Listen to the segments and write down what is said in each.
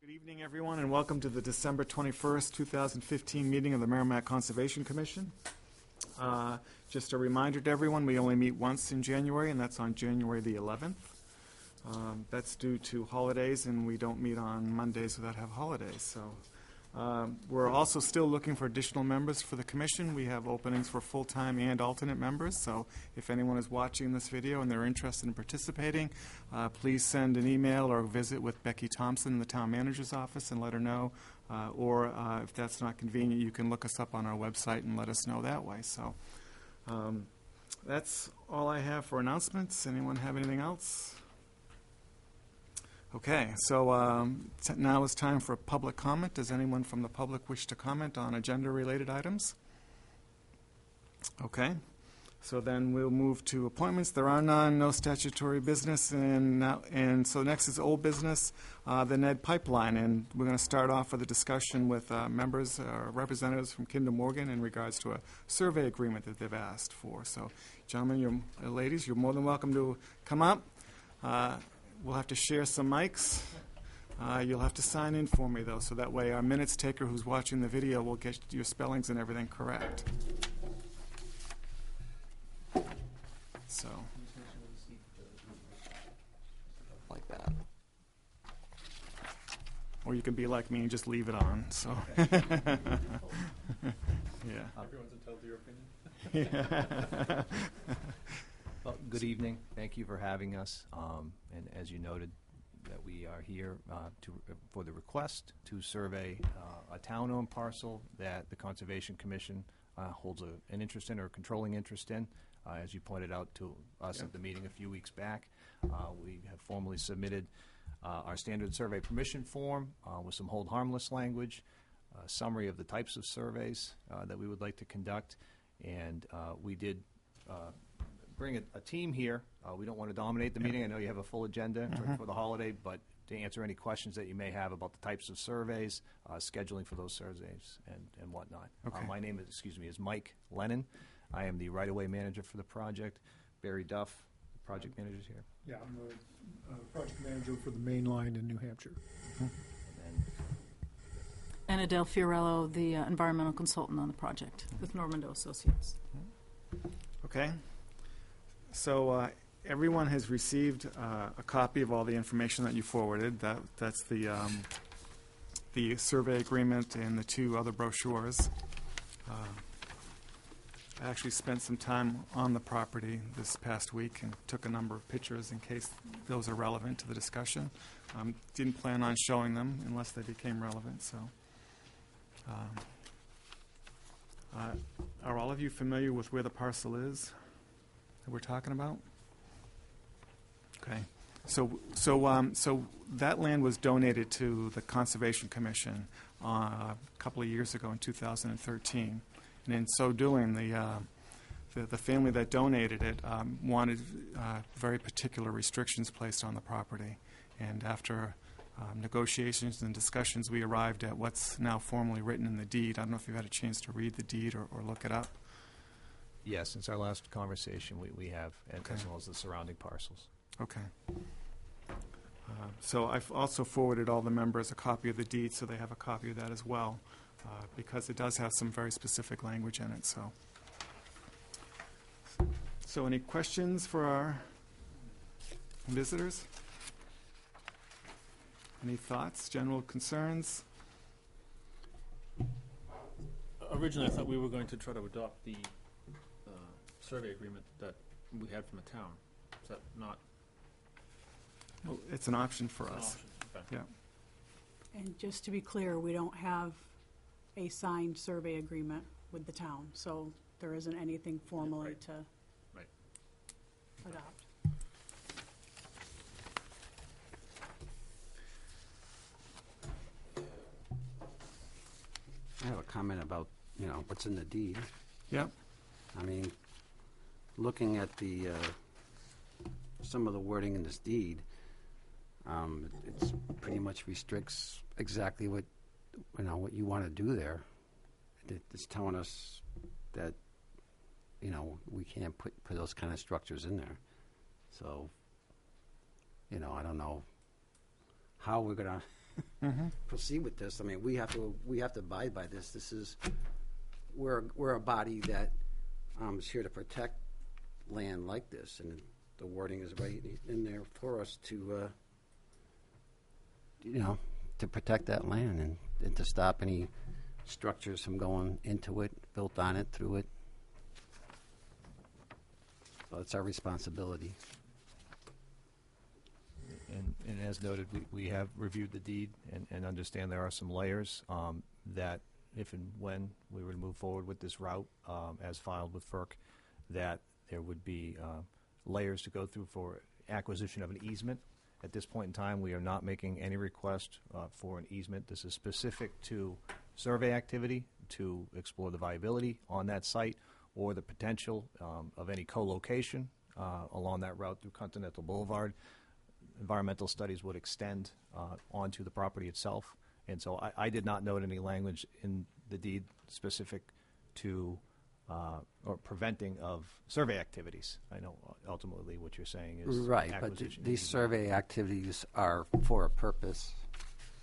Good evening, everyone, and welcome to the December 21st, 2015 meeting of the Merrimack Conservation Commission. Just a reminder to everyone, we only meet once in January, and that's on January the 11th. That's due to holidays, and we don't meet on Mondays that have holidays. So we're also still looking for additional members for the commission. We have openings for full-time and alternate members, so if anyone is watching this video and they're interested in participating, please send an email or visit with Becky Thompson in the town manager's office and let her know, or if that's not convenient, you can look us up on our website and let us know that way. So that's all I have for announcements. Anyone have anything else? Okay, so now is time for public comment. Does anyone from the public wish to comment on agenda-related items? Okay, so then we'll move to appointments. There are none, no statutory business, and so next is old business, the Ned Pipeline, and we're going to start off with a discussion with members or representatives from Kinder Morgan in regards to a survey agreement that they've asked for. So, gentlemen, ladies, you're more than welcome to come up. We'll have to share some mics. You'll have to sign in for me, though, so that way our minutes taker who's watching the video will get your spellings and everything correct. So, like that. Or you can be like me and just leave it on. So, yeah. Everyone's entitled to your opinion. Yeah. Well, good evening. Thank you for having us. And as you noted, that we are here for the request to survey a town-owned parcel that the Conservation Commission holds an interest in or a controlling interest in. As you pointed out to us at the meeting a few weeks back, we have formally submitted our standard survey permission form with some hold harmless language, a summary of the types of surveys that we would like to conduct, and we did bring a team here. We don't want to dominate the meeting. I know you have a full agenda for the holiday, but to answer any questions that you may have about the types of surveys, scheduling for those surveys, and whatnot. Okay. My name is Mike Lennon. I am the right-of-way manager for the project. Barry Duff, the project manager, is here. Yeah, I'm the project manager for the main line in New Hampshire. And And Adele Fiorello, the environmental consultant on the project with Normando Associates. Okay. So everyone has received a copy of all the information that you forwarded. That's the survey agreement and the two other brochures. I actually spent some time on the property this past week and took a number of pictures in case those are relevant to the discussion. Didn't plan on showing them unless they became relevant. So, are all of you familiar with where the parcel is that we're talking about? Okay. So that land was donated to the Conservation Commission a couple of years ago in 2013. And in so doing, the family that donated it wanted very particular restrictions placed on the property. And after negotiations and discussions, we arrived at what's now formally written in the deed. I don't know if you've had a chance to read the deed or look it up. yes, since our last conversation, we have, Okay. as well as the surrounding parcels. Okay. So I've also forwarded all the members a copy of the deed, so they have a copy of that as well, because it does have some very specific language in it. So any questions for our visitors? Any thoughts, general concerns? Originally, I thought we were going to try to adopt the survey agreement that we had from the town. Is that not Well, it's an option for an us. option? Okay. Yeah. And just to be clear, we don't have a signed survey agreement with the town, so there isn't anything formally Right. to Right. adopt. I have a comment about, what's in the deed. Yep. I mean, looking at the, some of the wording in this deed, it's pretty much restricts exactly what you want to do there. It's telling us that, we can't put those kind of structures in there. So, I don't know how we're gonna proceed with this. I mean, we have to abide by this. This is, we're a body that is here to protect land like this, and the wording is right in there for us to, to protect that land and to stop any structures from going into it, built on it, through it. So it's our responsibility. And as noted, we have reviewed the deed and understand there are some layers that if and when we were to move forward with this route as filed with FERC, that there would be layers to go through for acquisition of an easement. At this point in time, we are not making any request for an easement. This is specific to survey activity to explore the viability on that site or the potential of any co-location along that route through Continental Boulevard. Environmental studies would extend onto the property itself. And so I did not note any language in the deed specific to or preventing of survey activities. I know ultimately what you're saying is Right, but acquisition. these survey activities are for a purpose,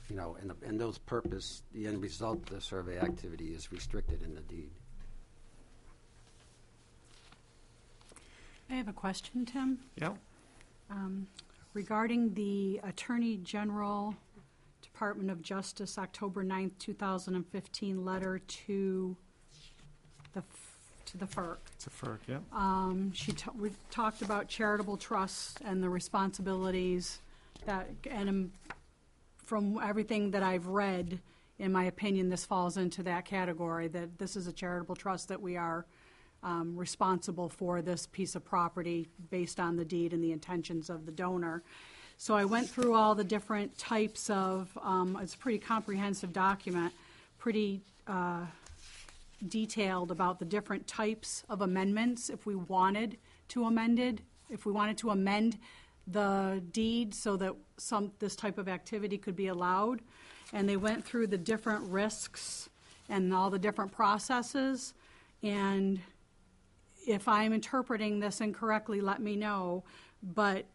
and those purpose, the end result of the survey activity is restricted in the deed. I have a question, Tim. Yep. Regarding the Attorney General, Department of Justice, October 9th, 2015 letter to the FERC. It's a FERC, yeah. We talked about charitable trusts and the responsibilities that, and from everything that I've read, in my opinion, this falls into that category, that this is a charitable trust, that we are responsible for this piece of property based on the deed and the intentions of the donor. So I went through all the different types of, it's a pretty comprehensive document, pretty detailed about the different types of amendments if we wanted to amend the deed so that this type of activity could be allowed. And they went through the different risks and all the different processes. And if I'm interpreting this incorrectly, let me know. But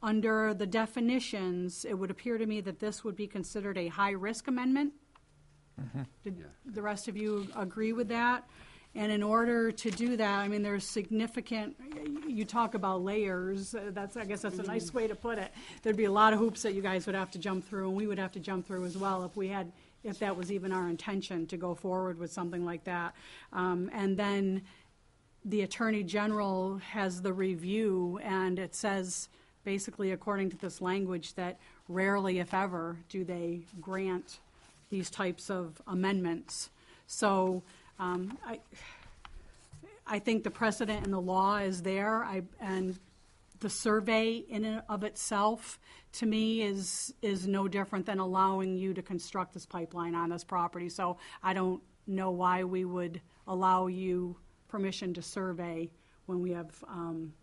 under the definitions, it would appear to me that this would be considered a high-risk amendment. Did the rest of you agree with that? And in order to do that, I mean, there's significant, you talk about layers, I guess that's a nice way to put it. There'd be a lot of hoops that you guys would have to jump through, and we would have to jump through as well if that was even our intention to go forward with something like that. And then the Attorney General has the review, and it says, basically according to this language, that rarely, if ever, do they grant these types of amendments. So I think the precedent in the law is there, and the survey in and of itself, to me, is no different than allowing you to construct this pipeline on this property. So I don't know why we would allow you permission to survey when we have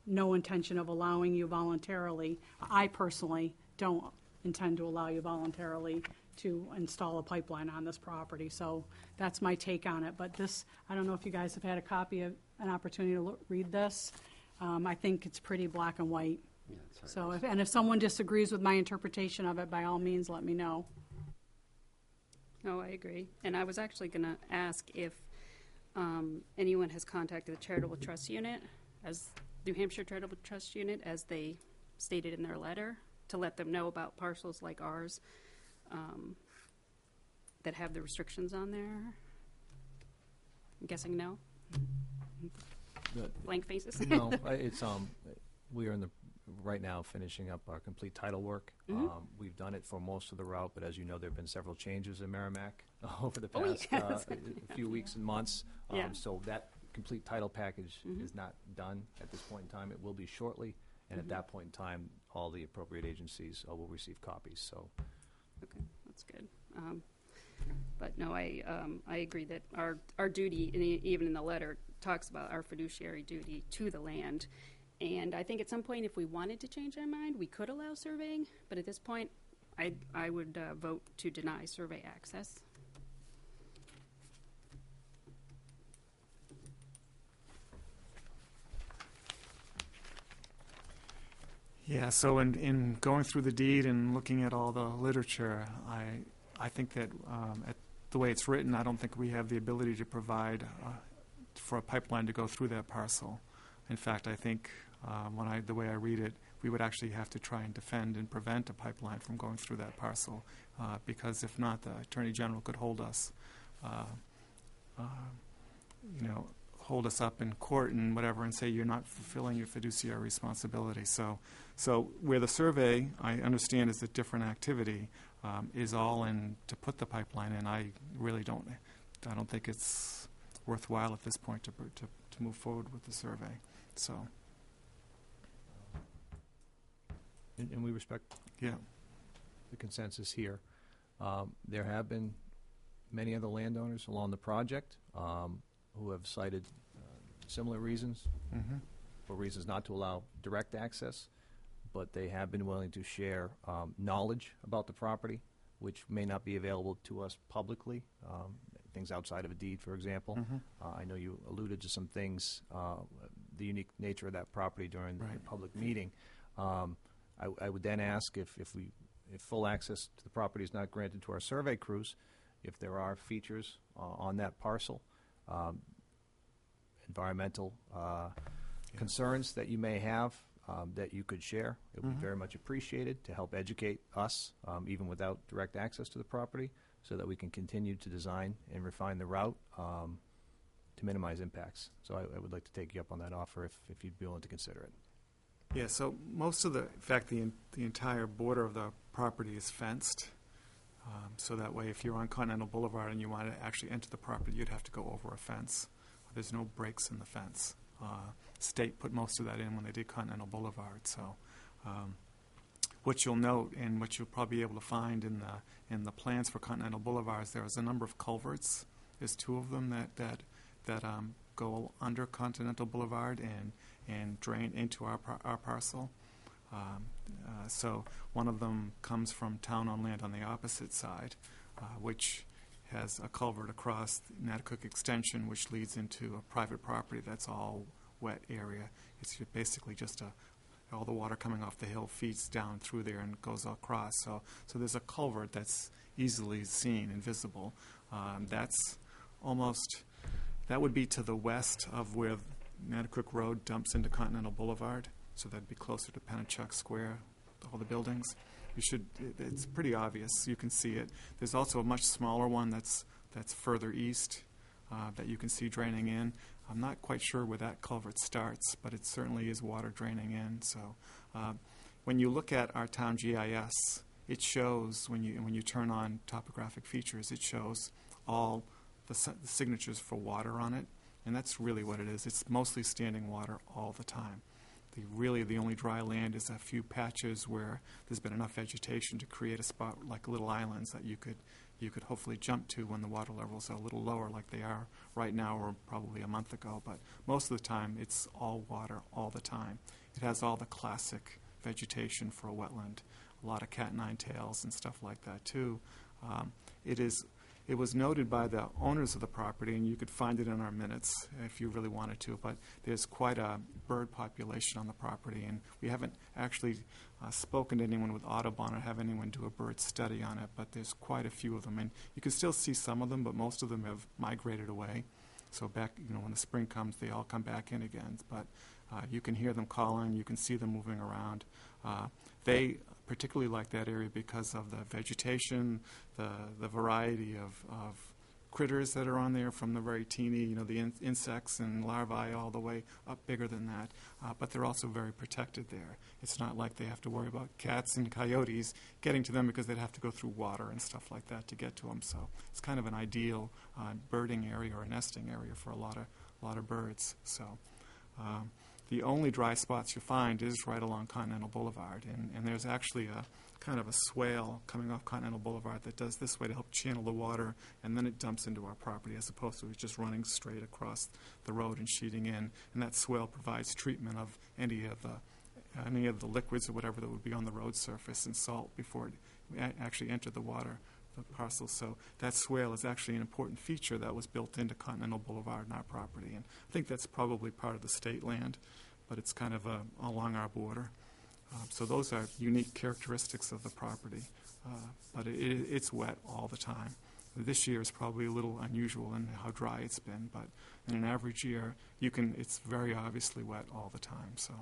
no intention of allowing you voluntarily. I personally don't intend to allow you voluntarily to install a pipeline on this property. So that's my take on it. But this, I don't know if you guys have had an opportunity to read this. I think it's pretty black and white. Yeah, it's So if someone disagrees with my interpretation of it, by all means, let me know. Oh, I agree. And I was actually going to ask if anyone has contacted the Charitable Trust Unit, as New Hampshire Charitable Trust Unit, as they stated in their letter, to let them know about parcels like ours that have the restrictions on there. I'm guessing no. Blank faces. No, it's we are right now finishing up our complete title work. We've done it for most of the route, but as you know, there have been several changes in Merrimack over the past a few weeks and months. Yeah. So that complete title package is not done at this point in time. It will be shortly, and at that point in time, all the appropriate agencies will receive copies. So, Okay, that's good. But no, I agree that our duty, and even in the letter, talks about our fiduciary duty to the land. And I think at some point, if we wanted to change our mind, we could allow surveying. But at this point, I would vote to deny survey access. Yeah, so in going through the deed and looking at all the literature, I think that the way it's written, I don't think we have the ability to provide for a pipeline to go through that parcel. In fact, I think the way I read it, we would actually have to try and defend and prevent a pipeline from going through that parcel, because if not, the Attorney General could hold us, hold us up in court and whatever, and say you're not fulfilling your fiduciary responsibility. So where the survey, I understand, is a different activity, is all in to put the pipeline in. I don't think it's worthwhile at this point to move forward with the survey. So, And we respect yeah. the consensus here. There have been many other landowners along the project who have cited similar reasons, Mm-hmm. or reasons not to allow direct access, but they have been willing to share knowledge about the property, which may not be available to us publicly, things outside of a deed, for example. Mm-hmm. I know you alluded to some things, the unique nature of that property during the Right. public meeting. I would then ask if full access to the property is not granted to our survey crews, if there are features on that parcel, environmental concerns that you may have that you could share. It would be Mhm. very much appreciated to help educate us, even without direct access to the property, so that we can continue to design and refine the route to minimize impacts. So I would like to take you up on that offer if you'd be willing to consider it. Yeah, so most of in fact, the entire border of the property is fenced. So that way, if you're on Continental Boulevard and you want to actually enter the property, you'd have to go over a fence. There's no breaks in the fence. State put most of that in when they did Continental Boulevard. So what you'll note, and what you'll probably be able to find in the plans for Continental Boulevard, is there is a number of culverts. There's two of them that go under Continental Boulevard and drain into our parcel. So one of them comes from town-owned land on the opposite side, which has a culvert across Natticook Extension, which leads into a private property that's all wet area. It's basically just all the water coming off the hill feeds down through there and goes across. So there's a culvert that's easily seen and visible. That would be to the west of where Natticook Road dumps into Continental Boulevard. So that'd be closer to Pennachuck Square, all the buildings. It's pretty obvious. You can see it. There's also a much smaller one that's further east that you can see draining in. I'm not quite sure where that culvert starts, but it certainly is water draining in. So when you look at our town GIS, it shows, when you turn on topographic features, it shows all the signatures for water on it. And that's really what it is. It's mostly standing water all the time. The only dry land is a few patches where there's been enough vegetation to create a spot like little islands that you could hopefully jump to when the water levels are a little lower, like they are right now or probably a month ago. But most of the time, it's all water all the time. It has all the classic vegetation for a wetland, a lot of cat nine tails and stuff like that too. It was noted by the owners of the property, and you could find it in our minutes if you really wanted to, but there's quite a bird population on the property, and we haven't actually spoken to anyone with Audubon or have anyone do a bird study on it, but there's quite a few of them, and you can still see some of them, but most of them have migrated away. So back, when the spring comes, they all come back in again, but you can hear them calling, you can see them moving around. They particularly like that area because of the vegetation, the variety of critters that are on there, from the very teeny, the insects and larvae all the way up bigger than that. But they're also very protected there. It's not like they have to worry about cats and coyotes getting to them because they'd have to go through water and stuff like that to get to them. So it's kind of an ideal birding area or nesting area for a lot of birds. So. The only dry spots you find is right along Continental Boulevard, and there's actually a kind of a swale coming off Continental Boulevard that does this way to help channel the water, and then it dumps into our property as opposed to it just running straight across the road and sheeting in. And that swale provides treatment of any of the liquids or whatever that would be on the road surface and salt before it actually entered the parcel. So that swale is actually an important feature that was built into Continental Boulevard and our property. And I think that's probably part of the state land, but it's kind of along our border. So those are unique characteristics of the property. But it's wet all the time. This year is probably a little unusual in how dry it's been, but in an average year, it's very obviously wet all the time. So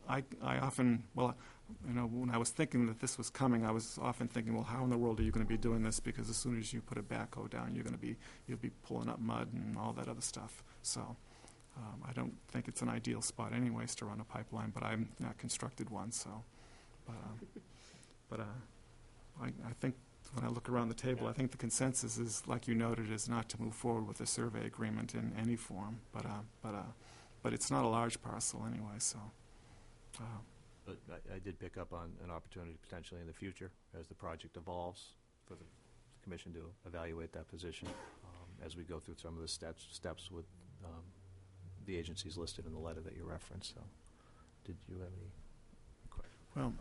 I often, when I was thinking that this was coming, I was often thinking, well, how in the world are you going to be doing this? Because as soon as you put a backhoe down, you'll be pulling up mud and all that other stuff. So I don't think it's an ideal spot anyways to run a pipeline, but I'm not constructed one, so. But I think when I look around the table, I think the consensus is, like you noted, is not to move forward with a survey agreement in any form. But it's not a large parcel anyway, so. But I did pick up on an opportunity potentially in the future as the project evolves for the commission to evaluate that position as we go through some of the steps with the agencies listed in the letter that you referenced. So, did you have any questions? Well,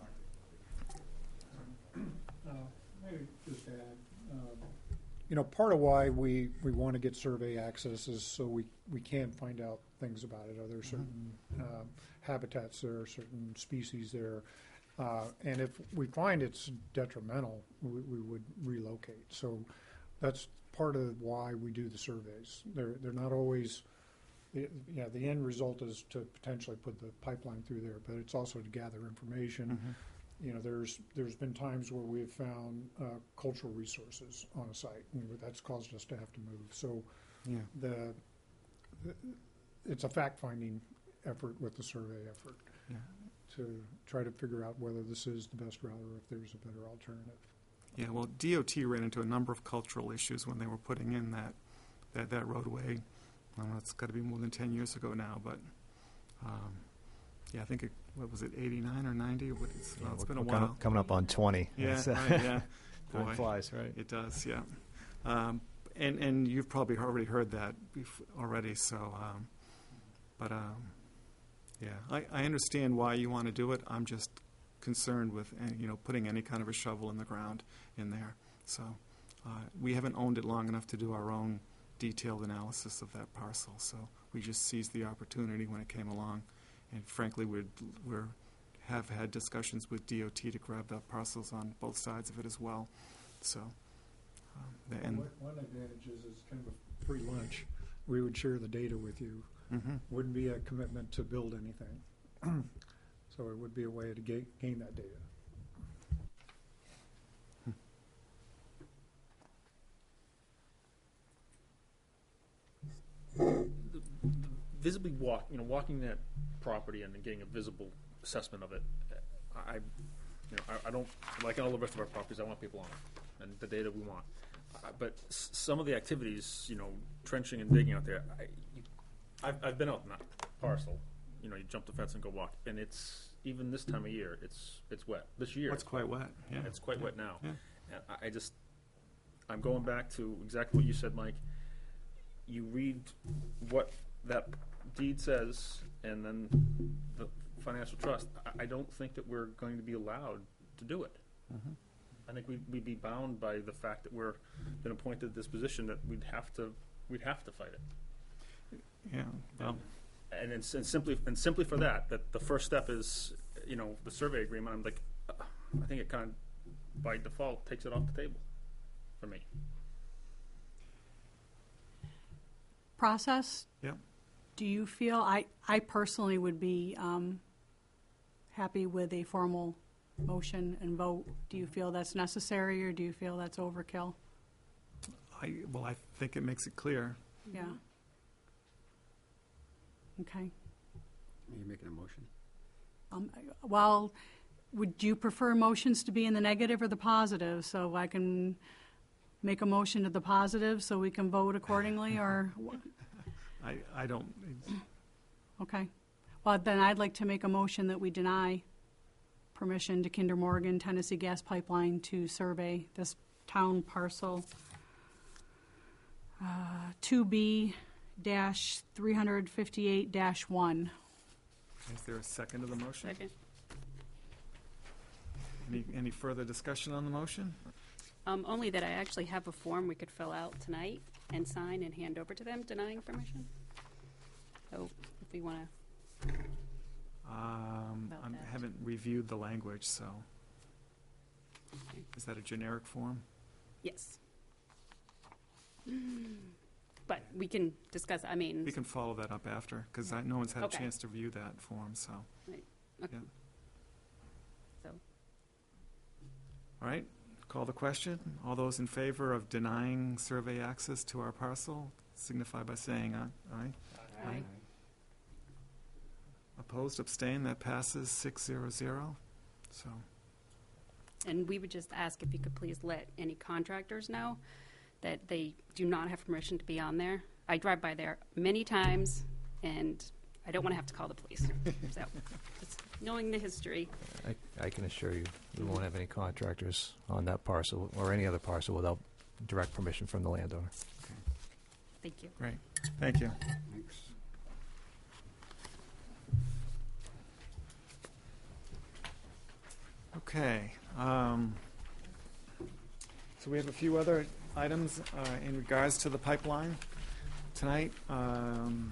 Maybe just add, part of why we want to get survey access is so we can find out things about it. Are there certain habitats there, certain species there? And if we find it's detrimental, we would relocate. So that's part of why we do the surveys. They're not always, the end result is to potentially put the pipeline through there, but it's also to gather information. There's been times where we've found cultural resources on a site, and that's caused us to have to move. So it's a fact-finding effort with the survey effort to try to figure out whether this is the best route or if there's a better alternative. Yeah, well, DOT ran into a number of cultural issues when they were putting in that roadway. It's got to be more than 10 years ago now, but I think what was it, 89 or 90? It's been a while. Coming up on 20. Yeah, It's, right, yeah. time Boy, flies, right? it does, yeah. And you've probably already heard that already, so, I understand why you want to do it. I'm just concerned with, putting any kind of a shovel in the ground in there. So we haven't owned it long enough to do our own detailed analysis of that parcel, so we just seized the opportunity when it came along. And frankly, we have had discussions with DOT to grab the parcels on both sides of it as well. So, One advantage is it's kind of a free lunch. We would share the data with you. mm-hmm. Wouldn't be a commitment to build anything. So it would be a way to gain that data. Visibly walking that property and getting a visible assessment of it, I don't, like all the rest of our properties, I want people on it, and the data we want. But some of the activities, trenching and digging out there, I've been out in that parcel. You jump the fence and go walk, and it's, even this time of year, it's wet. This year, It's quite wet, yeah. it's quite wet now. Yeah. And I'm going back to exactly what you said, Mike. You read what that deed says, and then the financial trust. I don't think that we're going to be allowed to do it. Mm-hmm. I think we'd be bound by the fact that we're been appointed to this position, that we'd have to fight it. Yeah, well, And simply for that the first step is, the survey agreement. I'm like, I think it kind of by default takes it off the table for me. Process? yeah. Do you feel, I personally would be happy with a formal motion and vote. Do you feel that's necessary, or do you feel that's overkill? I think it makes it clear. Yeah. Okay. Are you making a motion? Well, would you prefer motions to be in the negative or the positive? So I can make a motion to the positive so we can vote accordingly, or? I don't, Okay. Well, then I'd like to make a motion that we deny permission to Kinder Morgan Tennessee Gas Pipeline to survey this town parcel 2B-358-1. is there a second to the motion? Second. Any further discussion on the motion? Only that I actually have a form we could fill out tonight and sign and hand over to them denying permission. So if we want to. About I that. haven't reviewed the language, so. Is that a generic form? Yes. But we can discuss, I mean. We can follow that up after, because no one's had a Okay. chance to review that form, so. Right, Yeah. okay. So, All right, call the question. All those in favor of denying survey access to our parcel signify by saying aye. Aye. Aye. Opposed, abstained, that passes 600. So, and we would just ask if you could please let any contractors know that they do not have permission to be on there. I drive by there many times, and I don't want to have to call the police. So, just knowing the history. I can assure you, we won't have any contractors on that parcel or any other parcel without direct permission from the landowner. Thank you. great, thank you. Thanks. Okay. So we have a few other items in regards to the pipeline tonight. And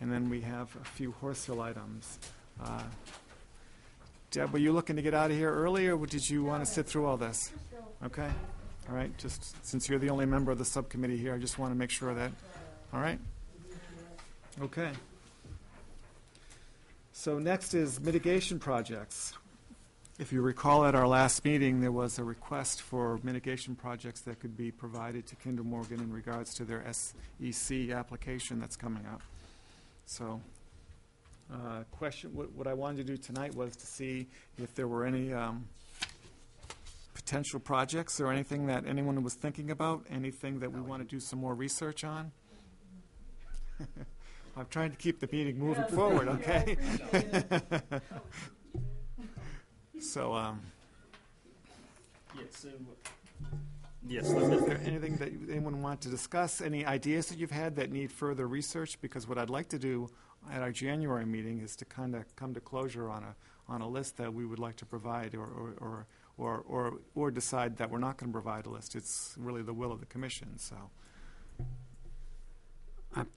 then we have a few Horseville items. Deb, were you looking to get out of here early, or did you want to sit through all this? Okay. All right, just since you're the only member of the subcommittee here, I just want to make sure that, all right? Okay. So next is mitigation projects. If you recall at our last meeting, there was a request for mitigation projects that could be provided to Kinder Morgan in regards to their SEC application that's coming up. So, what I wanted to do tonight was to see if there were any potential projects or anything that anyone was thinking about, anything that we want to do some more research on. I'm trying to keep the meeting moving forward, okay? So, Yes, is there anything that anyone want to discuss? Any ideas that you've had that need further research? Because what I'd like to do at our January meeting is to kind of come to closure on a list that we would like to provide, or decide that we're not going to provide a list. It's really the will of the commission. So,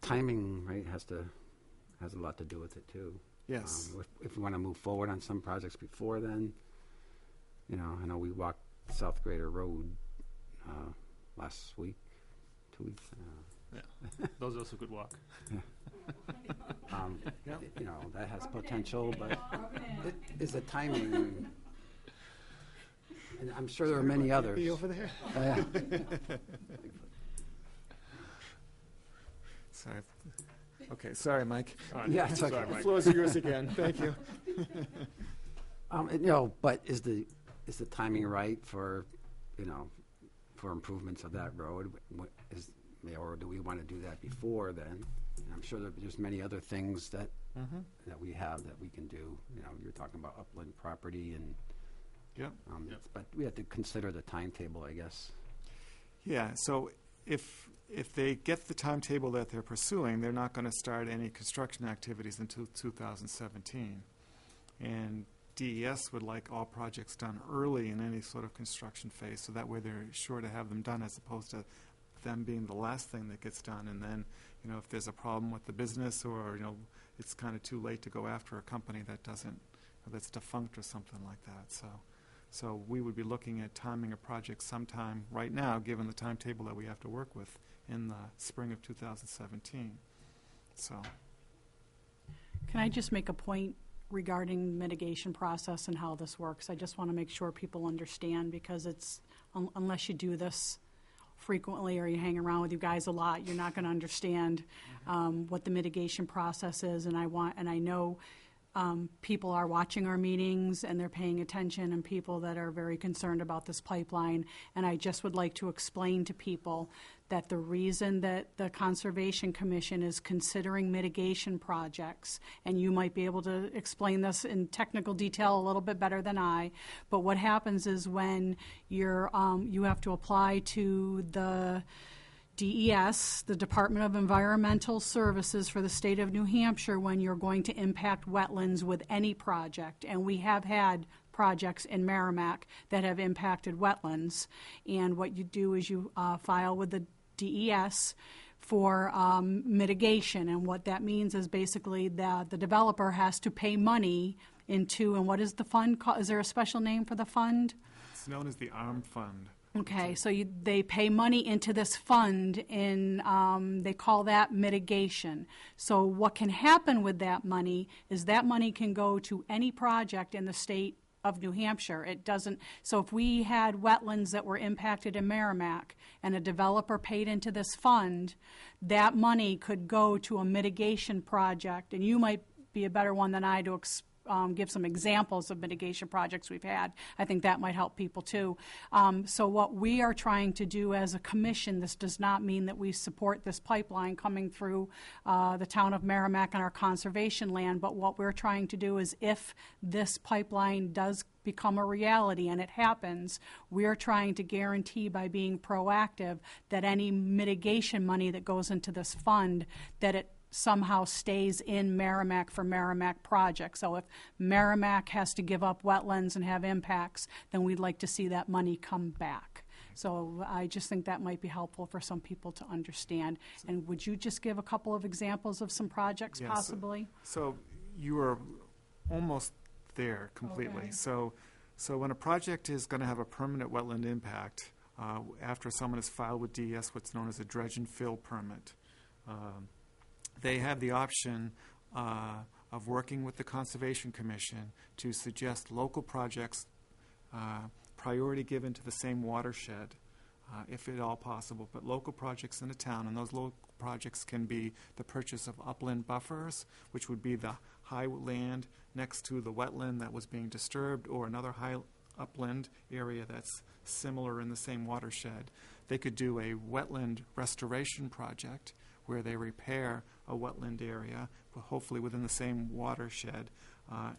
Timing, right, has a lot to do with it too. yes. If we want to move forward on some projects before then, I know we walked South Grader Road last week, 2 weeks. those of us who could walk. Yep. That has potential, but is the timing. And I'm sure there are many others. Be over there. Sorry. Okay, sorry, Mike. Yeah, it's okay. Sorry, The Mike. floor is yours again. Thank you. But is the timing right for improvements of that road? Or do we want to do that before then? And I'm sure there's many other things that we have that we can do. You're talking about upland property and. Yep. But we have to consider the timetable, I guess. Yeah, so if they get the timetable that they're pursuing, they're not going to start any construction activities until 2017. And DES would like all projects done early in any sort of construction phase, so that way they're sure to have them done, as opposed to them being the last thing that gets done. And then, if there's a problem with the business, or, it's kind of too late to go after a company that's defunct or something like that. So we would be looking at timing a project sometime right now, given the timetable that we have to work with, in the spring of 2017. So, Can I just make a point regarding mitigation process and how this works? I just want to make sure people understand, because it's, unless you do this frequently or you hang around with you guys a lot, you're not going to understand what the mitigation process is. And I know people are watching our meetings and they're paying attention, and people that are very concerned about this pipeline. And I just would like to explain to people that the reason that the Conservation Commission is considering mitigation projects, and you might be able to explain this in technical detail a little bit better than I, but what happens is when you have to apply to the DES, the Department of Environmental Services for the state of New Hampshire, when you're going to impact wetlands with any project. And we have had projects in Merrimack that have impacted wetlands. And what you do is you file with the DES for mitigation. And what that means is basically that the developer has to pay money into, and what is the fund called? Is there a special name for the fund? It's known as the ARM Fund. Okay, so they pay money into this fund, and they call that mitigation. So what can happen with that money is that money can go to any project in the state of New Hampshire. It doesn't, so if we had wetlands that were impacted in Merrimack and a developer paid into this fund, that money could go to a mitigation project, and you might be a better one than I to give some examples of mitigation projects we've had. I think that might help people too. So what we are trying to do as a commission, this does not mean that we support this pipeline coming through the town of Merrimack and our conservation land, but what we're trying to do is if this pipeline does become a reality and it happens, we're trying to guarantee by being proactive that any mitigation money that goes into this fund, that it somehow stays in Merrimack for Merrimack projects. So if Merrimack has to give up wetlands and have impacts, then we'd like to see that money come back. So I just think that might be helpful for some people to understand. And would you just give a couple of examples of some projects Yes. possibly? So you are almost there completely. Okay. So when a project is going to have a permanent wetland impact, after someone has filed with DES what's known as a dredge and fill permit, they have the option of working with the Conservation Commission to suggest local projects, priority given to the same watershed, if at all possible, but local projects in the town. And those local projects can be the purchase of upland buffers, which would be the high land next to the wetland that was being disturbed, or another high upland area that's similar in the same watershed. They could do a wetland restoration project where they repair a wetland area, hopefully within the same watershed.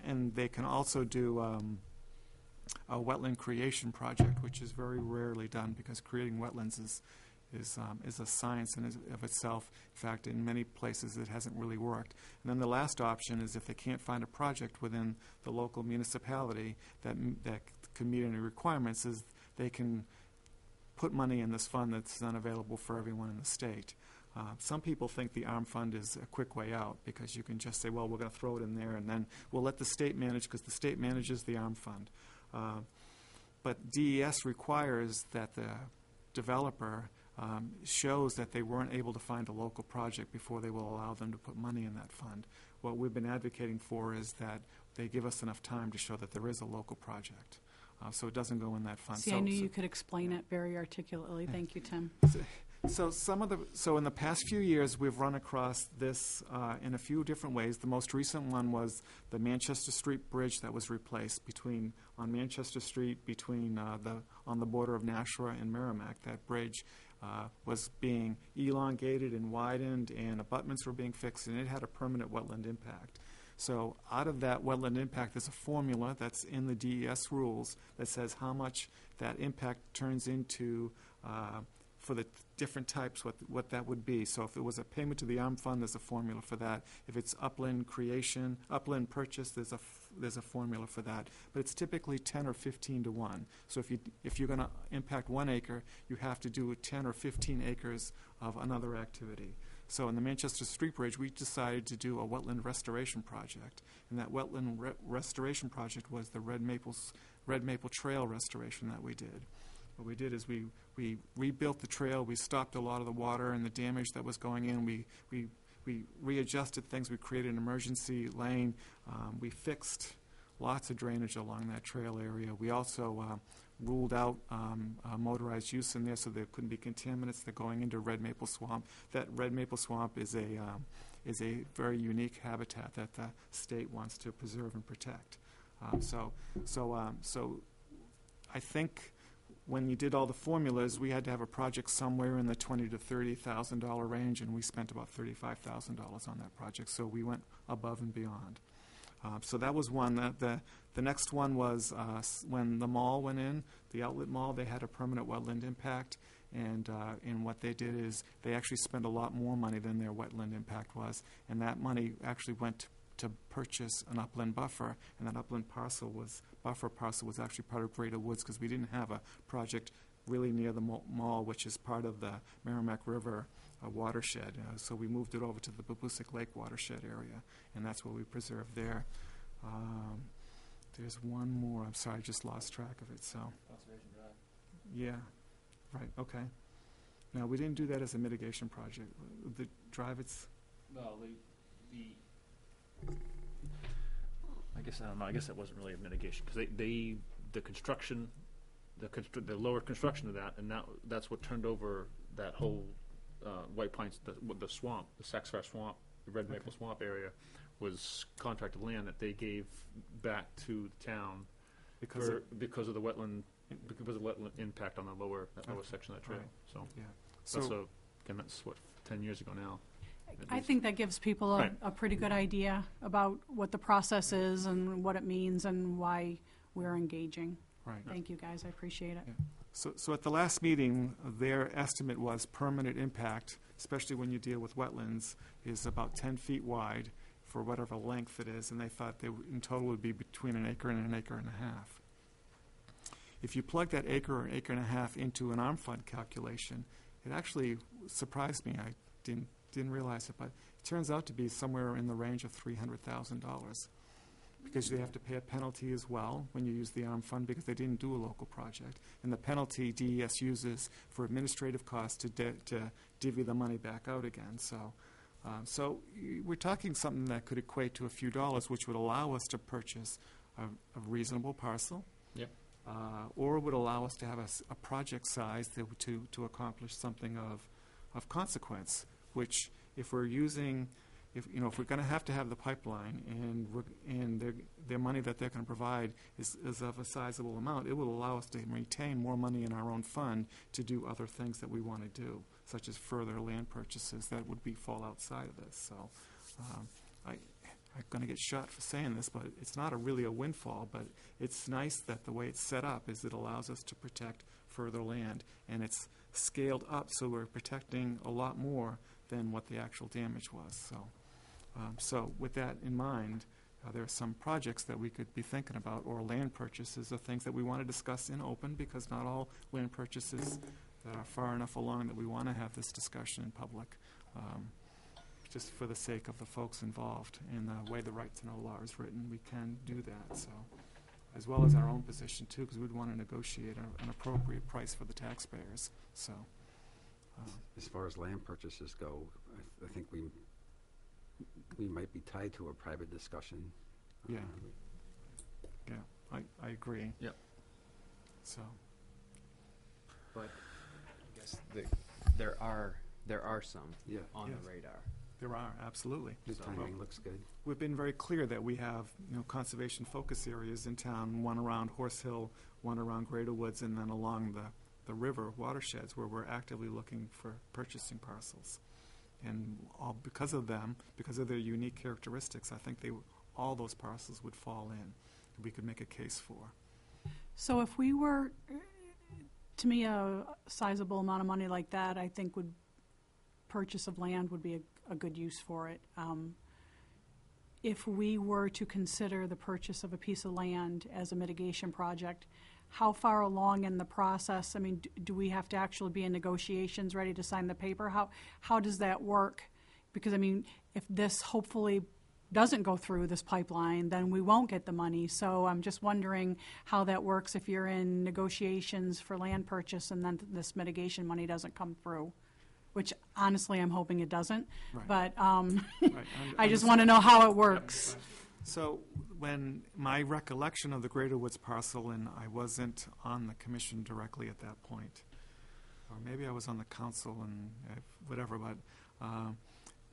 And they can also do a wetland creation project, which is very rarely done because creating wetlands is a science in of itself. In fact, in many places it hasn't really worked. And then the last option is if they can't find a project within the local municipality that can meet any requirements, is they can put money in this fund that's unavailable for everyone in the state. Some people think the ARM fund is a quick way out because you can just say, well, we're going to throw it in there and then we'll let the state manage because the state manages the ARM fund. But DES requires that the developer shows that they weren't able to find a local project before they will allow them to put money in that fund. What we've been advocating for is that they give us enough time to show that there is a local project. So it doesn't go in that fund. See, I knew you could explain it very articulately. Thank you, Tim. So in the past few years, we've run across this in a few different ways. The most recent one was the Manchester Street Bridge that was replaced on Manchester Street on the border of Nashua and Merrimack. That bridge was being elongated and widened, and abutments were being fixed, and it had a permanent wetland impact. So out of that wetland impact, there's a formula that's in the DES rules that says how much that impact turns into for the different types, what that would be. So if it was a payment to the ARM fund, there's a formula for that. If it's upland creation, upland purchase, there's a formula for that. But it's typically 10 or 15 to 1. So if you're going to impact 1 acre, you have to do 10 or 15 acres of another activity. So in the Manchester Street Bridge, we decided to do a wetland restoration project. And that wetland restoration project was the Red Maple Trail restoration that we did. What we did is we rebuilt the trail, we stopped a lot of the water and the damage that was going in, we readjusted things, we created an emergency lane, we fixed lots of drainage along that trail area. We also ruled out motorized use in there so there couldn't be contaminants that are going into Red Maple Swamp. That Red Maple Swamp is a very unique habitat that the state wants to preserve and protect. So I think when you did all the formulas, we had to have a project somewhere in the $20,000 to $30,000 range, and we spent about $35,000 on that project. So we went above and beyond. So that was one. The next one was when the mall went in, the outlet mall. They had a permanent wetland impact, and what they did is they actually spent a lot more money than their wetland impact was, and that money actually went to purchase an upland buffer, and that upland buffer parcel was actually part of Greater Woods because we didn't have a project really near the mall, which is part of the Merrimack River watershed. So we moved it over to the Babusick Lake watershed area, and that's what we preserved there. There's one more. I'm sorry, I just lost track of it. So Conservation Drive. yeah, right. Okay. Now we didn't do that as a mitigation project. The drive, it's Well, I guess, I don't know, I guess that wasn't really a mitigation, because the construction, the lower construction of that, and that's what turned over that whole, White Pines, the swamp, the Saxfire Swamp, the Red Maple Swamp area, was contracted land that they gave back to the town because because of the wetland impact on that lower section of that trail, Right. so. yeah. That's So again, that's what, 10 years ago now. at I least. think that gives people Right. a pretty good idea about what the process is and what it means and why we're engaging. right. Thank you, guys, I appreciate it. So at the last meeting, their estimate was permanent impact, especially when you deal with wetlands, is about 10 feet wide for whatever length it is, and they thought they in total would be between an acre and a half. If you plug that acre or acre and a half into an ARM fund calculation, it actually surprised me. I didn't realize it, but it turns out to be somewhere in the range of $300,000. Because they have to pay a penalty as well when you use the ARM fund because they didn't do a local project. And the penalty DES uses for administrative costs to divvy the money back out again. So we're talking something that could equate to a few dollars, which would allow us to purchase a reasonable parcel. Yep. Or would allow us to have a project size to accomplish something of consequence, which if we're using... If we're going to have the pipeline and their money that they're going to provide is of a sizable amount, it will allow us to retain more money in our own fund to do other things that we want to do, such as further land purchases that would fall outside of this. So I'm going to get shot for saying this, but it's not really a windfall, but it's nice that the way it's set up is it allows us to protect further land, and it's scaled up so we're protecting a lot more than what the actual damage was. So with that in mind, there are some projects that we could be thinking about, or land purchases of things that we want to discuss in open, because not all land purchases that are far enough along that we want to have this discussion in public, just for the sake of the folks involved. And the way the right to know law is written, we can do that. So, as well as our own position too, because we'd want to negotiate an appropriate price for the taxpayers. So. As far as land purchases go, I think we might be tied to a private discussion. Yeah. Yeah, I agree. Yep. So, But I guess there are some Yeah, on Yes. the radar. there are, absolutely. the timing looks good. We've been very clear that we have, conservation focus areas in town, one around Horse Hill, one around Greater Woods, and then along the river watersheds where we're actively looking for purchasing parcels. And all because of their unique characteristics, I think all those parcels would fall in. We could make a case for. So if we were, to me, a sizable amount of money like that, I think purchase of land would be a good use for it. If we were to consider the purchase of a piece of land as a mitigation project, how far along in the process, I mean, do we have to actually be in negotiations, ready to sign the paper? How does that work? Because, I mean, if this hopefully doesn't go through this pipeline, then we won't get the money. So I'm just wondering how that works if you're in negotiations for land purchase and then this mitigation money doesn't come through, which honestly I'm hoping it doesn't. Right. But Right. I just want to know how it works. So when my recollection of the Greater Woods parcel, and I wasn't on the commission directly at that point, or maybe I was on the council and whatever, but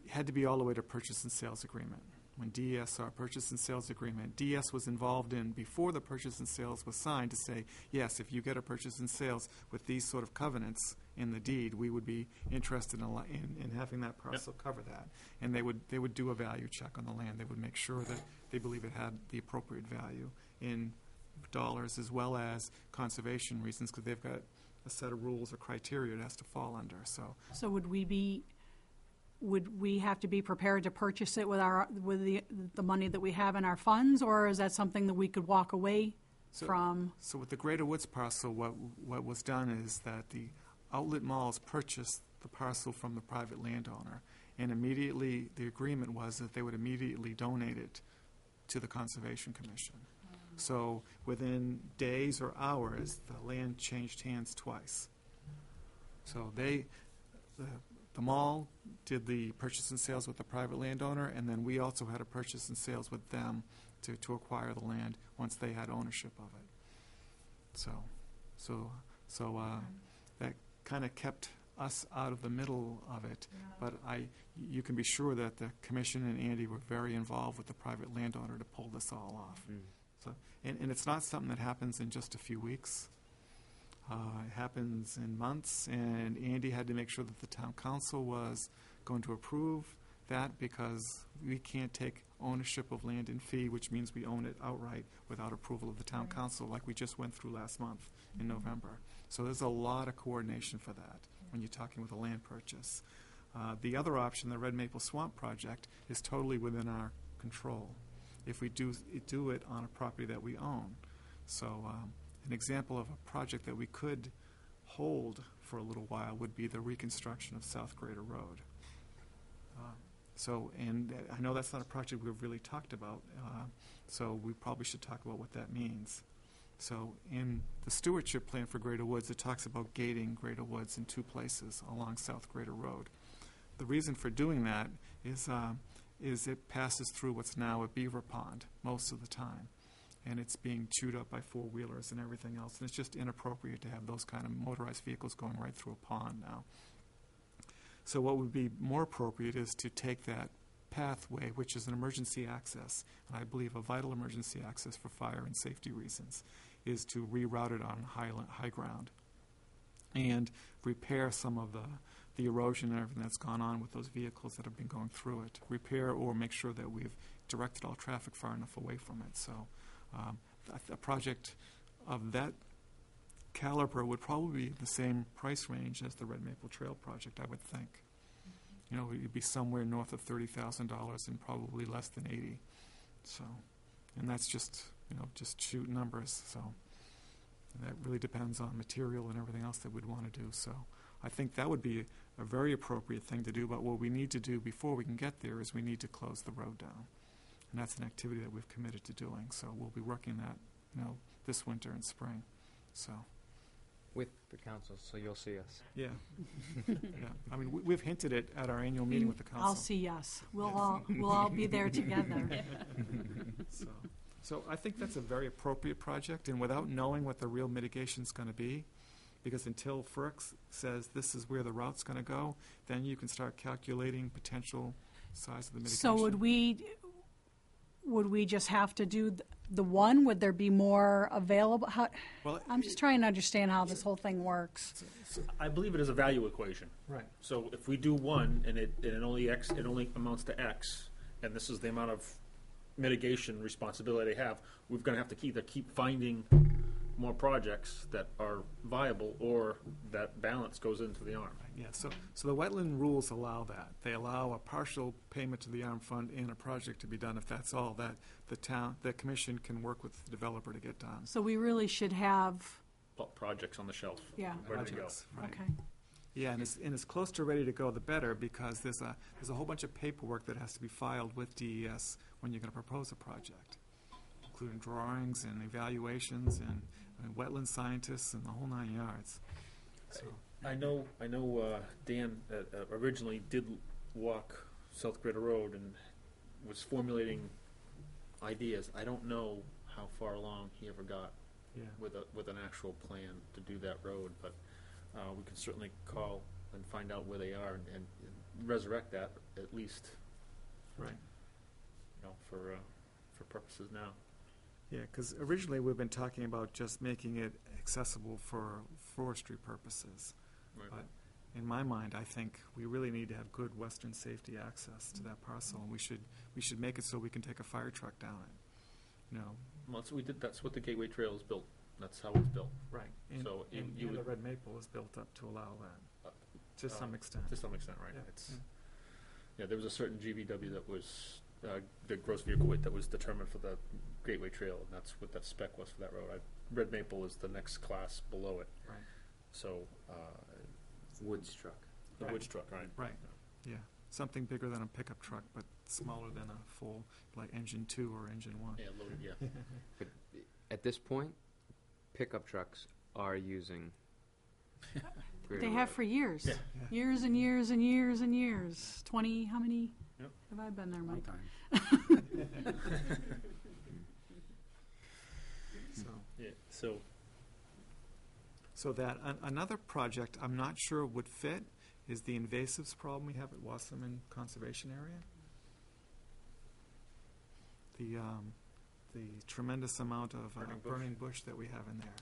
it had to be all the way to purchase and sales agreement. When DES, our purchase and sales agreement, DES was involved in before the purchase and sales was signed to say, yes, if you get a purchase and sales with these sort of covenants in the deed, we would be interested in having that parcel cover that. And they would do a value check on the land. They would make sure that they believe it had the appropriate value in dollars as well as conservation reasons, because they've got a set of rules or criteria it has to fall under. So would we have to be prepared to purchase it with the money that we have in our funds, or is that something that we could walk away So- from, So with the Greater Woods parcel, what was done is that the outlet malls purchased the parcel from the private landowner, and immediately, the agreement was that they would immediately donate it to the Conservation Commission. So within days or hours, the land changed hands twice. So the mall did the purchase and sales with the private landowner, and then we also had a purchase and sales with them to acquire the land once they had ownership of it. So that kind of kept us out of the middle of it. But you can be sure that the commission and Andy were very involved with the private landowner to pull this all off. So, and it's not something that happens in just a few weeks. It happens in months, and Andy had to make sure that the town council was going to approve that, because we can't take ownership of land in fee, which means we own it outright without approval of the town council, like we just went through last month in November. So there's a lot of coordination for that when you're talking with a land purchase. The other option, the Red Maple Swamp project, is totally within our control if we do it on a property that we own. So an example of a project that we could hold for a little while would be the reconstruction of South Greater Road. And I know that's not a project we've really talked about, so we probably should talk about what that means. So in the stewardship plan for Greater Woods, it talks about gating Greater Woods in 2 places along South Greater Road. The reason for doing that is it passes through what's now a beaver pond most of the time, and it's being chewed up by 4-wheelers and everything else, and it's just inappropriate to have those kind of motorized vehicles going right through a pond now. So what would be more appropriate is to take that pathway, which is an emergency access, and I believe a vital emergency access for fire and safety reasons, is to reroute it on high ground and repair some of the erosion and everything that's gone on with those vehicles that have been going through it. Repair or make sure that we've directed all traffic far enough away from it. So a project of that caliber would probably be the same price range as the Red Maple Trail project, I would think. You know, it'd be somewhere north of $30,000 and probably less than 80. So, and that's just shoot numbers. So, and that really depends on material and everything else that we'd want to do. So, I think that would be a very appropriate thing to do. But what we need to do before we can get there is we need to close the road down, and that's an activity that we've committed to doing. So, we'll be working that, this winter and spring. So. With the council, so you'll see us. Yeah. Yeah. I mean, we've hinted it at our annual meeting with the council. I'll see yes. We'll all be there together. So I think that's a very appropriate project, and without knowing what the real mitigation's going to be, because until FERC says this is where the route's going to go, then you can start calculating potential size of the mitigation. So would we just have to do the one? Would there be more available? Well, I'm just trying to understand how this whole thing works. I believe it is a value equation. right. So if we do one and it only amounts to X, and this is the amount of mitigation responsibility they have, we're going to have to either keep finding more projects that are viable, or that balance goes into the ARM. Yeah, so the wetland rules allow that. They allow a partial payment to the ARM fund and a project to be done if that's all that the commission can work with the developer to get done. So we really should have, Projects on the shelf. yeah, Ready to go. Projects, right. okay. Yeah, and as close to ready to go, the better, because there's a whole bunch of paperwork that has to be filed with DES when you're going to propose a project, including drawings and evaluations and wetland scientists and the whole 9 yards. So, I know. Dan originally did walk South Greater Road and was formulating ideas. I don't know how far along he ever got yeah. with an actual plan to do that road, but we can certainly call and find out where they are and resurrect that at least. Right. For purposes now. Yeah, because originally we've been talking about just making it accessible for forestry purposes. Right. But in my mind, I think we really need to have good western safety access to that parcel, and we should make it so we can take a fire truck down it. Well, that's what we did. That's what the Gateway Trail is built. That's how it's built. Right. And, So and you the would- Red Maple is built up to allow that, to some extent. To some extent, right? Yeah. Yeah, there was a certain GVW that was the gross vehicle weight that was determined for the Gateway Trail, and that's what that spec was for that road. Red Maple is the next class below it. Right. So, Woods truck. the Right. Woods truck, right? Right, yeah. Something bigger than a pickup truck, but smaller than a full, like engine 2 or engine 1. Yeah, loaded, yeah. But at this point, pickup trucks are using. They have for years. Yeah. Years and years and years and years. 20, how many Yep. have I been there, One Mike? time. So, Yeah, so, so that, another project I'm not sure would fit is the invasives problem we have at Wasserman Conservation Area. The tremendous amount of Burning bush. burning bush that we have in there.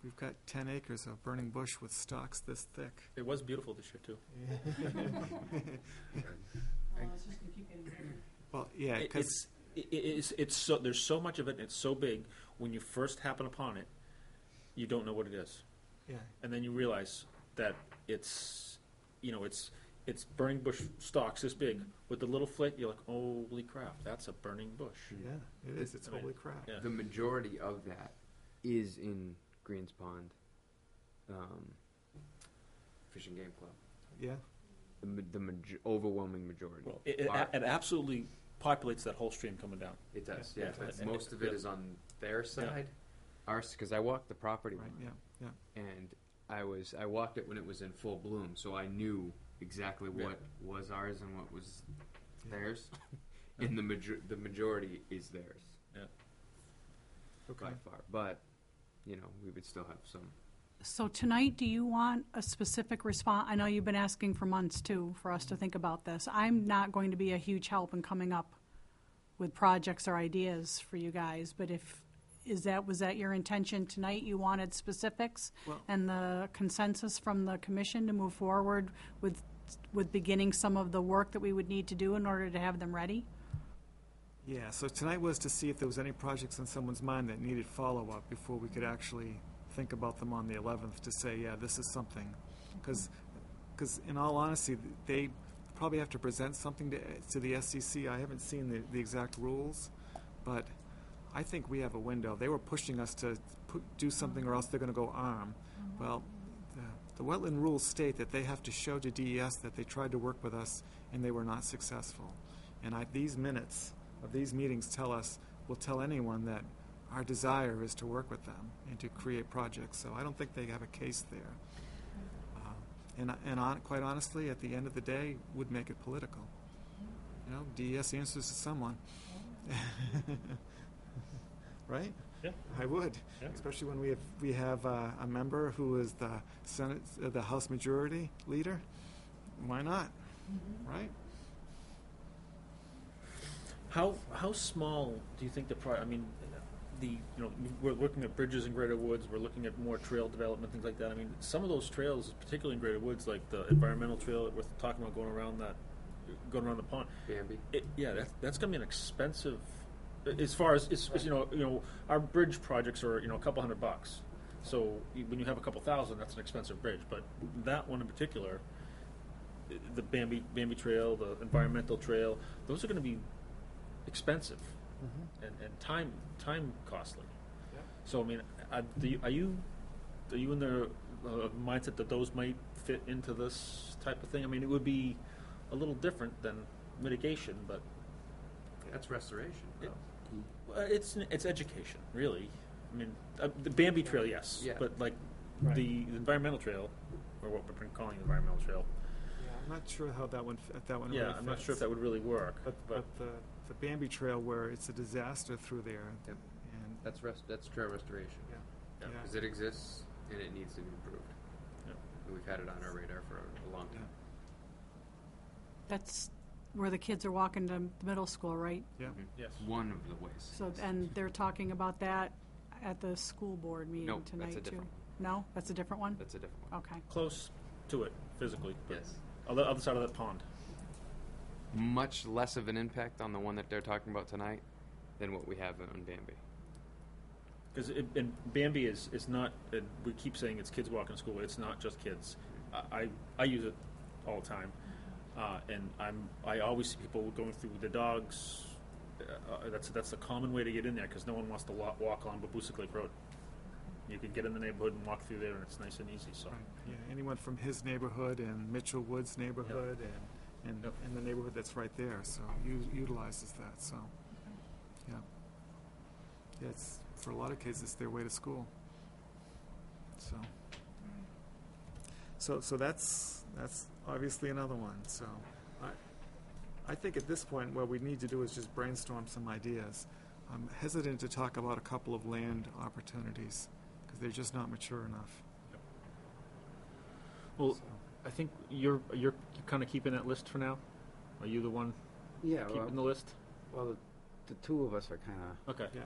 We've got 10 acres of burning bush with stalks this thick. it was beautiful this year, too. Well, yeah, because, It's so, there's so much of it, and it's so big, when you first happen upon it, you don't know what it is. yeah, And then you realize that it's, you know, it's burning bush stalks this big. With the little flick, you're like, holy crap, that's a burning bush. yeah, it is, it's I mean, holy crap. Yeah. The majority of that is in Greens Pond Fish and Game Club. Yeah, Overwhelming majority. Well, it absolutely populates that whole stream coming down. It does, Yeah. yeah. Yeah. But most of it is on their side. Ours, because I walked the property right, line, yeah, yeah. and I walked it when it was in full bloom, so I knew exactly Yeah. what was ours and what was Yeah. theirs, and the majority is theirs Okay. by far. But you know, we would still have some. So tonight, do you want a specific response? I know you've been asking for months, too, for us to think about this. I'm not going to be a huge help in coming up with projects or ideas for you guys, but was that your intention tonight? You wanted specifics Well- and the consensus from the commission to move forward with beginning some of the work that we would need to do in order to have them ready? Yeah, so tonight was to see if there was any projects in someone's mind that needed follow-up before we could actually think about them on the 11th to say, yeah, this is something. Because in all honesty, they probably have to present something to the SCC. I haven't seen the exact rules, but I think we have a window. They were pushing us to do something or else they're going to go arm. Well, the wetland rules state that they have to show to DES that they tried to work with us and they were not successful. And these minutes of these meetings will tell anyone that our desire is to work with them and to create projects. So I don't think they have a case there. Quite honestly, at the end of the day, would make it political. You know, DES answers to someone. Right? Yeah. I would, Yeah. especially when we have a member who is the Senate, the House Majority Leader. Why not? Right? How small do you think I mean, we're looking at bridges in Greater Woods, we're looking at more trail development, things like that. I mean, some of those trails, particularly in Greater Woods, like the environmental trail that we're talking about going around the pond. Bambi. That's going to be an expensive, as far as, our bridge projects are, a couple $100. So when you have a couple thousand, that's an expensive bridge. But that one in particular, the Bambi Trail, the environmental trail, those are going to be expensive and time costly. Yeah. So I mean, are you in the mindset that those might fit into this type of thing? I mean, it would be a little different than mitigation, but That's restoration. it's education, really. I mean, the Bambi Trail, yes, Yeah. but like Right. the environmental trail, or what we're calling the environmental trail. Yeah, I'm not sure how that one Yeah, really I'm not sure if fits. that would really work. But the Bambi Trail, where it's a disaster through there, Yep. and That's trail restoration. yeah, Yeah. Because it exists and it needs to be improved. Yeah. And we've had it on our radar for a long time. That's where the kids are walking to the middle school, right? yeah. Yes. One of the ways. So, and they're talking about that at the school board meeting No, that's a tonight, too? different No? That's a different one? That's a different one. Okay. Close to it physically. But Yes. on the other side of that pond. Much less of an impact on the one that they're talking about tonight than what we have on Bambi. Because and Bambi is not. We keep saying it's kids walking to school. It's not just kids. I use it all the time. And I always see people going through the dogs. That's a common way to get in there because no one wants to walk on Babusick Lake Road. You can get in the neighborhood and walk through there, and it's nice and easy. So, Yeah, anyone from his neighborhood and Mitchell Woods neighborhood and Yep. the neighborhood that's right there, so utilizes that, so, yeah. Yeah, it's, for a lot of kids, it's their way to school. So that's obviously another one, so I think at this point, what we need to do is just brainstorm some ideas. I'm hesitant to talk about a couple of land opportunities, because they're just not mature enough. well, So, I think you're kind of keeping that list for now. Are you the one Yeah, keeping the list? well, the two of us are kind of, Okay. yeah.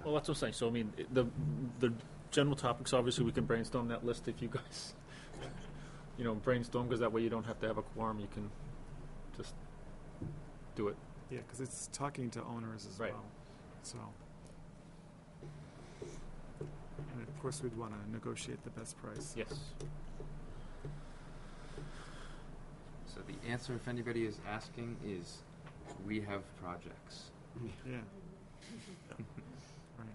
Well, that's what I'm saying. So, I mean, the general topics, obviously, we can brainstorm that list if you guys, brainstorm, because that way you don't have to have a quorum. You can just do it. Yeah, because it's talking to owners as Right. well, so. And of course, we'd want to negotiate the best price. Yes. So the answer, if anybody is asking, is we have projects. Yeah. Right.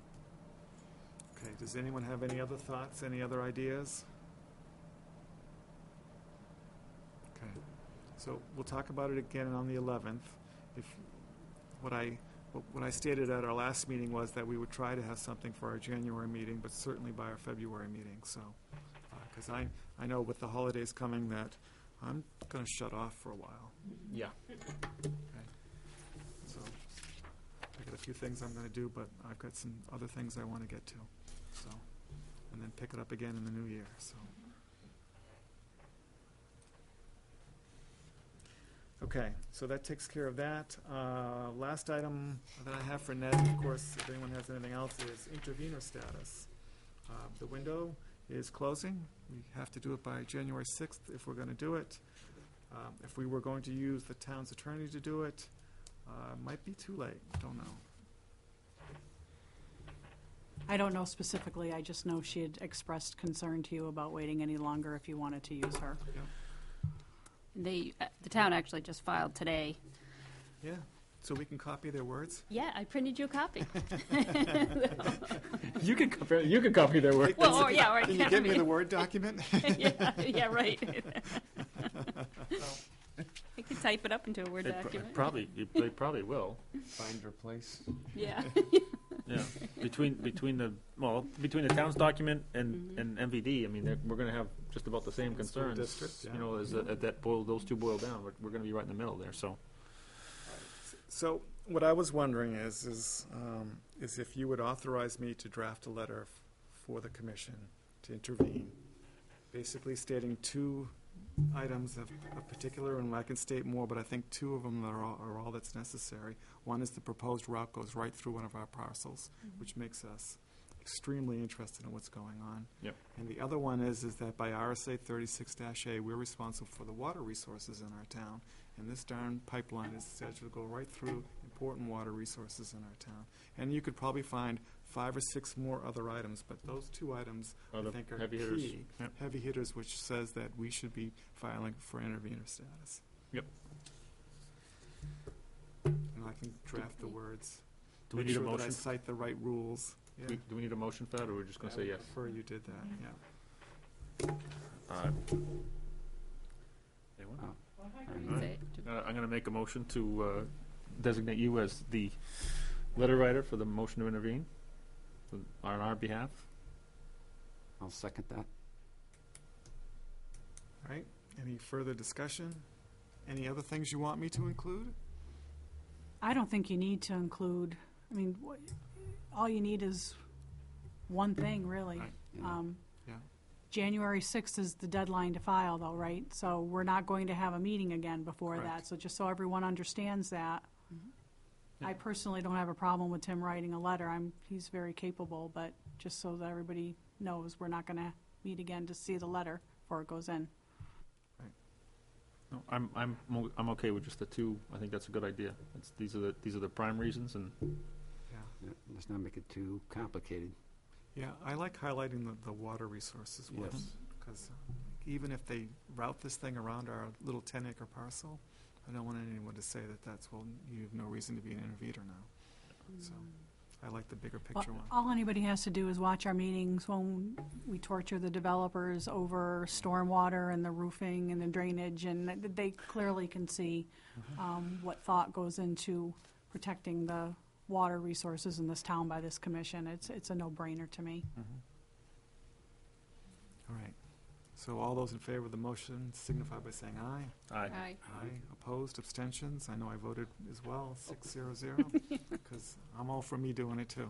Okay, does anyone have any other thoughts, any other ideas? Okay, so we'll talk about it again on the 11th. If, what I stated at our last meeting was that we would try to have something for our January meeting, but certainly by our February meeting, so. Because I know with the holidays coming that I'm gonna shut off for a while. Yeah. So, I got a few things I'm gonna do, but I've got some other things I wanna get to, so, and then pick it up again in the new year, so. Okay, so that takes care of that. Last item that I have for Ned, of course, if anyone has anything else, is intervenor status. The window is closing. We have to do it by January 6th if we're gonna do it. If we were going to use the town's attorney to do it, might be too late, don't know. I don't know specifically, I just know she had expressed concern to you about waiting any longer if you wanted to use her. The town actually just filed today. Yeah, so we can copy their words? Yeah, I printed you a copy. You can copy their work. Well, yeah, right. Can you give me the Word document? yeah, right. I could type it up into a Word document. They probably will. Find, replace. Yeah. Yeah. Between the town's document and MVD, I mean, we're going to have just about the same And school concerns. district, yeah. As those two boil down, we're going to be right in the middle there. So. So what I was wondering is if you would authorize me to draft a letter for the commission to intervene, basically stating two items of particular, and I can state more, but I think two of them are all that's necessary. One is the proposed route goes right through one of our parcels, which makes us extremely interested in what's going on. Yep. And the other one is that by RSA 36-A, we're responsible for the water resources in our town. And this darn pipeline is scheduled to go right through important water resources in our town. And you could probably find 5 or 6 more other items, but those two items, Are I the think, are heavy hitters. key. Yep. Heavy hitters, which says that we should be filing for intervenor status. Yep. And I can draft the words. Do we Make need a sure that I motion? cite the right rules. Yeah. Do we need a motion for that, or we're just going to say yes? I would prefer you did that, yeah. Anyone? I'm I'm going to make a motion to designate you as the letter writer for the motion to intervene on our behalf. I'll second that. All right, any further discussion? Any other things you want me to include? I don't think you need to include, I mean, all you need is one thing, really. Right. Yeah. Yeah. January 6th is the deadline to file, though, right? So we're not going to have a meeting again before that. Correct. So just so everyone understands that. Yeah. I personally don't have a problem with Tim writing a letter. He's very capable, but just so that everybody knows, we're not going to meet again to see the letter before it goes in. No, I'm okay with just the two. I think that's a good idea. These are the prime reasons, and Yeah, let's not make it too complicated. Yeah, I like highlighting the water resources ones, Yes. because even if they route this thing around our little 10-acre parcel, I don't want anyone to say that that's, well, you have no reason to be an intervener now. So, I like the bigger picture one. All anybody has to do is watch our meetings when we torture the developers over stormwater and the roofing and the drainage, and they clearly can see what thought goes into protecting the water resources in this town by this commission. It's a no-brainer to me. All right. So all those in favor of the motion signify by saying aye. Aye. Aye. Aye. Opposed, abstentions? I know I voted as well, 6-0-0, because I'm all for me doing it too.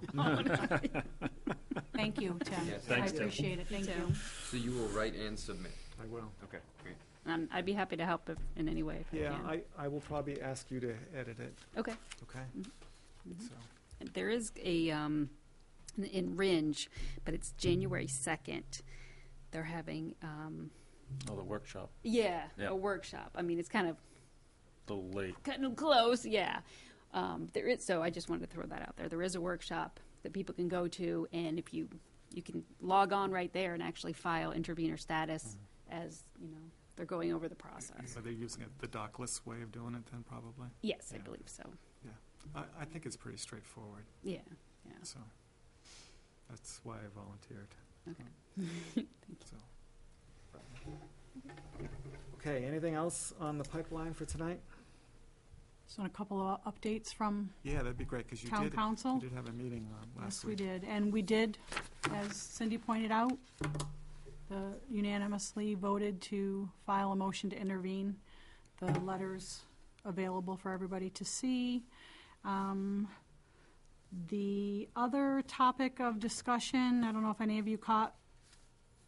Thank you, Tim. Yes. Thanks, I Tim. appreciate it, thank Tim. you. So you will write and submit. I will. Okay, great. I'd be happy to help if, in any way if I Yeah, can. I will probably ask you to edit it, Okay. okay? Mhm. So, There is a, in Ringe, but it's January 2nd. They're having, Oh, the workshop, yeah, Yeah. a workshop. I mean, it's kind of a little late. close, yeah. There is, so I just wanted to throw that out there. There is a workshop that people can go to, and if you can log on right there and actually file intervenor status as, they're going over the process. are they using it the dockless way of doing it then, probably? Yes, I Yeah. believe so. I think it's pretty straightforward, Yeah, so that's why I volunteered. okay. So. Okay, anything else on the pipeline for tonight? So a couple of updates from Yeah, that'd be great, because you town did council. have a meeting last Yes, we week. did, and we did, as Cindy pointed out, unanimously voted to file a motion to intervene. The letter's available for everybody to see. The other topic of discussion, I don't know if any of you caught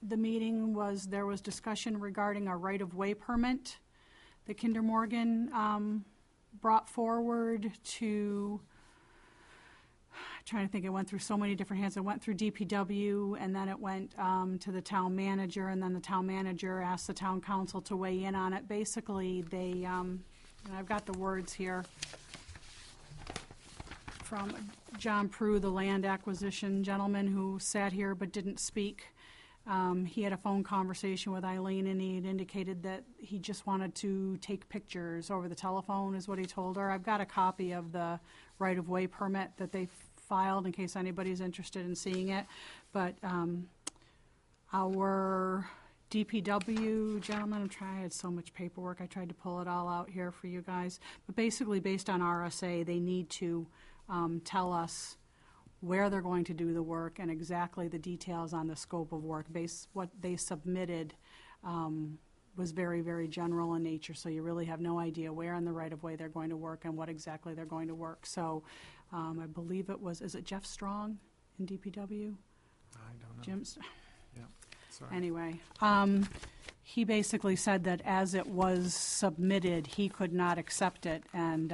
the meeting, was there was discussion regarding a right-of-way permit that Kinder Morgan brought forward to, trying to think, it went through so many different hands. It went through DPW, and then it went to the town manager, and then the town manager asked the town council to weigh in on it. Basically, they, and I've got the words here from John Prue, the land acquisition gentleman who sat here but didn't speak. He had a phone conversation with Eileen, and he had indicated that he just wanted to take pictures over the telephone, is what he told her. I've got a copy of the right-of-way permit that they filed in case anybody's interested in seeing it. But our DPW gentleman, I had so much paperwork, I tried to pull it all out here for you guys. But basically, based on RSA, they need to tell us where they're going to do the work and exactly the details on the scope of work. What they submitted was very, very general in nature, so you really have no idea where in the right-of-way they're going to work and what exactly they're going to work. So I believe it was, is it Jeff Strong in DPW? I don't know. Jim's, Sorry. anyway. He basically said that as it was submitted, he could not accept it, and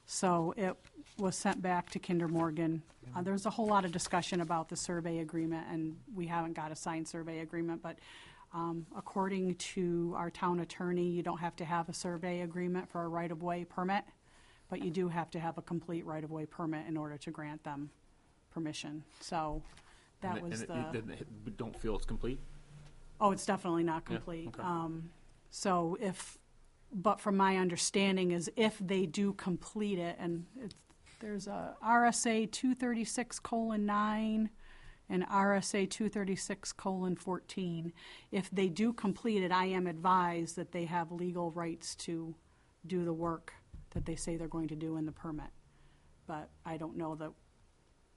so it was sent back to Kinder Morgan. There's a whole lot of discussion about the survey agreement, and we haven't got a signed survey agreement, but according to our town attorney, you don't have to have a survey agreement for a right-of-way permit, but you do have to have a complete right-of-way permit in order to grant them permission. So that was the... We don't feel it's complete? Oh, it's definitely not Yeah, complete. okay. So but from my understanding is if they do complete it, and there's a RSA 236:9 and RSA 236:14. If they do complete it, I am advised that they have legal rights to do the work that they say they're going to do in the permit. But I don't know that,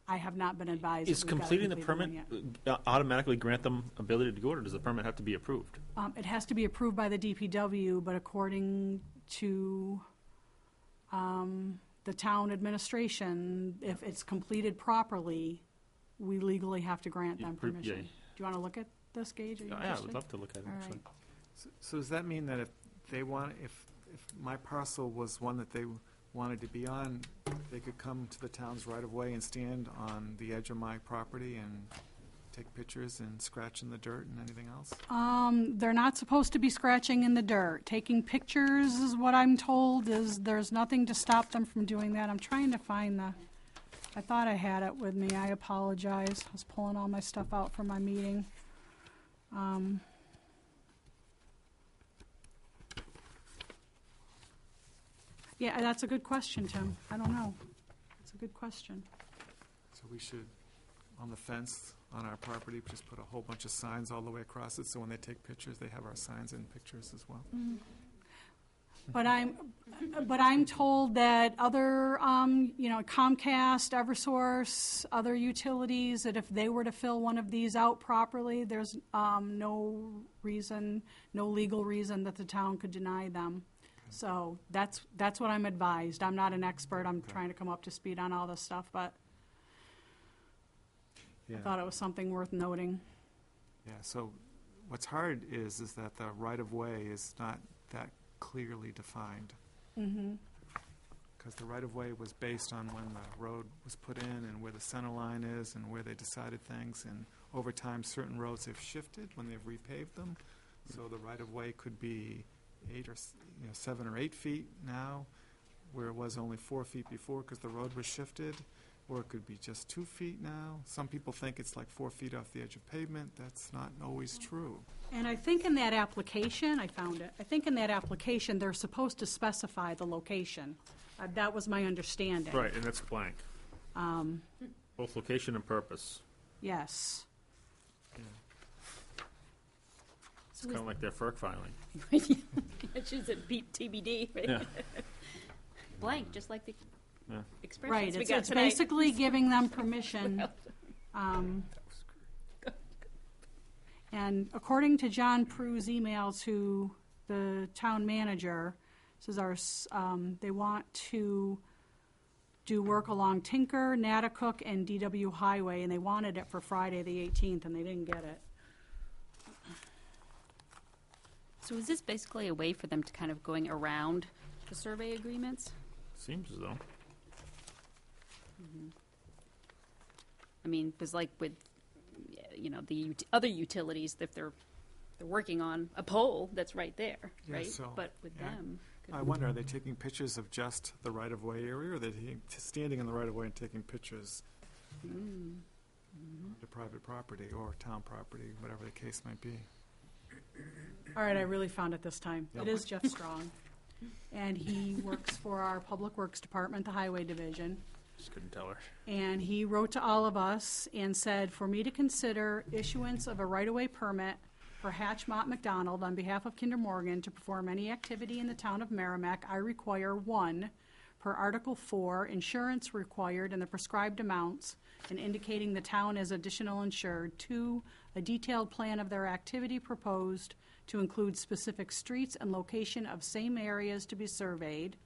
I have not been advised. Is that we've got a completing the complete permit one yet. automatically grant them ability to go, or does the permit have to be approved? It has to be approved by the DPW, but according to the town administration, if it's completed properly, we legally have to grant You them approve- permission. yeah. Do you want to look at this, Gage? Are you Yeah, I interested? would love to look at it, All actually. right. So does that mean that if they want, if my parcel was one that they wanted to be on, they could come to the town's right-of-way and stand on the edge of my property and take pictures and scratch in the dirt and anything else? They're not supposed to be scratching in the dirt. Taking pictures is what I'm told, there's nothing to stop them from doing that. I'm trying to find I thought I had it with me. I apologize. I was pulling all my stuff out from my meeting. Yeah, that's a good question, Tim. I don't know. It's a good question. So we should, on the fence on our property, just put a whole bunch of signs all the way across it, so when they take pictures, they have our signs and pictures as well. But I'm told that other, Comcast, Eversource, other utilities, that if they were to fill one of these out properly, there's no legal reason that the town could deny them. So that's what I'm advised. I'm not an expert. I'm trying to come up to speed on all this stuff, but I Yeah. thought it was something worth noting. Yeah, so what's hard is that the right-of-way is not that clearly defined. Mm-hmm. Because the right-of-way was based on when the road was put in and where the center line is and where they decided things. And over time, certain roads have shifted when they've repaved them. So the right-of-way could be 7 or 8 feet now, where it was only 4 feet before because the road was shifted. Or it could be just 2 feet now. Some people think it's like 4 feet off the edge of pavement. That's not always true. And I think in that application, I found it, I think in that application, they're supposed to specify the location. That was my understanding. Right, and it's blank. Both location and purpose. Yes. It's kind of like their FERC filing. It should say beat TBD, right? Yeah. Blank, just like the Yeah. expressions Right, we it's got tonight. basically giving them permission. And according to John Prue's email to the town manager, says they want to do work along Tinker, Natticook, and DW Highway, and they wanted it for Friday the 18th, and they didn't get it. So is this basically a way for them to kind of going around the survey agreements? Seems as though. I mean, because like with, the other utilities, if they're working on a pole that's right there, Yeah, right? so, But with yeah. them, I wonder, are they taking pictures of just the right-of-way area, or are they standing in the right-of-way and taking pictures of the private property or town property, whatever the case might be? All right, I really found it this time. It Yep. is Jeff Strong, and he works for our Public Works Department, the Highway Division. Just couldn't tell her. And he wrote to all of us and said, for me to consider issuance of a right-of-way permit for Hatchmont McDonald on behalf of Kinder Morgan to perform any activity in the town of Merrimack, I require 1, per Article 4, insurance required in the prescribed amounts and indicating the town as additional insured. 2, a detailed plan of their activity proposed to include specific streets and location of same areas to be surveyed.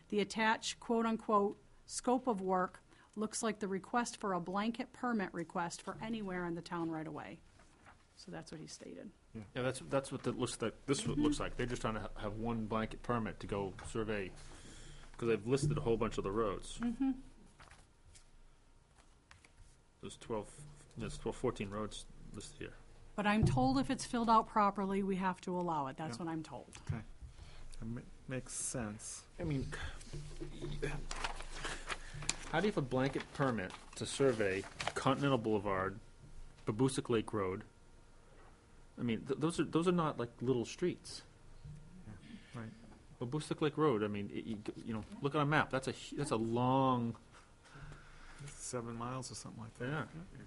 The attached quote-unquote scope of work looks like the request for a blanket permit request for anywhere in the town right away. So that's what he stated. Yeah, that's what it looks like. This is what it looks like. They're just trying to have one blanket permit to go survey, because they've listed a whole bunch of the roads. Mm-hmm. There's 14 roads listed here. But I'm told if it's filled out properly, we have to allow it. That's Yeah. what I'm told. Okay. That makes sense. I mean, how do you have a blanket permit to survey Continental Boulevard, Babusick Lake Road? I mean, those are not like little streets. Right. Babusick Lake Road. I mean, look at a map. That's a long. 7 miles or something like that. Yeah.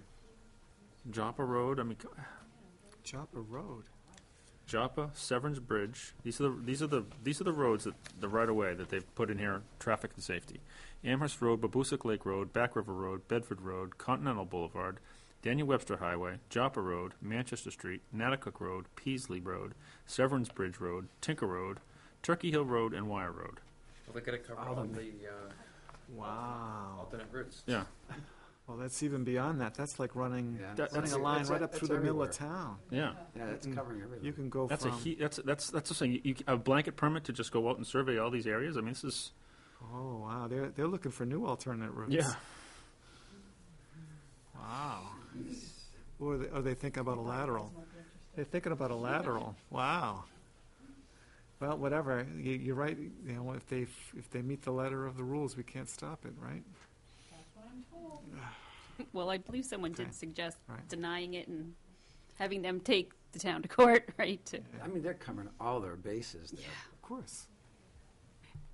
Joppa Road. I mean, Chopper Road. Joppa, Severns Bridge. These are the roads that the right of way that they've put in here, traffic and safety. Amherst Road, Babusick Lake Road, Back River Road, Bedford Road, Continental Boulevard, Daniel Webster Highway, Joppa Road, Manchester Street, Natticook Road, Peasley Road, Severns Bridge Road, Tinker Road, Turkey Hill Road, and Wire Road. Well, they gotta cover all the Wow. alternate routes. Yeah. Well, that's even beyond that. That's like running, Yeah. running a line right up through the middle of town. Yeah. Yeah, that's covering everything. You can go That's from, that's the thing. You a blanket permit to just go out and survey all these areas. I mean, this is oh, wow, they're looking for new alternate routes. yeah. Wow. Or are they thinking about a lateral? They're thinking about a lateral. Wow. Well, whatever. You're right. You know, if they meet the letter of the rules, we can't stop it, right? well, I believe someone Okay. did suggest Right. denying it and having them take the town to court, right? I mean, they're covering all their bases there. Of course.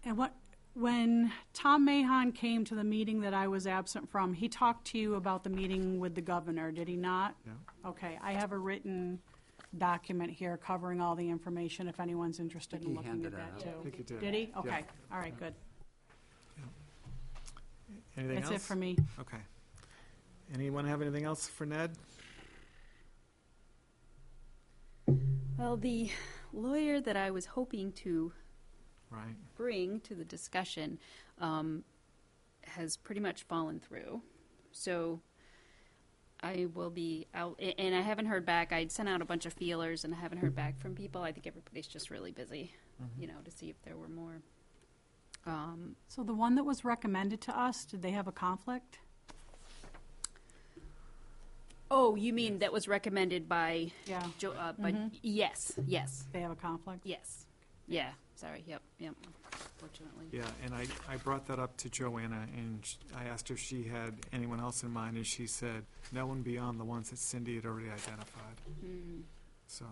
And When Tom Mahon came to the meeting that I was absent from, he talked to you about the meeting with the governor, did he not? Yeah. Okay, I have a written document here covering all the information if anyone's interested in he looking handed at that that out. too. I think he did. Did he? Yeah. Okay, all right, good. Anything else? That's it for me. Okay. Anyone have anything else for Ned? Well, the lawyer that I was hoping to Right. bring to the discussion has pretty much fallen through. So I will be out, and I haven't heard back. I'd sent out a bunch of feelers, and I haven't heard back from people. I think everybody's just really busy, to see if there were more. So the one that was recommended to us, did they have a conflict? Oh, you mean that was recommended by Yeah, Joe? But yes, they have a conflict? yes, yeah. Sorry. Yep. Fortunately. Yeah, and I brought that up to Joanna, and I asked her if she had anyone else in mind, and she said no one beyond the ones that Cindy had already identified. So,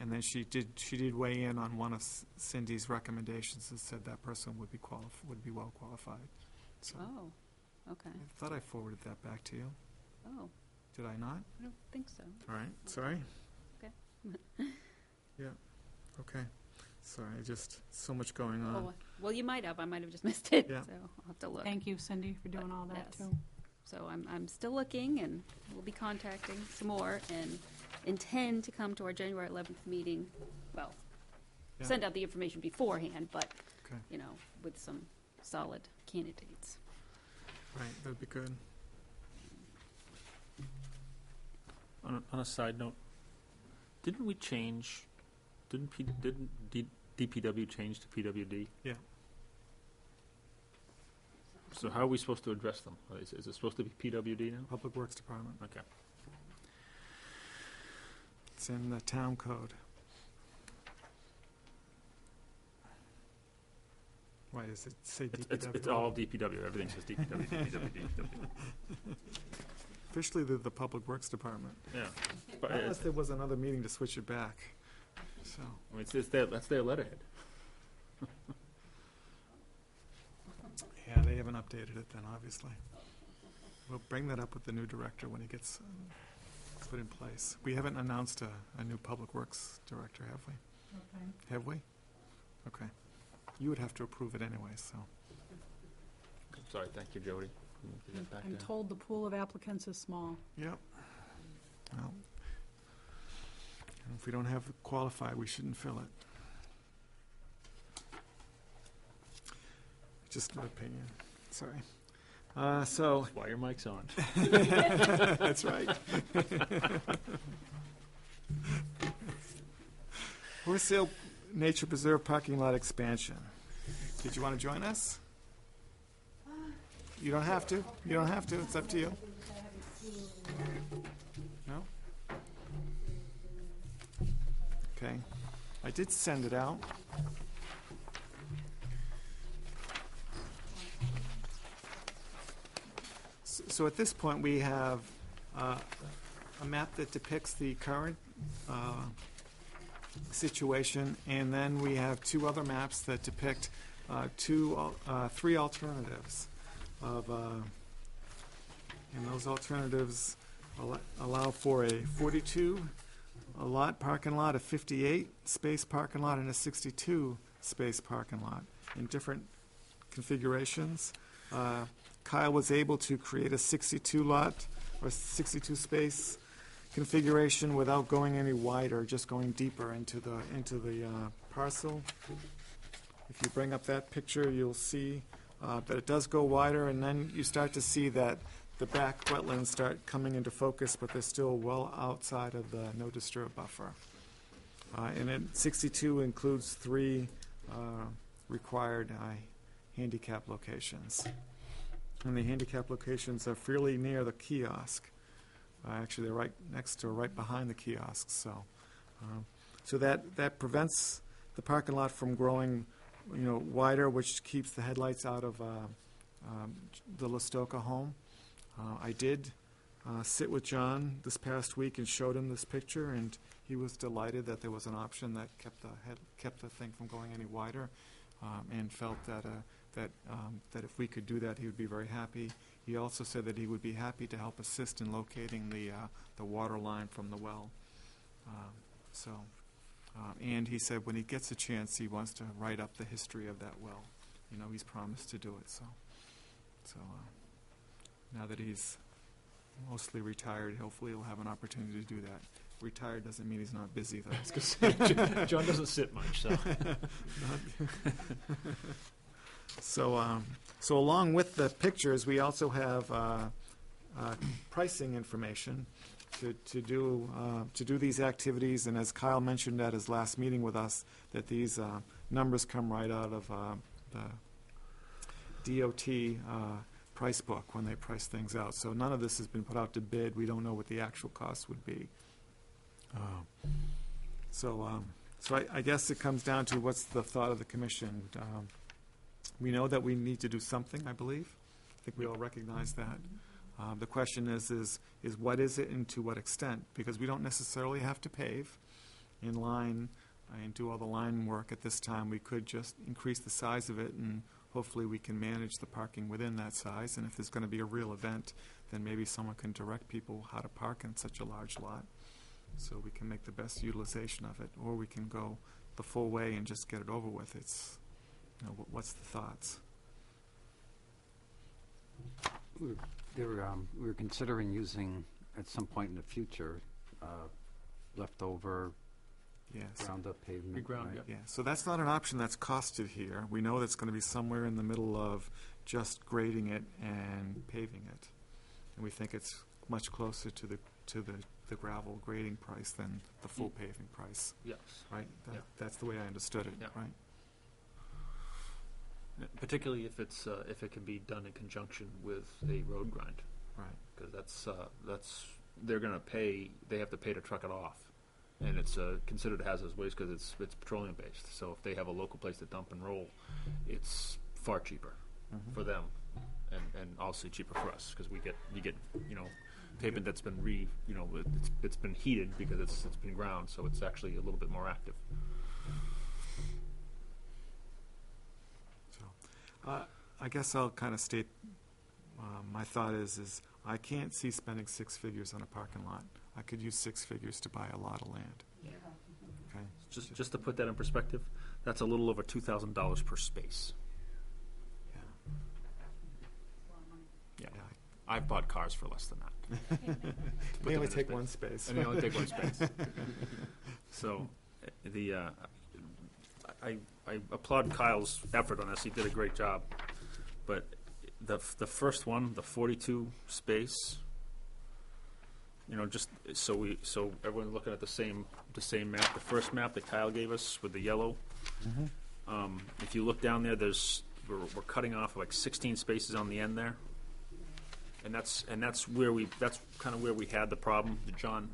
and then she did weigh in on one of Cindy's recommendations and said that person would be well qualified. So Oh, okay. I thought I forwarded that back to you. Oh, Did I not? I don't think so. All right, sorry. Okay. Yeah, okay. Sorry, just so much going on. Oh, well, you might have. I might have just missed it. Yeah. So I'll have to look. Thank you, Cindy, for doing all that, Yes. too. So I'm still looking, and we'll be contacting some more, and intend to come to our January 11th meeting. Well, Yeah. send out the information beforehand, but Okay. with some solid candidates. Right, that'd be good. On a side note, didn't we change? Didn't DPW change to PWD? Yeah. So how are we supposed to address them? Is it supposed to be PWD now? Public Works Department. Okay. It's in the town code. Why does it say DPW? It's all DPW. Everything says DPW, DPW. Officially, they're the Public Works Department. Yeah. But Unless there was another meeting to switch it back. So, I mean, that's their letterhead. yeah, they haven't updated it then, obviously. We'll bring that up with the new director when he gets put in place. We haven't announced a new Public Works director, have we? Okay. Have we? Okay. You would have to approve it anyway, so. Sorry, thank you, Jody. I'm told the pool of applicants is small. Yep. Well, if we don't have qualified, we shouldn't fill it. Just an opinion. Sorry. So, Why your mic's on? that's right. Horse Hill Nature Preserve parking lot expansion. Did you want to join us? You don't have to. You don't have to. It's up to you. No? Okay. I did send it out. So at this point, we have a map that depicts the current situation, and then we have two other maps that depict three alternatives of, and those alternatives allow for a 42 lot parking lot, a 58 space parking lot, and a 62 space parking lot in different configurations. Kyle was able to create a 62 lot or 62 space configuration without going any wider, just going deeper into the parcel. If you bring up that picture, you'll see that it does go wider, and then you start to see that the back wetlands start coming into focus, but they're still well outside of the no disturb buffer. And then 62 includes 3 required handicap locations. And the handicap locations are fairly near the kiosk. Actually, they're right next to or right behind the kiosks. So that prevents the parking lot from growing, wider, which keeps the headlights out of the Listoka home. I did sit with John this past week and showed him this picture, and he was delighted that there was an option that kept the thing from going any wider, and felt that that if we could do that, he would be very happy. He also said that he would be happy to help assist in locating the water line from the well. And he said when he gets a chance, he wants to write up the history of that well. You know, he's promised to do it, so now that he's mostly retired, hopefully he'll have an opportunity to do that. Retired doesn't mean he's not busy, though. John doesn't sit much, so. So along with the pictures, we also have pricing information to do these activities. And as Kyle mentioned at his last meeting with us, that these numbers come right out of the DOT price book when they price things out. So none of this has been put out to bid. We don't know what the actual cost would be. So I guess it comes down to what's the thought of the commission. We know that we need to do something, I believe. I think we all recognize that. The question is what is it and to what extent? Because we don't necessarily have to pave in line and do all the line work at this time. We could just increase the size of it, and hopefully we can manage the parking within that size. And if there's going to be a real event, then maybe someone can direct people how to park in such a large lot, so we can make the best utilization of it. Or we can go the full way and just get it over with. It's, you know, what's the thoughts? We were considering using, at some point in the future, leftover Yes. ground-up pavement. Reground, right? yeah. Yeah, so that's not an option that's costed here. We know that's going to be somewhere in the middle of just grading it and paving it. And we think it's much closer to the gravel grading price than the full paving price, Yes. right? Yeah. That's the way I understood it, Yeah. right? Particularly if it can be done in conjunction with a road grind, Right. because that's they're going to pay. They have to pay to truck it off, and it's considered hazardous waste because it's petroleum based. So if they have a local place to dump and roll, it's far cheaper for them, and also cheaper for us because you get pavement that's been it's been heated because it's been ground, so it's actually a little bit more active. I guess I'll kind of state, my thought is I can't see spending six figures on a parking lot. I could use six figures to buy a lot of land. Okay? Just to put that in perspective, that's a little over $2,000 per space. Yeah, Yeah. I've bought cars for less than that. They only take one space. And they only take one space. So, I applaud Kyle's effort on this. He did a great job. But the first one, the 42 space, just so everyone's looking at the same map. The first map that Kyle gave us with the yellow. If you look down there, we're cutting off like 16 spaces on the end there. And that's kind of where we had the problem. John,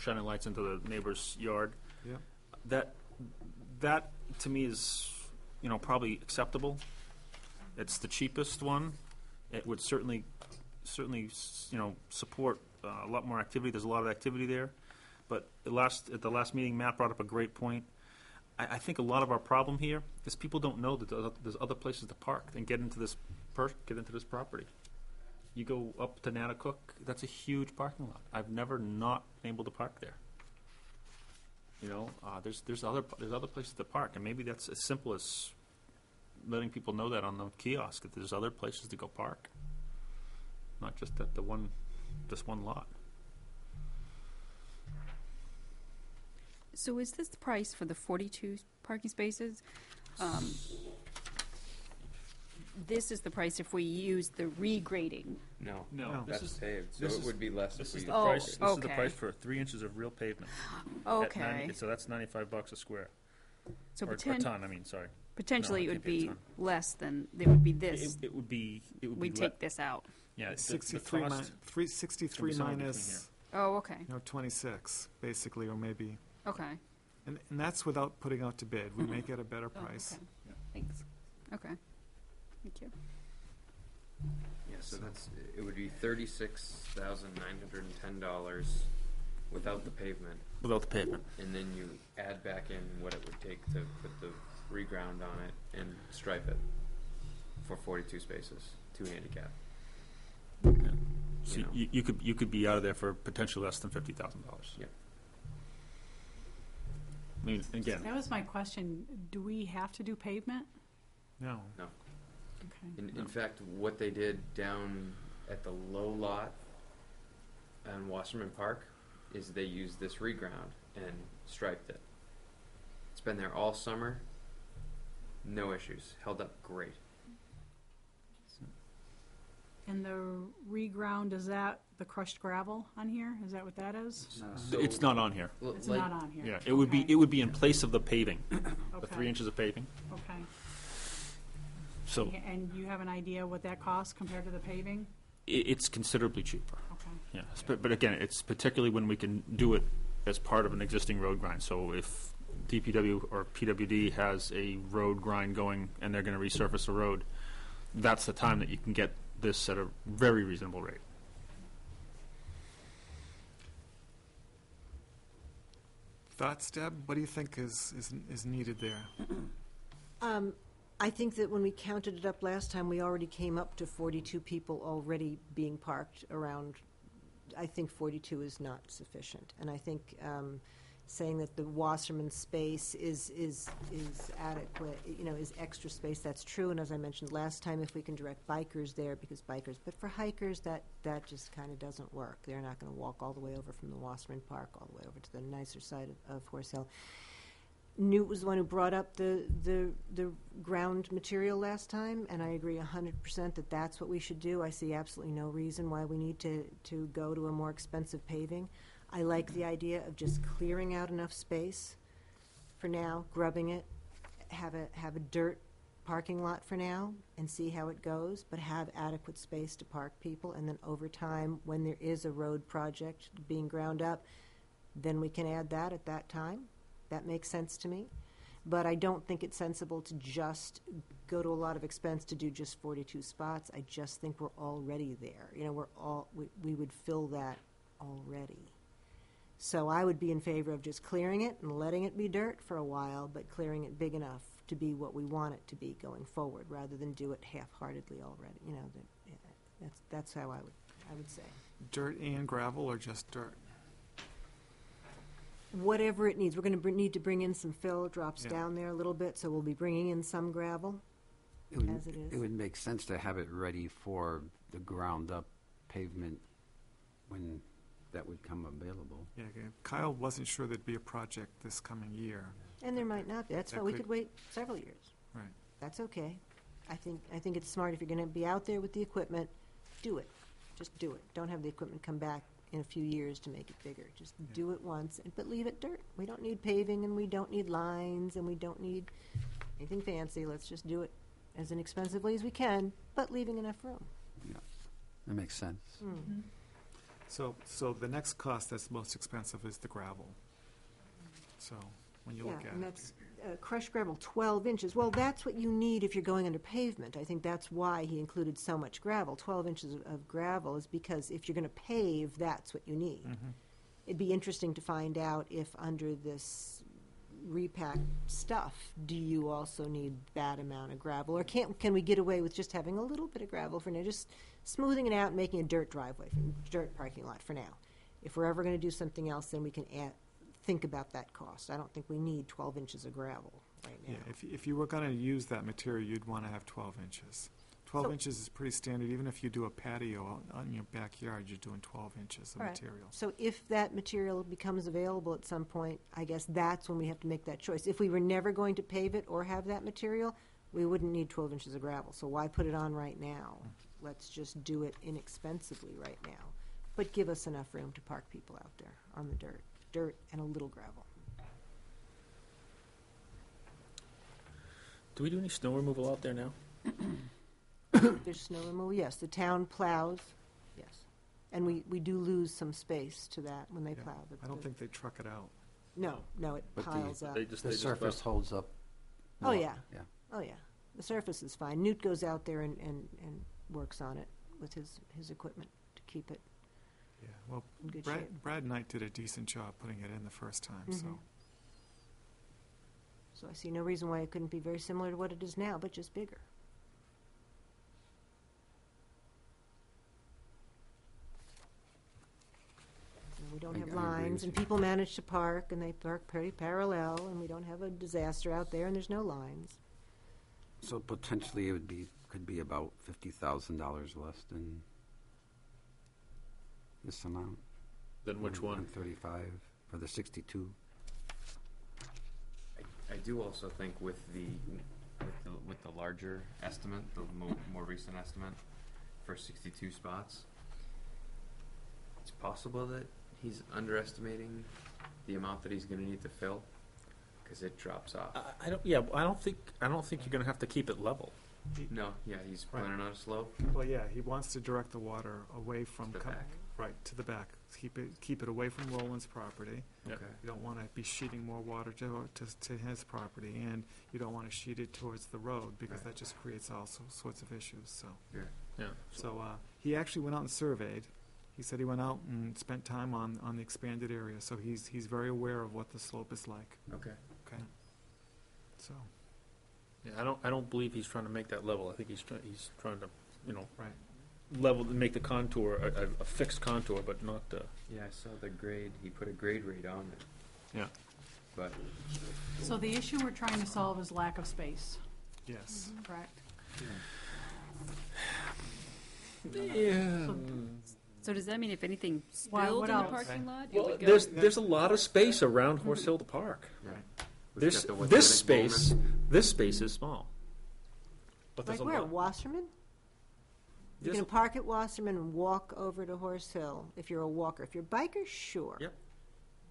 shining lights into the neighbor's yard. Yeah. That to me is, probably acceptable. It's the cheapest one. It would certainly, support a lot more activity. There's a lot of activity there. But at the last meeting, Matt brought up a great point. I think a lot of our problem here is people don't know that there's other places to park and get into this property. You go up to Natticook, that's a huge parking lot. I've never not been able to park there. There's other places to park, and maybe that's as simple as letting people know that on the kiosk that there's other places to go park, not just at this one lot. So is this the price for the 42 parking spaces? This is the price if we use the regrading. No, No, that's paved, so it would be less This if is we the Oh, price. This is the okay. price for 3 inches of real pavement. Okay. So that's $95 a square, So or a ton. I mean, sorry. potentially No, it it would can't be a be ton. less than, it would be this. It would be. We take this out. Yeah, It's the 63 cost- 63 somewhere between minus, Oh, okay, 26, basically, or maybe. okay. And that's without putting out to bid. We may get a better Oh, price. okay. Thanks. Okay. Thank you. Yeah, so it would be $36,910 without the pavement, without the pavement. and then you add back in what it would take to put the reground on it and stripe it. for 42 spaces, 2 handicap. So You know. you could be out of there for potentially less than $50,000. Yeah. I mean, again, That was my question. Do we have to do pavement? No. Okay. In fact, what they did down at the low lot on Wasserman Park is they used this reground and striped it. It's been there all summer. No issues. Held up great. And the reground, is that the crushed gravel on here? Is that what that is? So- it's not on here. It's not on here. Yeah, it would be, Okay. it would be in place of the paving, the Okay. 3 inches of paving. Okay. So And you have an idea what that costs compared to the paving? it's considerably cheaper. Okay. Yeah, but again, it's particularly when we can do it as part of an existing road grind. So if DPW or PWD has a road grind going and they're going to resurface a road, that's the time that you can get this at a very reasonable rate. Thoughts, Deb? What do you think is needed there? I think that when we counted it up last time, we already came up to 42 people already being parked around. I think 42 is not sufficient. And I think saying that the Wasserman space is adequate, is extra space, that's true. And as I mentioned last time, if we can direct bikers there, but for hikers, that just kind of doesn't work. They're not going to walk all the way over from the Wasserman Park all the way over to the nicer side of Horse Hill. Newt was the one who brought up the ground material last time, and I agree 100% that that's what we should do. I see absolutely no reason why we need to go to a more expensive paving. I like the idea of just clearing out enough space for now, grubbing it, have a dirt parking lot for now, and see how it goes, but have adequate space to park people, and then over time, when there is a road project being ground up, then we can add that at that time. That makes sense to me. But I don't think it's sensible to just go to a lot of expense to do just 42 spots. I just think we're already there. We would fill that already. So I would be in favor of just clearing it and letting it be dirt for a while, but clearing it big enough to be what we want it to be going forward, rather than do it half-heartedly already. That's how I would say. Dirt and gravel or just dirt? Whatever it needs. We're going to need to bring in some fill. It drops Yeah. down there a little bit, so we'll be bringing in some gravel as it is. It would make sense to have it ready for the ground-up pavement when that would come available. Yeah, okay. Kyle wasn't sure there'd be a project this coming year. And there might not be. That's That fine. We could- could wait several years. Right. That's okay. I think it's smart if you're going to be out there with the equipment, do it. Just do it. Don't have the equipment come back in a few years to make it bigger. Just do it once, but leave it dirt. We don't need paving, and we don't need lines, and we don't need anything fancy. Let's just do it as inexpensively as we can, but leaving enough room. That makes sense. So the next cost that's most expensive is the gravel. So when you Yeah, look at and it. that's crushed gravel, 12 inches. Well, that's what you need if you're going under pavement. I think that's why he included so much gravel. 12 inches of gravel is because if you're going to pave, that's what you need. It'd be interesting to find out if under this repack stuff, do you also need that amount of gravel? Or can we get away with just having a little bit of gravel for now, just smoothing it out and making a dirt driveway, dirt parking lot for now? If we're ever going to do something else, then we can think about that cost. I don't think we need 12 inches of gravel right now. Yeah, if you were going to use that material, you'd want to have 12 inches. 12 So- inches is pretty standard. Even if you do a patio on your backyard, you're doing 12 inches of All right. material. So if that material becomes available at some point, I guess that's when we have to make that choice. If we were never going to pave it or have that material, we wouldn't need 12 inches of gravel. So why put it on right now? Let's just do it inexpensively right now, but give us enough room to park people out there on the dirt and a little gravel. Do we do any snow removal out there now? There's snow removal, yes. The town plows, yes. And we do lose some space to that when they Yeah. plow. I don't think they truck it out. No, it But the- piles up. They just The surface holds up. Oh, more. yeah. Yeah. Oh, yeah. The surface is fine. Newt goes out there and works on it with his equipment to keep it Yeah, well, in good shape. Brad Knight did a decent job putting it in the first time, so. Mhm. So I see no reason why it couldn't be very similar to what it is now, but just bigger. I have agree lines, with and you. people manage to park, and they park pretty parallel, and we don't have a disaster out there, and there's no lines. So potentially it could be about $50,000 less than this amount. Then which one? 135 for the 62. I do also think with the larger estimate, the more recent estimate for 62 spots, it's possible that he's underestimating the amount that he's going to need to fill because it drops off. I don't. Yeah, I don't think you're going to have to keep it level. No, yeah, he's Right. planning on a slope. Well, yeah, he wants to direct the water away from. To the back. Right, to the back. Keep it away from Roland's property. Yep. Okay. You don't want to be sheeting more water to his property, and you don't want to sheet it towards the road, because Right. that just creates all sorts of issues, so. Yeah. So, he actually went out and surveyed. He said he went out and spent time on the expanded area, so he's very aware of what the slope is like, Okay. okay? So, Yeah, I don't believe he's trying to make that level. I think he's trying to, right. level, make the contour a fixed contour, but not. Yeah, I saw the grade. He put a grade rate on it. Yeah. But So the issue we're trying to solve is lack of space, Yes. correct? Yeah. So does that mean if anything Why, spilled what in the else? parking lot, it Well, would go? there's a lot of space around Horse Hill Park. right. This space is small. But Like there's a where, lot. Wasserman? You There's can a- park at Wasserman and walk over to Horse Hill if you're a walker. If you're a biker, sure. Yep.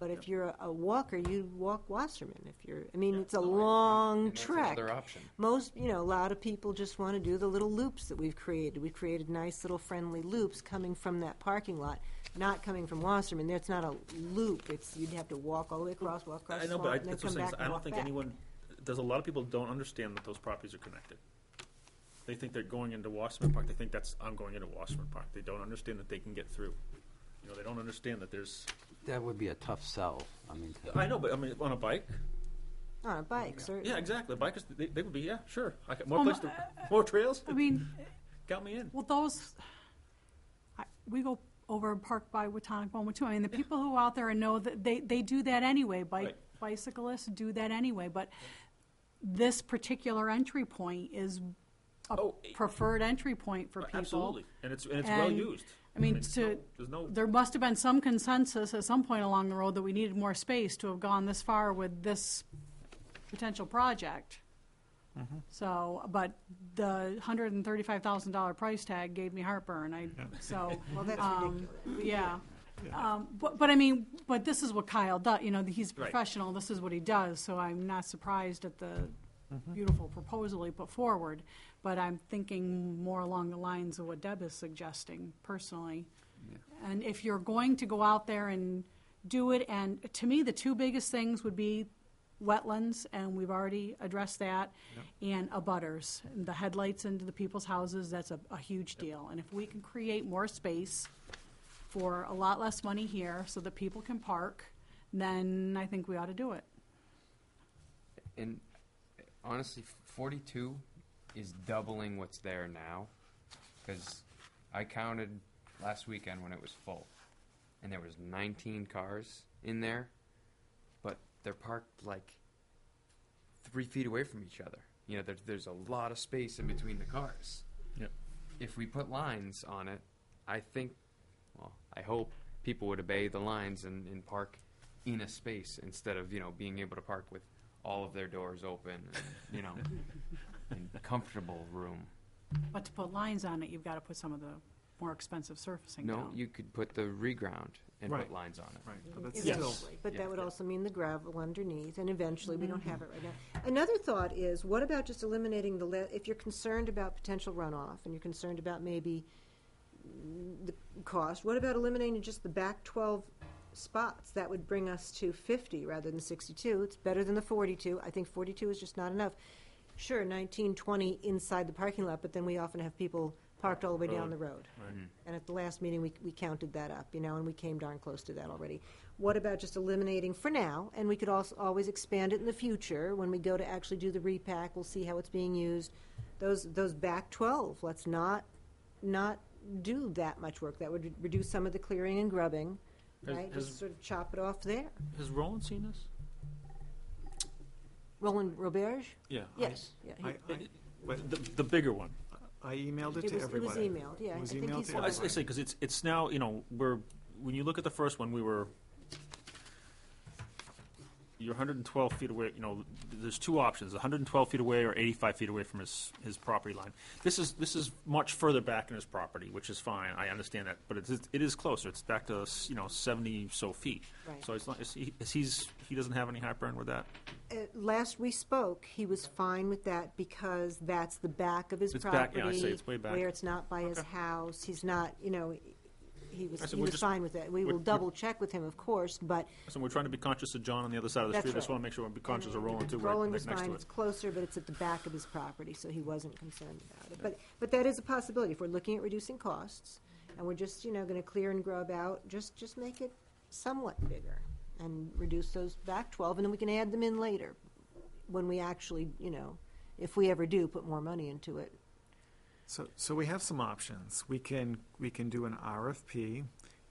But if you're a walker, you walk Wasserman. Yeah. It's a No, long and that's trek. another option. A lot of people just want to do the little loops that we've created. We've created nice little friendly loops coming from that parking lot, not coming from Wasserman. It's not a loop. You'd have to walk all the way across, walk across I know, the but lot, and then that's what come I'm saying. back I and don't walk think back. anyone. There's a lot of people don't understand that those properties are connected. They think they're going into Wasserman Park. They think I'm going into Wasserman Park. They don't understand that they can get through. They don't understand that there's. That would be a tough sell. I mean, I know, but on a bike. On a bike, certainly. Yeah, exactly. Bikers, they would be. Yeah, sure. Well, More trails. I mean, Count me in. well, we go over and park by Watonic Moment too. I mean, the people who are out there and know that they do that anyway. Right. Bicyclists do that anyway, but this particular entry point is a Oh, preferred entry point for people. Absolutely, and it's well And, used. I mean, there's no. there must have been some consensus at some point along the road that we needed more space to have gone this far with this potential project. So, but the $135,000 price tag gave me heartburn. So, Well, that's ridiculous. yeah. But this is what Kyle does. He's a Right. professional. This is what he does. So I'm not surprised at the beautiful proposal he put forward. But I'm thinking more along the lines of what Deb is suggesting personally. Yeah. And if you're going to go out there and do it, and to me, the two biggest things would be wetlands, and we've already addressed that, and abutters. The headlights into the people's houses, that's a huge deal. And if we can create more space for a lot less money here so that people can park, then I think we ought to do it. And honestly, 42 is doubling what's there now, because I counted last weekend when it was full, and there was 19 cars in there, but they're parked like 3 feet away from each other. There's a lot of space in between the cars. Yep. If we put lines on it, I hope people would obey the lines and park in a space instead of being able to park with all of their doors open and in comfortable room. But to put lines on it, you've got to put some of the more expensive surfacing No, down. you could put the reground and Right. put lines on it. Right, but that's Yes. still, Eventually. But Yeah. that would also mean the gravel underneath, and eventually, we don't have it right now. Another thought is, what about just eliminating if you're concerned about potential runoff, and you're concerned about maybe the cost, what about eliminating just the back 12 spots? That would bring us to 50 rather than 62. It's better than the 42. I think 42 is just not enough. Sure, 19, 20 inside the parking lot, but then we often have people parked all the way down the road. Right. And at the last meeting, we counted that up, and we came darn close to that already. What about just eliminating for now, and we could also always expand it in the future, when we go to actually do the repack, we'll see how it's being used. Those back 12, let's not do that much work. That would reduce some of the clearing and grubbing. right? has- Just sort of chop it off there. Has Roland seen this? Roland Roberge? Yeah. Yes, yeah. But The bigger one. I emailed it It to was everybody. emailed, yeah. It was I think emailed he's to got Well, I it. say, because it's now, when you look at the first one, you're 112 feet away, there's two options, 112 feet away or 85 feet away from his property line. This is much further back in his property, which is fine, I understand that, but it is closer, it's back to, 70 so feet. Right. So it's not, he doesn't have any heartburn with that? Last we spoke, he was fine with that because that's the back of his It's back, property. yeah, I say it's way back. Where it's not by his Okay. house. He's not, he was, I said he we're was just- fine with that. We will we're- double check with him, of course, but. So we're trying to be conscious of John on the other side of the That's street, I just right. want to make sure we're conscious of Roland too, Roland right was next fine, to it's it. closer, but it's at the back of his property, so he wasn't concerned about it. But that is a possibility. If we're looking at reducing costs, and we're just, gonna clear and grub out, just make it somewhat bigger and reduce those back 12, and then we can add them in later when we actually, if we ever do put more money into it. So we have some options. We can do an RFP,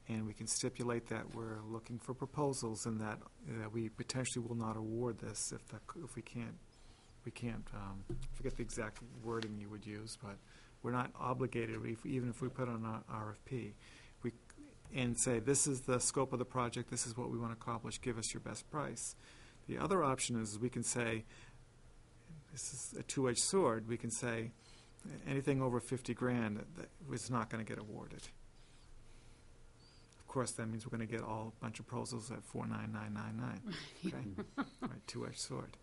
and we can stipulate that we're looking for proposals and that we potentially will not award this if we can't, forget the exact wording you would use, but we're not obligated, even if we put on an RFP, and say, this is the scope of the project, this is what we want to accomplish, give us your best price. The other option is we can say, this is a two-edged sword, we can say, anything over 50 grand that is not going to get awarded. Of course, that means we're going to get a bunch of proposals at 49999. Okay, right, two-edged sword.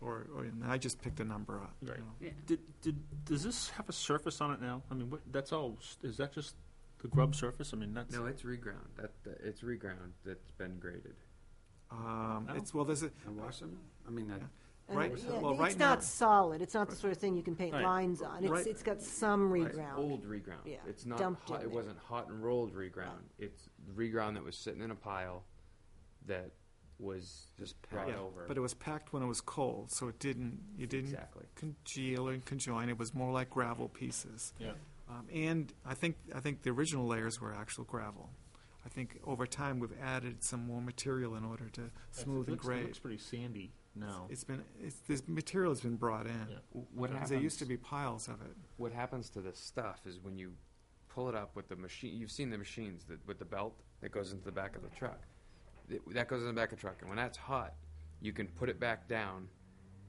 Or and I just picked a number up. Right. Yeah. Does this have a surface on it now? I mean, that's all, is that just the grub surface? I mean, that's. No, it's reground. It's reground that's been graded. It's there's a And Wasserman? I mean, that, And Right, yeah, well, right it's now- not solid. It's not the sort of thing you can paint Right. lines on. Right. It's got some It's reground. old reground. Yeah, It's not dumped hot, in it there. wasn't hot and rolled reground. It's reground that was sitting in a pile that was just brought yeah, over. but it was packed when it was cold, so it didn't Exactly. congeal and conjoin. It was more like gravel pieces. Yeah. And I think the original layers were actual gravel. I think over time we've added some more material in order to smooth and It grade. looks pretty sandy now. This material has been brought in. Yeah. What Because happens? there used to be piles of it. What happens to this stuff is when you pull it up with the machine. You've seen the machines with the belt that goes into the back of the truck. That goes in the back of the truck, and when that's hot, you can put it back down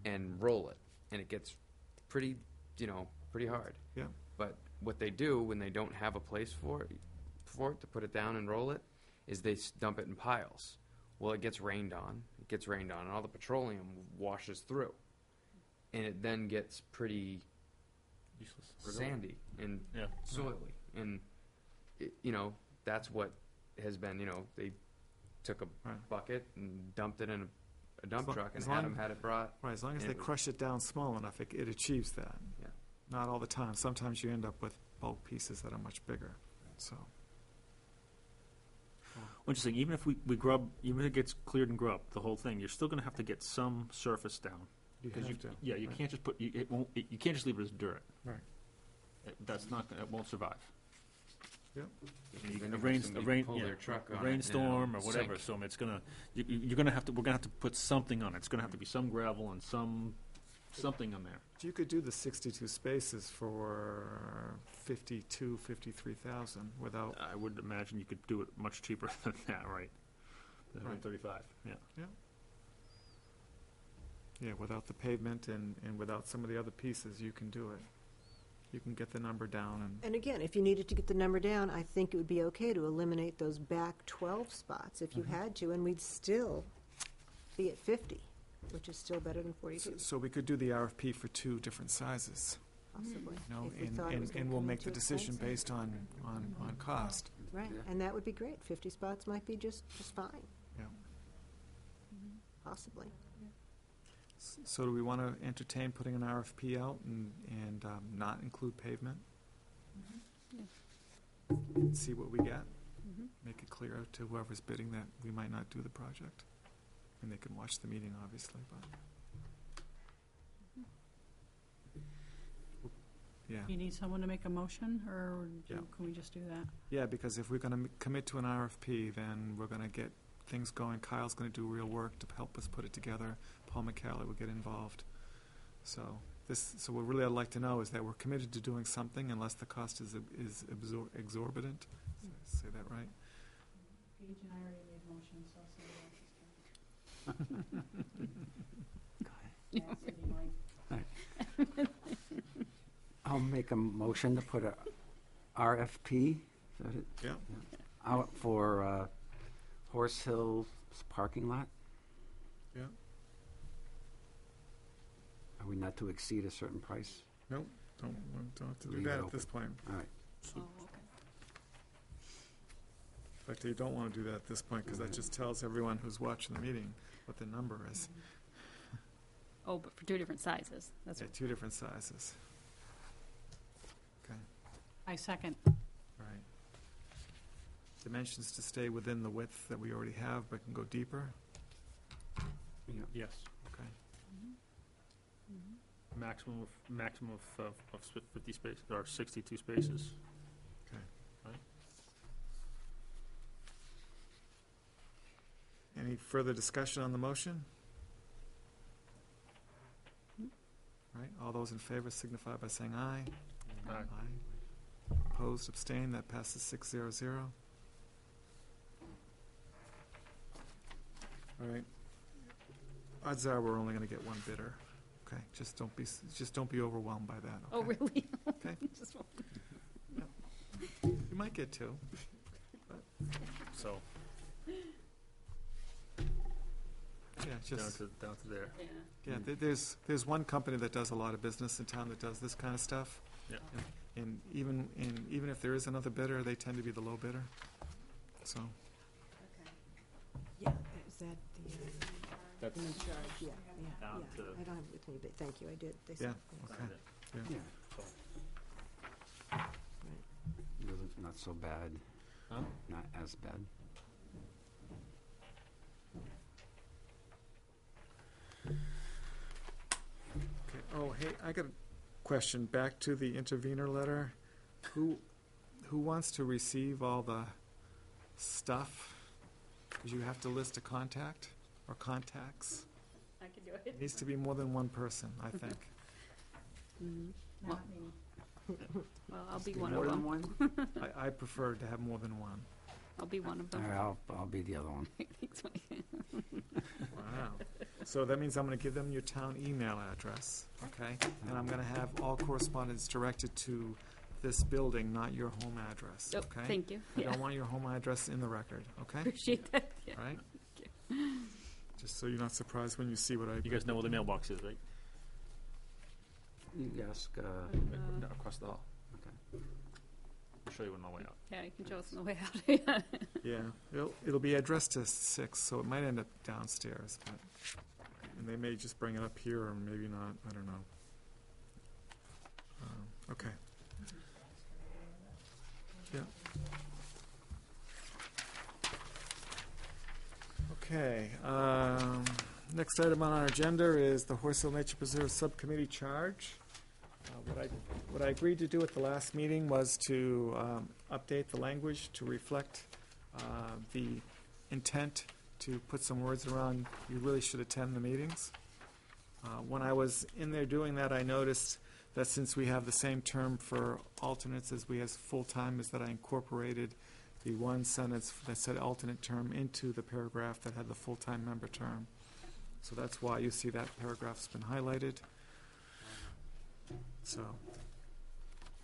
and roll it, and it gets pretty hard. Yeah. But what they do when they don't have a place for it to put it down and roll it, is they dump it in piles. Well, it gets rained on. And all the petroleum washes through, and it then gets pretty Useless. sandy and Yeah. soily, and that's what has been. They took a Right. bucket and dumped it in a dump As lo- truck and as had long- them had it brought. Right, as long as And they it was- crush it down small enough, it achieves that. Yeah. Not all the time. Sometimes you end up with bulk pieces that are much bigger, so. Interesting, even if we grub, even if it gets cleared and grubbed, the whole thing, you're still gonna have to get some surface down. You Because have to. Yeah, you right. can't just you can't just leave it as dirt. Right. It won't survive. Yep. You- Then A you rain, have somebody pull their truck a on it rainstorm or and whatever, sink. so it's gonna, we're gonna have to put something on it. It's gonna have to be some gravel and something on there. You could do the 62 spaces for 53,000 without, I would imagine you could do it much cheaper than that, right? Than Right. 35, yeah. without the pavement and without some of the other pieces, you can do it. You can get the number down And again, if you needed to get the number down, I think it would be okay to eliminate those back 12 spots if you had to, and we'd still be at 50, which is still better than 42, so we could do the RFP for two different sizes, possibly. you know, if we thought it was gonna and we'll come in make too the decision expensive. based on cost. Right, Yeah. and that would be great. 50 spots might be just fine, Yeah. possibly. So do we want to entertain putting an RFP out and not include pavement? See what we get? Make it clear to whoever's bidding that we might not do the project. And they can watch the meeting, obviously, but. yeah. You need someone to make a motion, or Yeah. can we just do that? Yeah, because if we're gonna commit to an RFP, then we're gonna get things going. Kyle's gonna do real work to help us put it together. Paul McCallie will get involved. So what really I'd like to know is that we're committed to doing something unless the cost is exorbitant. Say that right? Paige and I already made motions, so somebody else is I'll make a motion to put a RFP, is that it? Yeah. Out for Horse Hill's parking lot. Yeah. Are we not to exceed a certain price? Nope, don't have to do Leave that it at this point. All right. Oh, okay. In fact, you don't want to do that at this point, because that just tells everyone who's watching the meeting what the number is. Oh, but for two different sizes. That's Yeah, what, two different sizes. Okay, I second. all right. Dimensions to stay within the width that we already have, but can go deeper. Yeah. Yes. Okay. Maximum of 50 spaces, or 62 spaces. Any further discussion on the motion? All right, all those in favor signify by saying aye. Aye. Opposed, abstained, that passes 6-0-0. All right. Odds are we're only gonna get one bidder. Okay, just don't be overwhelmed by that, oh, okay? really? Okay. Just- You might get two. So, Yeah, just, down to there. Yeah. yeah, there's one company that does a lot of business in town that does this kind of stuff. Yeah. And even if there is another bidder, they tend to be the low bidder. So, Yeah, is that the, That's in charge, yeah, down yeah. to, I don't have it with me, but thank you, I did. They yeah, said- okay, yeah. Yeah, so, not so bad, huh? not as bad. Okay, oh, hey, I got a question, back to the intervenor letter. Who wants to receive all the stuff? Because you have to list a contact or contacts. I can do It it. needs to be more than one person, I think. Mhm. Not me. Well, I'll be Be one more of than them. one? I prefer to have more than one. I'll be one of All them. right, I'll be the other one. Wow. So that means I'm gonna give them your town email address, okay? And I'm gonna have all correspondence directed to this building, not your home address, Oh, okay? thank you. I Yeah, don't want your home address in the record, okay? appreciate that. Yeah. All right? Just so you're not surprised when you see what I. You guys know where the mailbox is, right? You ask, No, across the hall. okay. I'll show you on the way out. Yeah, you can show us on the way out. Yeah, it'll be addressed to 6, so it might end up downstairs, but, and they may just bring it up here, or maybe not, I don't know. Okay. Yeah. Okay, next item on our agenda is the Horse Hill Nature Preserve Subcommittee charge. What I agreed to do at the last meeting was to update the language to reflect the intent to put some words around, you really should attend the meetings. When I was in there doing that, I noticed that since we have the same term for alternates as we have full-time, is that I incorporated the one sentence that said alternate term into the paragraph that had the full-time member term. So that's why you see that paragraph's been highlighted. So,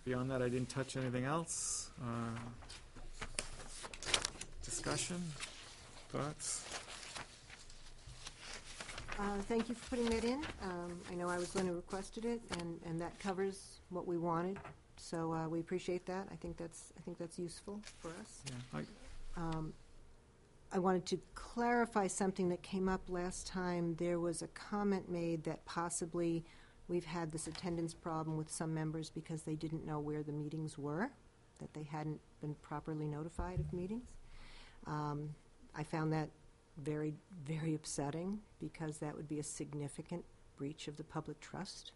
beyond that, I didn't touch anything else. Discussion, thoughts? Thank you for putting that in. I know I was going to requested it, and that covers what we wanted, so we appreciate that. I think that's useful for us. Yeah, I wanted to clarify something that came up last time. There was a comment made that possibly we've had this attendance problem with some members because they didn't know where the meetings were, that they hadn't been properly notified of meetings. I found that very, very upsetting because that would be a significant breach of the public trust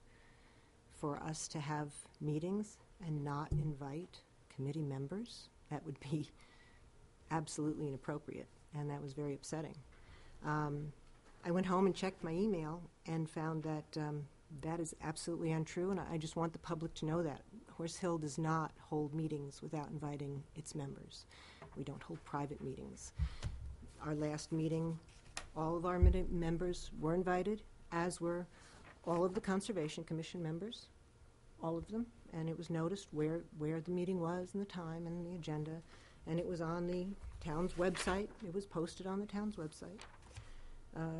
for us to have meetings and not invite committee members. That would be absolutely inappropriate, and that was very upsetting. I went home and checked my email and found that that is absolutely untrue, and I just want the public to know that. Horse Hill does not hold meetings without inviting its members. We don't hold private meetings. Our last meeting, all of our members were invited, as were all of the Conservation Commission members, all of them, and it was noticed where the meeting was and the time and the agenda, and it was on the town's website. It was posted on the town's website.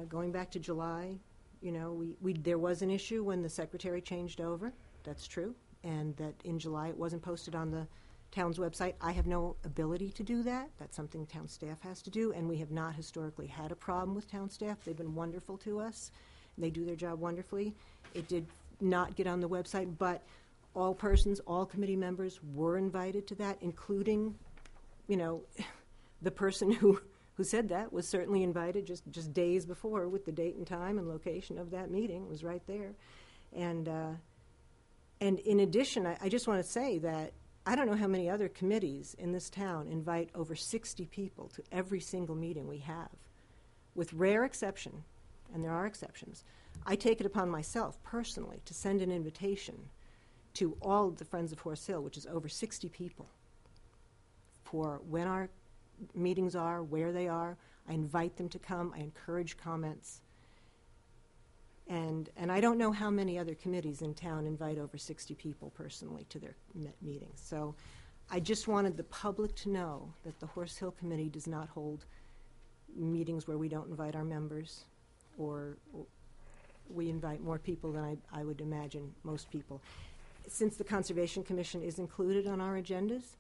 Going back to July, you know, there was an issue when the secretary changed over. That's true, and that in July it wasn't posted on the town's website. I have no ability to do that. That's something town staff has to do, and we have not historically had a problem with town staff. They've been wonderful to us. They do their job wonderfully. It did not get on the website, but all persons, all committee members were invited to that, including, you know, the person who said that was certainly invited just days before with the date and time and location of that meeting. It was right there. And in addition, I just want to say that I don't know how many other committees in this town invite over 60 people to every single meeting we have. With rare exception, and there are exceptions, I take it upon myself personally to send an invitation to all of the Friends of Horse Hill, which is over 60 people, for when our meetings are, where they are. I invite them to come. I encourage comments. And I don't know how many other committees in town invite over 60 people personally to their meetings. So I just wanted the public to know that the Horse Hill Committee does not hold meetings where we don't invite our members, or we invite more people than I would imagine most people. Since the Conservation Commission is included on our agendas,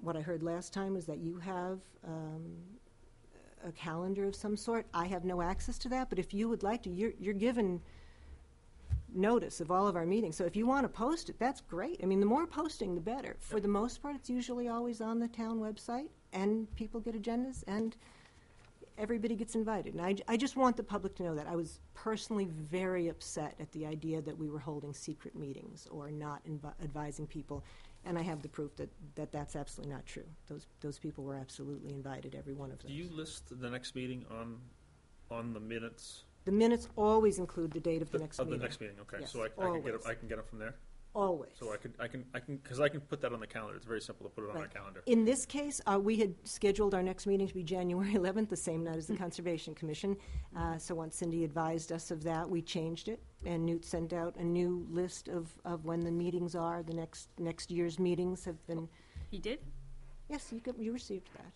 what I heard last time was that you have a calendar of some sort. I have no access to that, but if you would like to, you're given notice of all of our meetings. So if you want to post it, that's great. I mean, the more posting, the better. For the most part, it's usually always on the town website, and people get agendas, and everybody gets invited. And I just want the public to know that. I was personally very upset at the idea that we were holding secret meetings or not advising people. And I have the proof that that's absolutely not true. Those people were absolutely invited, every one of them. Do you list the next meeting on the minutes? The minutes always include the date of the next meeting. Of the next meeting, okay. Yes, So I can get it from there? Always. So because I can put that on the calendar. It's very simple to put it on our calendar. In this case, we had scheduled our next meeting to be January 11th, the same night as the Conservation Commission. So once Cindy advised us of that, we changed it, and Newt sent out a new list of when the meetings are. The next year's meetings have been. He did? Yes, you received that.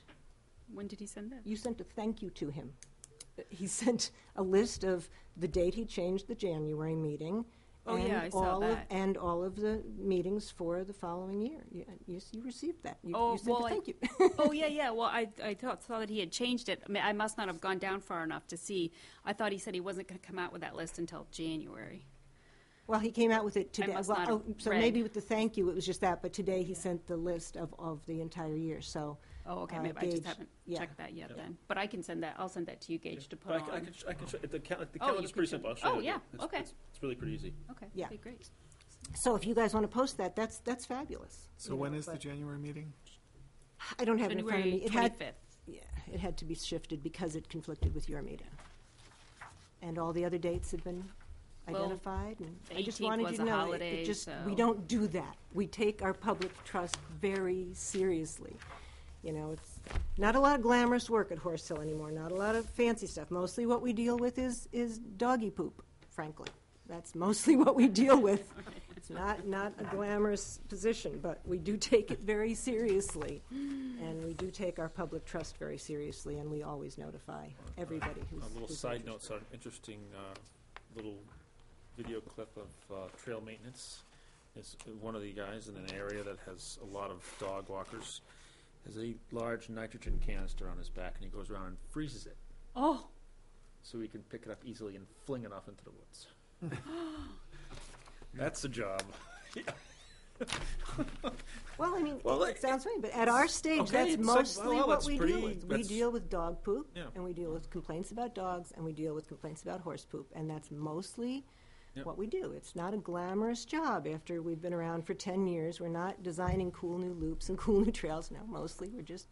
When did he send that? You sent a thank you to him. He sent a list of the date he changed the January meeting. Oh, yeah, I saw that. And all of the meetings for the following year. Yes, you received that. You sent a thank you. Oh, yeah. Well, I saw that he had changed it. I mean, I must not have gone down far enough to see. I thought he said he wasn't going to come out with that list until January. Well, he came out with it today. must not have So read. maybe with the thank you, it was just that. But today he sent the list of the entire year. So. Oh, okay. Maybe I just Gage, haven't yeah. checked that yet then. But I can send that. I'll send that to you, Gage, to put But on. I can show, the you calendar's can pretty show- simple. I'll show oh, you. yeah, It's- okay. It's really pretty easy. Okay. Yeah. Okay, great. So if you guys want to post that, that's fabulous. So when is the January meeting? I don't have it in front of me. January 25th. Yeah, it had to be shifted because it conflicted with your meeting. And all the other dates have been Well, identified, and the I just 18th wanted you was to a know, holiday, we so- don't do that. We take our public trust very seriously. You know, it's not a lot of glamorous work at Horse Hill anymore, not a lot of fancy stuff. Mostly what we deal with is doggy poop, frankly. That's mostly what we deal with. It's not a glamorous position, but we do take it very seriously. And we do take our public trust very seriously, and we always notify everybody who's A little who's side interested. note, so an interesting little video clip of trail maintenance. Is one of the guys in an area that has a lot of dog walkers has a large nitrogen canister on his back, and he goes around and freezes it Oh, so he can pick it up easily and fling it off into the woods. That's a job. Well, I mean, Well, it sounds funny, but at our stage, okay, that's it's mostly well, what that's we pretty- deal with. We that's- deal with dog poop, Yeah. and we deal with complaints about dogs, and we deal with complaints about horse poop, and that's mostly Yep. what we do. It's not a glamorous job after we've been around for 10 years. We're not designing cool new loops and cool new trails. No, mostly we're just,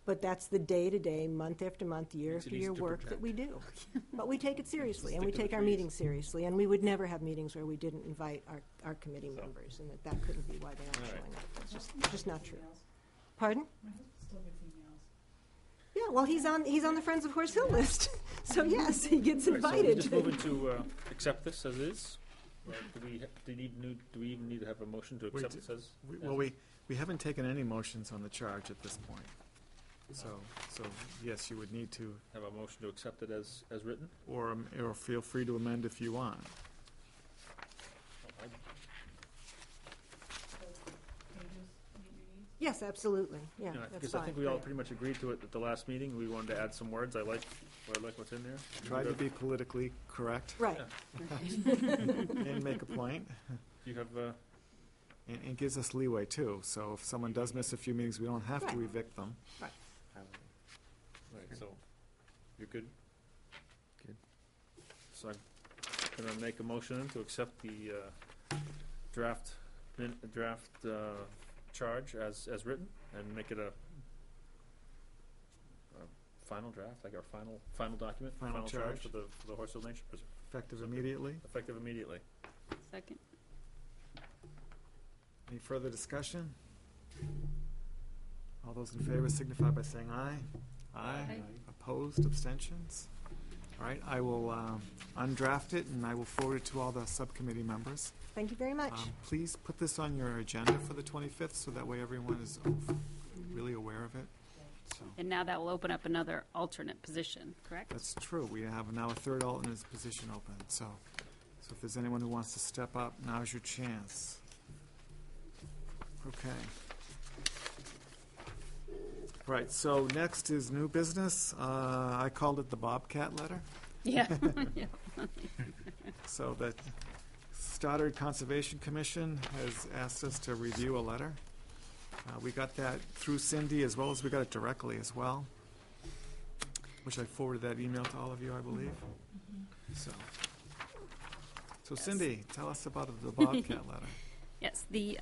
but that's the day-to-day, month after month, year Makes it after easy year to work that project. we do. But we take it seriously, and we Stick to the take our trees. meetings seriously, and we would never have meetings where we didn't invite our committee So. members, and that couldn't be why they aren't All right. showing up. It's just not true. Pardon? Yeah, well, he's on the Friends of Horse Hill list, so yes, he gets All right, so we invited. just moving to accept this as is? Or do we even need to have a motion to accept do- this as? Well, we haven't taken any motions on the charge at this point. So yes, you would need to, Have a motion to accept it as written? or feel free to amend if you want. Yes, absolutely, yeah, You know, that's because I fine. think we all Right. pretty much agreed to it at the last meeting. We wanted to add some words. I like what's in there. Try to be politically correct Right, and make a point, You have, and gives us leeway too. So if someone does miss a few meetings, we don't have to Right. evict them. right, so, you're good? Good. So I'm gonna make a motion to accept the draft charge as written, and make it a final draft, like our final document, Final final charge charge. for the Horseshoe Nature Preserve, Effective immediately. effective immediately. Second. Any further discussion? All those in favor signify by saying aye. Aye. Opposed, abstentions? All right, I will undraft it, and I will forward it to all the subcommittee members. thank you very much. Please put this on your agenda for the 25th, so that way everyone is really aware of it. So, And now that will open up another alternate position, correct? that's true. We have now a third alternate position open, so if there's anyone who wants to step up, now's your chance. Okay. Right, so next is new business. I called it the Bobcat letter. Yeah. Yeah. So the Stoddard Conservation Commission has asked us to review a letter. We got that through Cindy, as well as we got it directly as well, which I forwarded that email to all of you, I believe. So Cindy, tell us about the Bobcat letter. Yes, the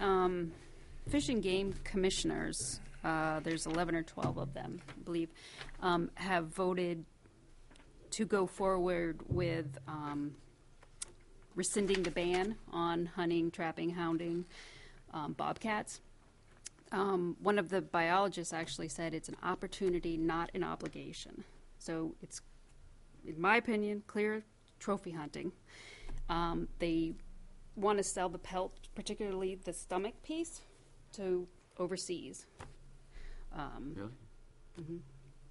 Fish and Game Commissioners, there's 11 or 12 of them, I believe, have voted to go forward with rescinding the ban on hunting, trapping, hounding bobcats. One of the biologists actually said it's an opportunity, not an obligation. So it's, in my opinion, clear trophy hunting. They want to sell the pelt, particularly the stomach piece, to overseas. Really?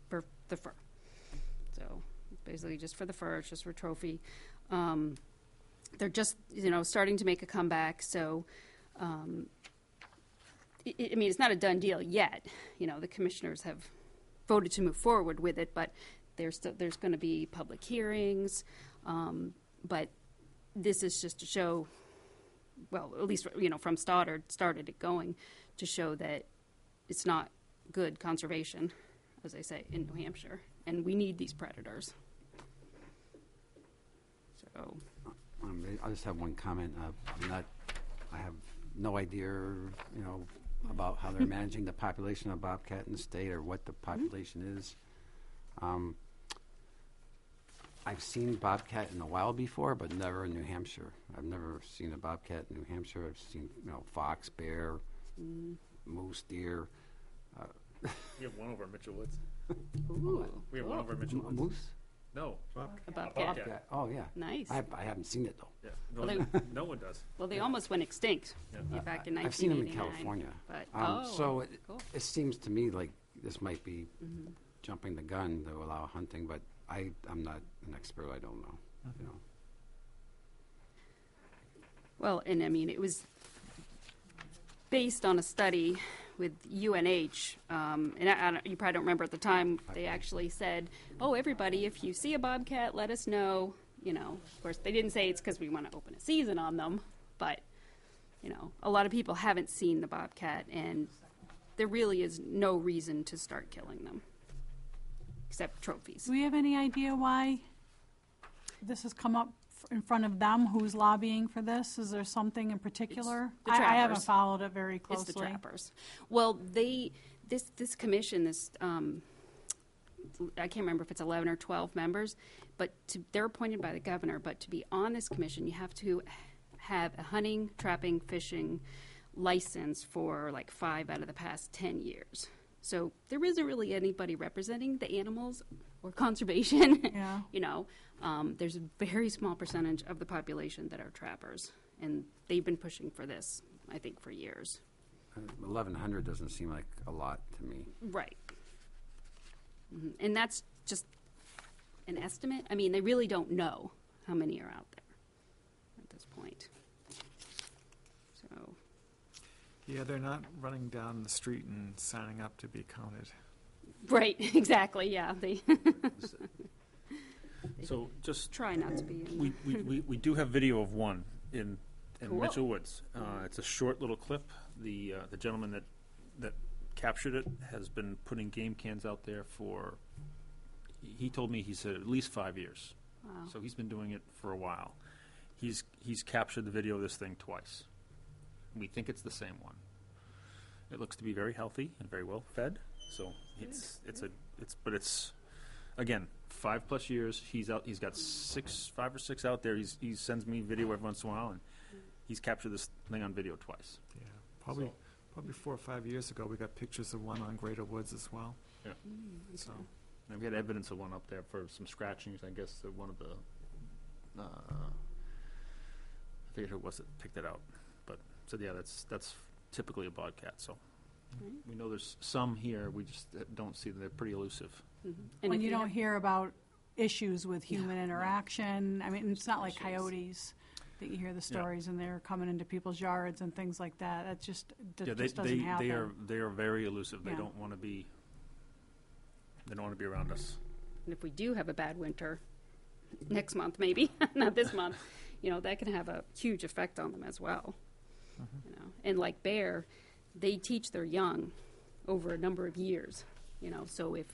For the fur. So basically just for the fur, it's just for trophy. They're just, starting to make a comeback. So, I mean, it's not a done deal yet. The commissioners have voted to move forward with it, but there's going to be public hearings. But this is just to show, well, at least, from Stoddard started it going, to show that it's not good conservation, as I say, in New Hampshire, and we need these predators. So, I just have one comment. I have no idea, about how they're managing the population of bobcat in the state or what the population is. I've seen bobcat in the wild before, but never in New Hampshire. I've never seen a bobcat in New Hampshire. I've seen, fox, bear, moose, deer. We have one over in Mitchell Woods. ooh, We have one over in Mitchell Woods. Moose? No. a Bobcat. bobcat. Oh, yeah. Nice. I haven't seen it, though. Yeah. Well, No one does. Well, they almost went extinct Yeah. back in 1989. I've seen them in California. But, So cool. it seems to me like this might be jumping the gun to allow hunting, but I'm not an expert. I don't know. Well, and I mean, it was based on a study with UNH, and you probably don't remember at the time, they actually said, oh, everybody, if you see a bobcat, let us know. Of course, they didn't say it's because we want to open a season on them, but, a lot of people haven't seen the bobcat, and there really is no reason to start killing them, except trophies. Do we have any idea why this has come up in front of them, who's lobbying for this? Is there something in particular? the I haven't trappers. followed it very It's closely. the trappers. Well, this commission, I can't remember if it's 11 or 12 members, but they're appointed by the governor. But to be on this commission, you have to have a hunting, trapping, fishing license for like 5 out of the past 10 years. So there isn't really anybody representing the animals or conservation. Yeah. You know, there's a very small percentage of the population that are trappers, and they've been pushing for this, I think, for years. 1,100 doesn't seem like a lot to me. Right. And that's just an estimate. I mean, they really don't know how many are out there at this point. So, Yeah, they're not running down the street and signing up to be counted. right, exactly, yeah. They So just, try not to be in we do have video of one in Cool. Mitchell Woods. It's a short little clip. The gentleman that captured it has been putting game cans out there for, he told me, he said at least 5 years. Wow. So he's been doing it for a while. He's captured the video of this thing twice. We think it's the same one. It looks to be very healthy and very well fed. So but it's again 5+ years. He's out. He's got 5 or 6 out there. He sends me video every once in a while, and he's captured this thing on video twice. Yeah, probably 4 or 5 years ago, we got pictures of one on Greater Woods as well. So, And we had evidence of one up there for some scratchings. I guess that one of the I forget who it was that picked it out, but said yeah, that's typically a bobcat. So Right. we know there's some here. We just don't see them. They're pretty elusive. And When if you don't have- hear about issues with human Yeah. interaction, I mean, it's not like Issues. coyotes that you hear the stories and they're coming into people's yards and things like that. That just, Yeah, just doesn't happen. they are very elusive. They Yeah. don't want to be. They don't want to be around us. And if we do have a bad winter, next month maybe, not this month, you know, that can have a huge effect on them as well. You know, and like bear, they teach their young over a number of years. You know, so if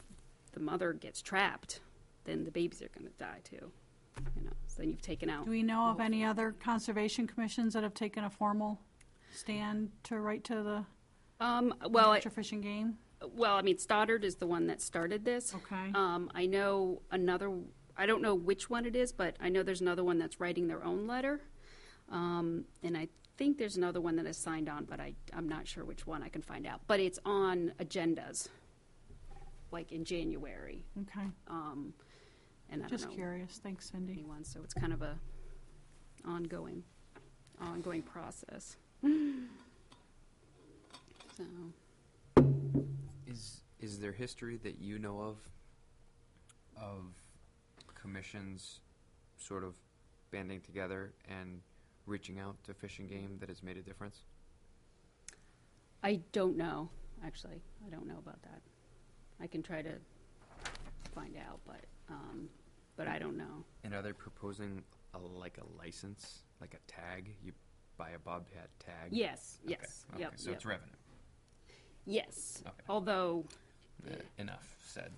the mother gets trapped, then the babies are going to die too. You know, so then you've taken out. Do we know of any other conservation commissions that have taken a formal stand to write to the Well, Nature Fish and Game? I mean, Stoddard is the one that started this. Okay. I know another. I don't know which one it is, but I know there's another one that's writing their own letter, and I think there's another one that is signed on, but I'm not sure which one. I can find out. But it's on agendas, like in January, Okay. and I Just don't know curious. Thanks, Cindy. anyone. So it's kind of a ongoing process. So. Is there history that you know of commissions sort of banding together and reaching out to Fish and Game that has made a difference? I don't know, actually. I don't know about that. I can try to find out, but I don't know. And are they proposing a license, like a tag? You buy a bobcat tag? Yes, Okay, yes, okay, yep, so yep. it's revenue. Yes, Okay. although, Enough said.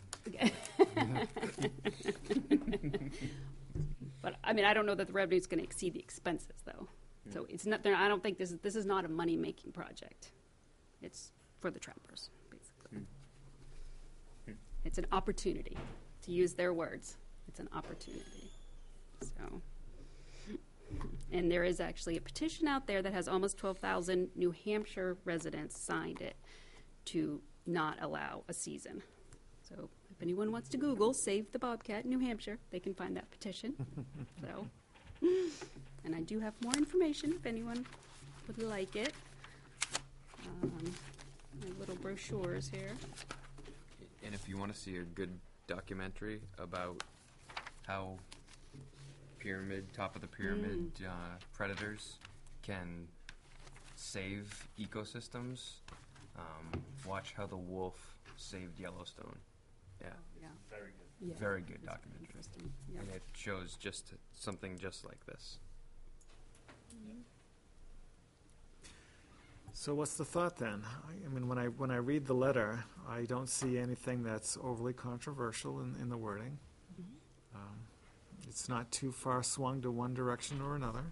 but I mean, I don't know that the revenue is going to exceed the expenses, though. So it's not. I don't think this is not a money making project. It's for the trappers, basically. It's an opportunity, to use their words. It's an opportunity. So, and there is actually a petition out there that has almost 12,000 New Hampshire residents signed it to not allow a season. So if anyone wants to Google "Save the Bobcat New Hampshire," they can find that petition. So, and I do have more information if anyone would like it. My little brochures here. And if you want to see a good documentary about how top of the pyramid predators can save ecosystems, watch how the wolf saved Yellowstone. Yeah, Yeah. Very good. Yeah. very good It's documentary. interesting. Yeah. And it shows just something just like this. So what's the thought then? I mean, when I read the letter, I don't see anything that's overly controversial in the wording. it's not too far swung to one direction or another,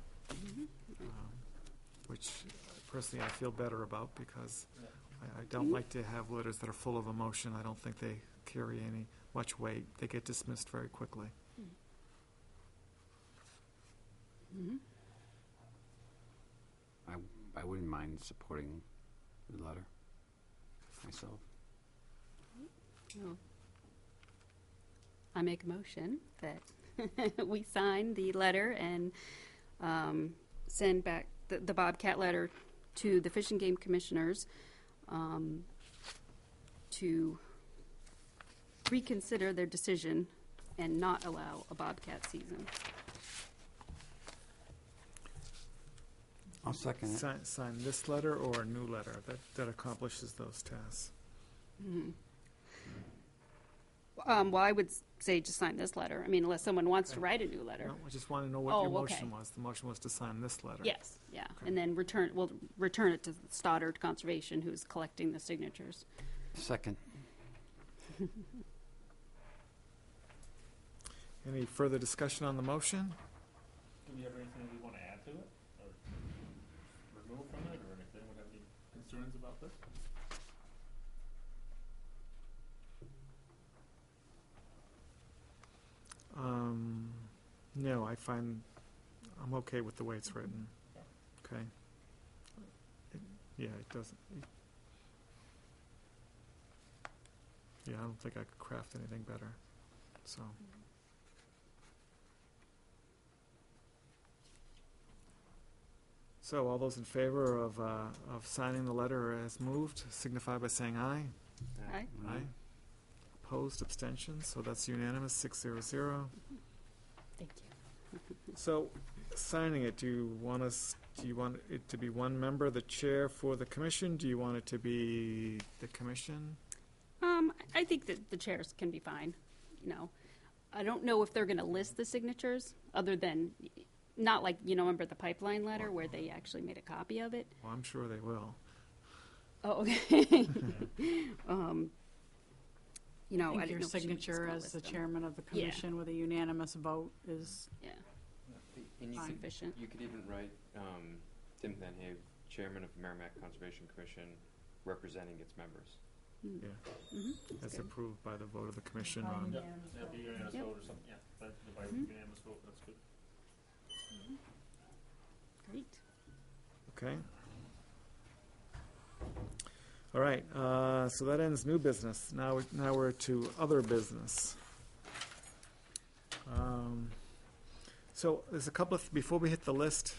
which personally I feel better about because I don't like to have letters that are full of emotion. I don't think they carry any much weight. They get dismissed very quickly. I wouldn't mind supporting the letter myself. Well, I make a motion that we sign the letter and send back the Bobcat letter to the Fish and Game Commissioners to reconsider their decision and not allow a Bobcat season. I'll second it. Sign this letter or a new letter that accomplishes those tasks. Well, I would say just sign this letter. I mean, unless someone wants to write a new letter. No, I just want to know what Oh, your okay. motion was. The motion was to sign this letter. Yes, yeah, Okay. and then we'll return it to Stoddard Conservation, who's collecting the signatures. Second. Any further discussion on the motion? Do we have anything we want to add to it, or remove from it, or anything? Would have any concerns about this? No, I'm okay with the way it's written. Okay. Yeah, it doesn't. Yeah, I don't think I could craft anything better, so. So all those in favor of signing the letter as moved signify by saying aye. Aye. Aye. Opposed, abstentions, so that's unanimous, 600. Thank you. So, signing it, do you want it to be one member, the chair for the commission? Do you want it to be the commission? I think that the chairs can be fine, you know. I don't know if they're gonna list the signatures, other than, not like, remember the pipeline letter where they actually made a copy of it? Well, I'm sure they will. Oh, okay. I I think didn't your know if she was just signature gonna as the list them. chairman of the Yeah. commission with a unanimous vote is, Yeah, And you Fine. could, sufficient. you could even write Tim Thenhave, Chairman of the Merrimack Conservation Commission, representing its members. Yeah, That's as good. approved by the vote of the commission on. Yeah, that'd be unanimous Yep. vote or something, yeah, by Mhm. unanimous vote, that's good. Great. Okay. All right, so that ends new business. Now we're to other business. So there's a couple of, before we hit the list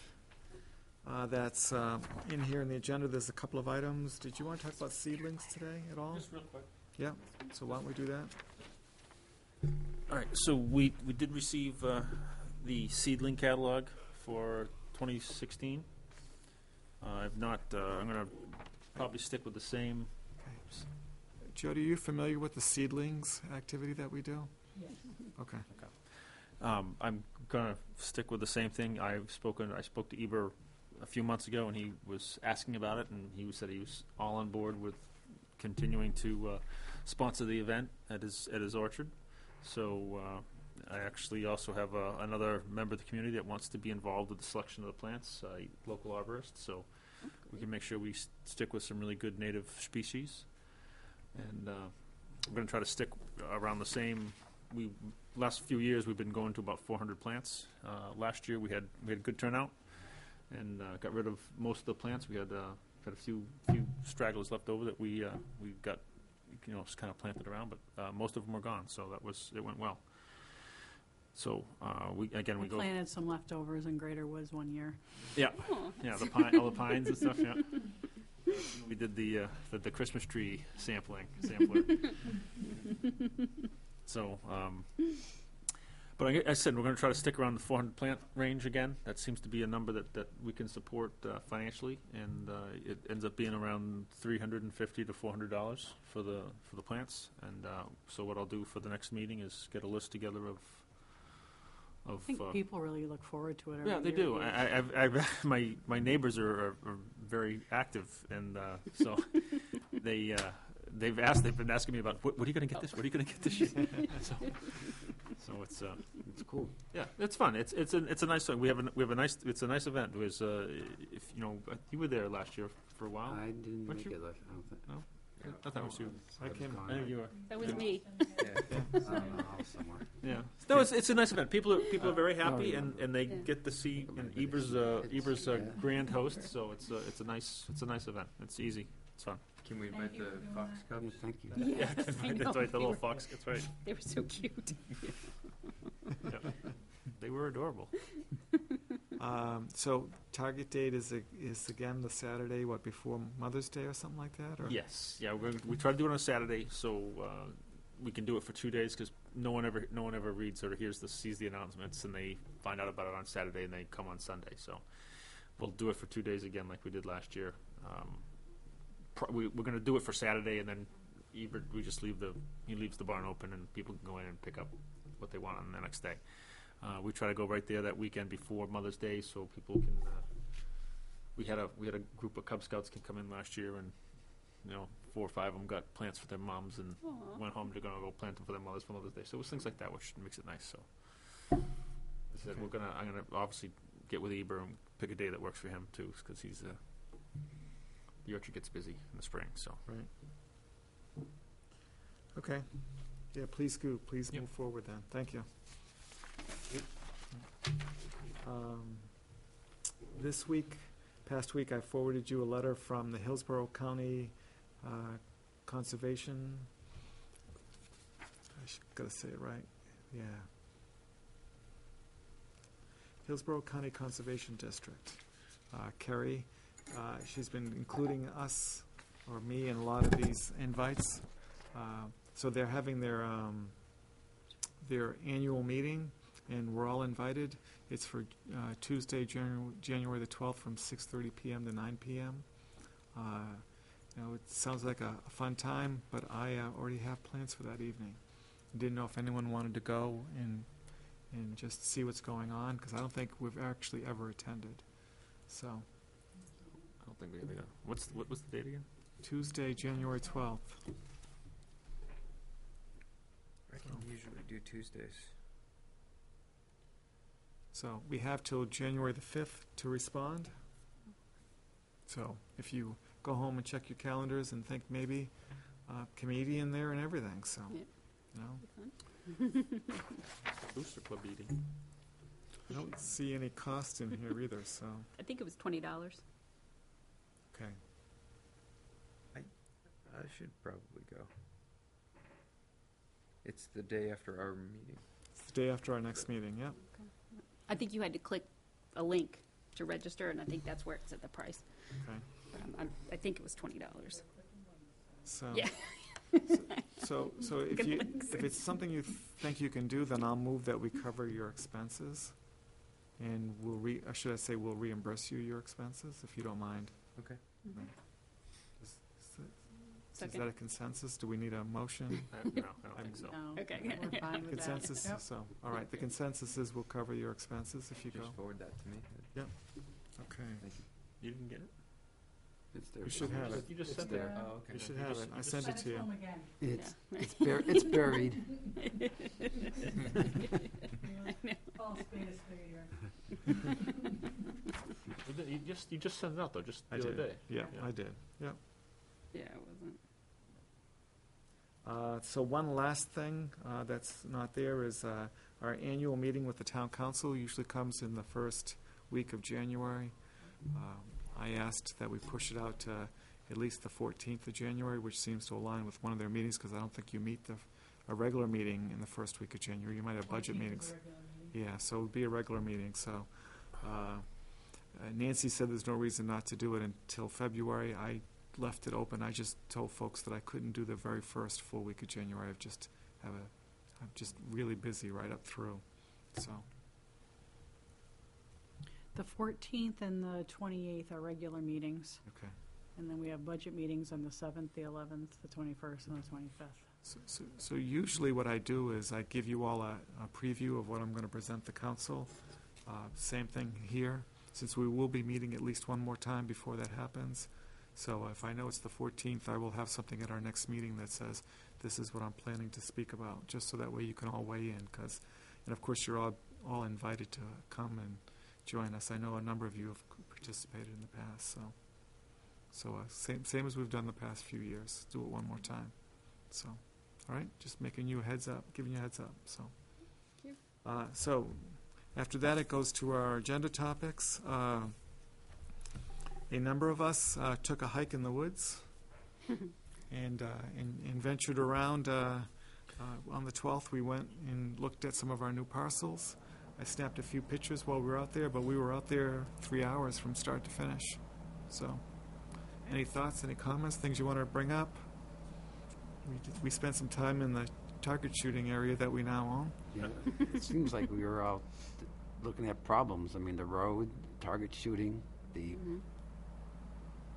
that's in here in the agenda, there's a couple of items. Did you want to talk about seedlings today at all? Just real quick. Yeah, so why don't we do that? All right, so we did receive the seedling catalog for 2016. I've not, I'm going to probably stick with the same. Jody, are you familiar with the seedlings activity that we do? Yes. Okay. I'm going to stick with the same thing. I spoke to Eber a few months ago, and he was asking about it, and he said he was all on board with continuing to sponsor the event at his orchard. So I actually also have another member of the community that wants to be involved with the selection of the plants, a local arborist. So we can make sure we stick with some really good native species. And we're going to try to stick around the same. Last few years we've been going to about 400 plants. Last year we had good turnout and got rid of most of the plants. We had a few stragglers left over that we got just kind of planted around, but most of them were gone. So it went well. So we I go. planted some leftovers in Greater Woods one year. Yeah, Oh, yeah, all the pines and stuff. Yeah, we did the Christmas tree sampler. So, but I said we're going to try to stick around the 400 plant range again. That seems to be a number that we can support financially, and it ends up being around $350 to $400 for the plants. And so what I'll do for the next meeting is get a list together of. I think people really look forward to it every Yeah, they year. do. My neighbors are very active, and so they they've been asking me about, what are you gonna get this, what are you gonna get this year? So it's cool. yeah, it's fun. It's a nice thing. We have a nice, it's a nice event. It was, if, you know, you were there last year for a while. I didn't Weren't make you? it, I don't think. No? I thought it was you. I came, gone. I think you were. That was me. Yeah, I don't know, I was somewhere. Yeah. No, it's a nice event. People are very happy, and they Yeah. get to see, and Eber's grand host, so it's a nice event. It's easy. It's fun. Can we invite the Fox Cubs? Thank you. Yeah, I know. That's right, the They little were- fox, that's right. They were so cute. Yeah. They were adorable. So target date is again the Saturday, what, before Mother's Day or something like that? Or? Yes, yeah, we try to do it on a Saturday, so we can do it for 2 days, because no one ever reads or sees the announcements, and they find out about it on Saturday, and they come on Sunday, so we'll do it for 2 days again, like we did last year. We're going to do it for Saturday, and then Ebert, he leaves the barn open, and people can go in and pick up what they want on the next day. We try to go right there that weekend before Mother's Day, so people can. We had a group of Cub Scouts can come in last year, and 4 or 5 of them got plants for their moms, and Aw. went home to go plant them for their mothers for Mother's Day. So it was things like that, which makes it nice. So I said I'm gonna obviously get with Eber and pick a day that works for him too, because he's the orchard gets busy in the spring. So Okay. Yeah, please Yep. move forward then. Thank you. This past week, I forwarded you a letter from the Hillsborough County Conservation. Gotta say it right. Yeah. Hillsborough County Conservation District. Kerry, she's been including us, or me, in a lot of these invites. So they're having their annual meeting, and we're all invited. It's for Tuesday, January the 12th, from 6:30 p.m. to 9 p.m. It sounds like a fun time, but I already have plans for that evening. Didn't know if anyone wanted to go and just see what's going on, because I don't think we've actually ever attended. So I don't think we have. What's the date again? Tuesday, January 12th. I can usually do Tuesdays. So we have till January the 5th to respond. So if you go home and check your calendars and think maybe comedian there and everything, so, Yeah. Booster Club meeting. I don't see any cost in here either, so, I think it was $20. okay. I should probably go. It's the day after our meeting. It's the day after our next meeting, yeah. I think you had to click a link to register, and I think that's where it said the price. Okay. But I think it was $20. So, Yeah. so if it's something you think you can do, then I'll move that we cover your expenses. And or should I say we'll reimburse you your expenses, if you don't mind. Okay. Is Second. that a consensus? Do we need a motion? No, I don't think so. No, Okay. we're fine with that. Consensus, Yep. so, all right, the consensus is we'll cover your expenses if you go. Just forward that to me. Okay, You didn't get it? It's there. you should have it. You just It's sent there. it. Oh, okay. You should have it. I sent it to you. It's, Yeah. it's buried. You just sent it out though, just I the other did. day. Yeah, I did, yeah. Yeah, it wasn't. So one last thing that's not there is our annual meeting with the town council usually comes in the first week of January. I asked that we push it out to at least the 14th of January, which seems to align with one of their meetings, because I don't think you meet a regular meeting in the first week of January. You might have budget meetings. Yeah, so it would be a regular meeting, so Nancy said there's no reason not to do it until February. I left it open. I just told folks that I couldn't do the very first full week of January. I'm just really busy right up through, so. The 14th and the 28th are regular meetings, Okay. and then we have budget meetings on the 7th, the 11th, the 21st, and the 25th. So usually what I do is I give you all a preview of what I'm going to present the council. Same thing here, since we will be meeting at least one more time before that happens. So if I know it's the 14th, I will have something at our next meeting that says, this is what I'm planning to speak about, just so that way you can all weigh in, and of course, you're all invited to come and join us. I know a number of you have participated in the past, so same as we've done the past few years. Do it one more time. So, all right, just making you a heads up, giving you a heads up. So, Thank so after that, it goes to our agenda topics. A number of us took a hike in the woods and ventured around. On the 12th, we went and looked at some of our new parcels. I snapped a few pictures while we were out there, but we were out there 3 hours from start to finish. So, any thoughts, any comments, things you want to bring up? We spent some time in the target shooting area that we now own. Yeah, it seems like we were out looking at problems. I mean, the road, target shooting, the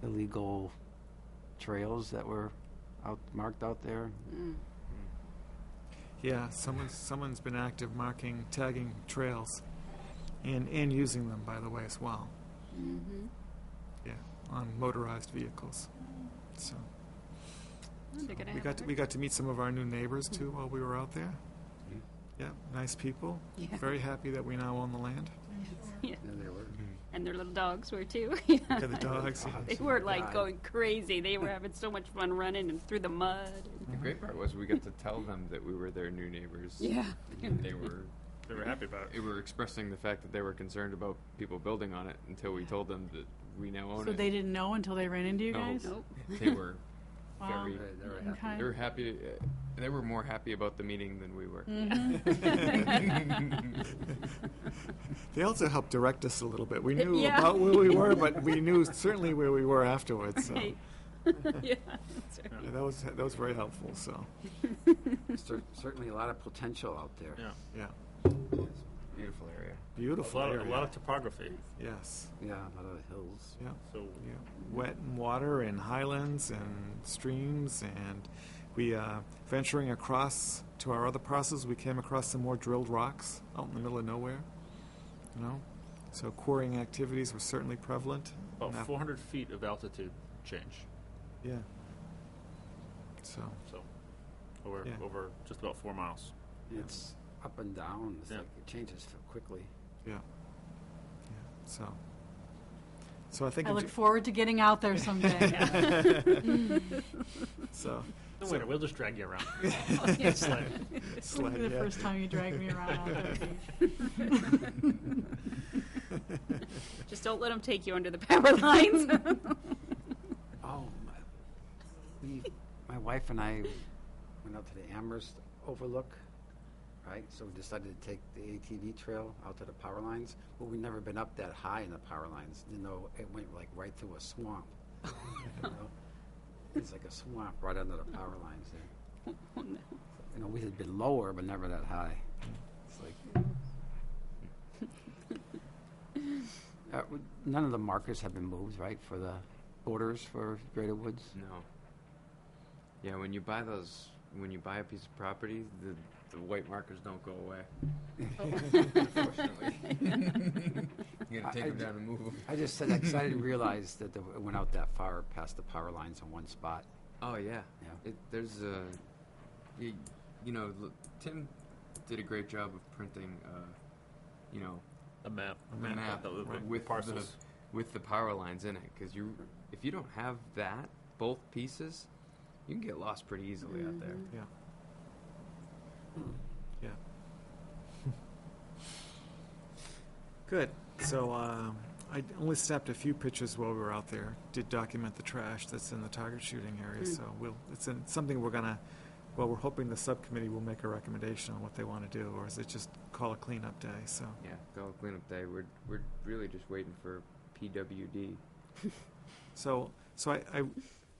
illegal trails that were marked out there. Yeah, someone's been active marking, tagging trails, and using them, by the way, as well. Mm-hmm. Yeah, on motorized vehicles. So They're gonna we have got to meet some of our new neighbors too while we were out there. Yeah, nice people. Yeah. Very happy that we now own the land. Yeah. And they were. And their little dogs were too. Yeah, the dogs. Yeah. They were like God. going crazy. They were having so much fun running and through the mud. The great part was we got to tell them that we were their new neighbors. Yeah. And they were happy about it. they were expressing the fact that they were concerned about people building on it until we told them that we now own So it. they didn't know until they ran into you No. guys? Nope. They were Wow. very. They were happy. Okay. They were happy. They were more happy about the meeting than we were. They also helped direct us a little bit. We knew Yeah. about where we were, but we knew certainly where we were afterwards. So. Right. Yeah. That's right. Yeah, that was very helpful. So Certainly a lot of potential out there. Yeah. yeah, Beautiful area. beautiful A area. lot of topography. Yes. Yeah, a lot of hills. Yeah. So Yeah, wet and water and highlands and streams, and we venturing across to our other parcels, we came across some more drilled rocks out in the middle of nowhere. You know, so quarrying activities were certainly prevalent. about Now- 400 feet of altitude change. Yeah. So So over Yeah. over just about 4 miles. It's up and down. It's Yeah. like it changes so quickly. yeah, so I think I in look Ju- forward to getting out there someday. so Don't worry, we'll just drag you around. sled, This will be the yeah. first time you drag me around out there. Just don't let them take you under the power lines. Oh, my wife and I went out to the Amherst Overlook, right? So we decided to take the ATV trail out to the power lines. But we've never been up that high in the power lines. You know, it went like right through a swamp. You know? It's like a swamp right under the power lines there. Oh, no. You know, we had been lower, but never that high. It's like none of the markers have been moved, right, for the borders for Greater Woods. No. Yeah, when you buy a piece of property, the white markers don't go away. Unfortunately. You gotta take them down and move them. I just said, 'cause I didn't realize that it went out that far past the power lines in one spot. Oh yeah. Yeah. There's a, Tim did a great job of printing, A map. the map with parcels. with the power lines in it. Because if you don't have that, both pieces, you can get lost pretty easily out there. Yeah. Yeah. Good. So I only snapped a few pictures while we were out there. Did document the trash that's in the target shooting area. So it's something we're gonna. Well, we're hoping the subcommittee will make a recommendation on what they want to do, or is it just call a cleanup day? So Yeah, go cleanup day. We're really just waiting for PWD. so I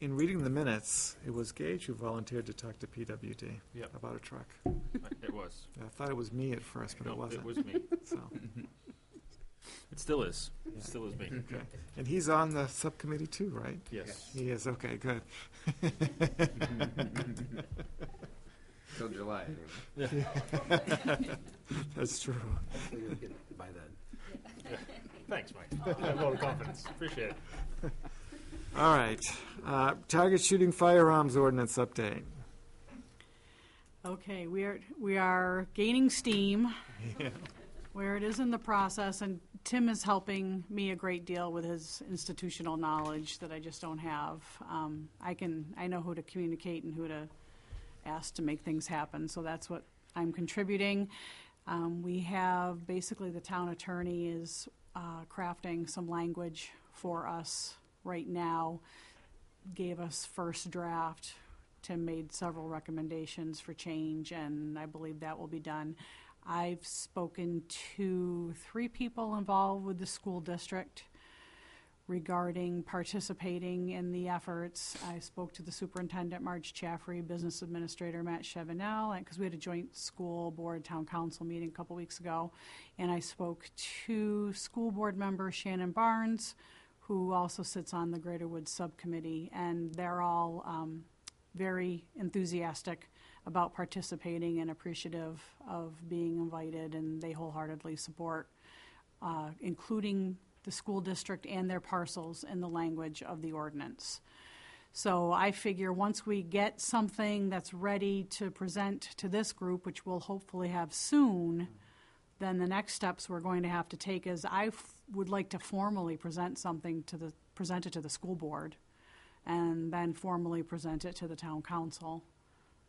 in reading the minutes, it was Gage who volunteered to talk to PWD Yep. about a truck. It was. I thought it was me at first, but No, it wasn't. It was me. So. It still is. Yeah. It still is me. Okay. And he's on the subcommittee too, right? Yes. He is, okay, good. Till July, anyway. That's true. Hopefully you'll get it by then. Thanks, Mike. I have a lot of confidence. Appreciate it. All right. Target shooting firearms ordinance update. Okay, we are gaining steam. Where it is in the process, and Tim is helping me a great deal with his institutional knowledge that I just don't have. I know who to communicate and who to ask to make things happen, so that's what I'm contributing. We have, basically, the town attorney is crafting some language for us right now, gave us first draft. Tim made several recommendations for change, and I believe that will be done. I've spoken to 3 people involved with the school district regarding participating in the efforts. I spoke to the superintendent, Marge Chaffrey, business administrator, Matt Chevenel, because we had a joint school board town council meeting a couple weeks ago. And I spoke to school board member Shannon Barnes, who also sits on the Greater Woods subcommittee, and they're all very enthusiastic about participating and appreciative of being invited, and they wholeheartedly support including the school district and their parcels in the language of the ordinance. So I figure once we get something that's ready to present to this group, which we'll hopefully have soon, then the next steps we're going to have to take is would like to formally present something present it to the school board, and then formally present it to the town council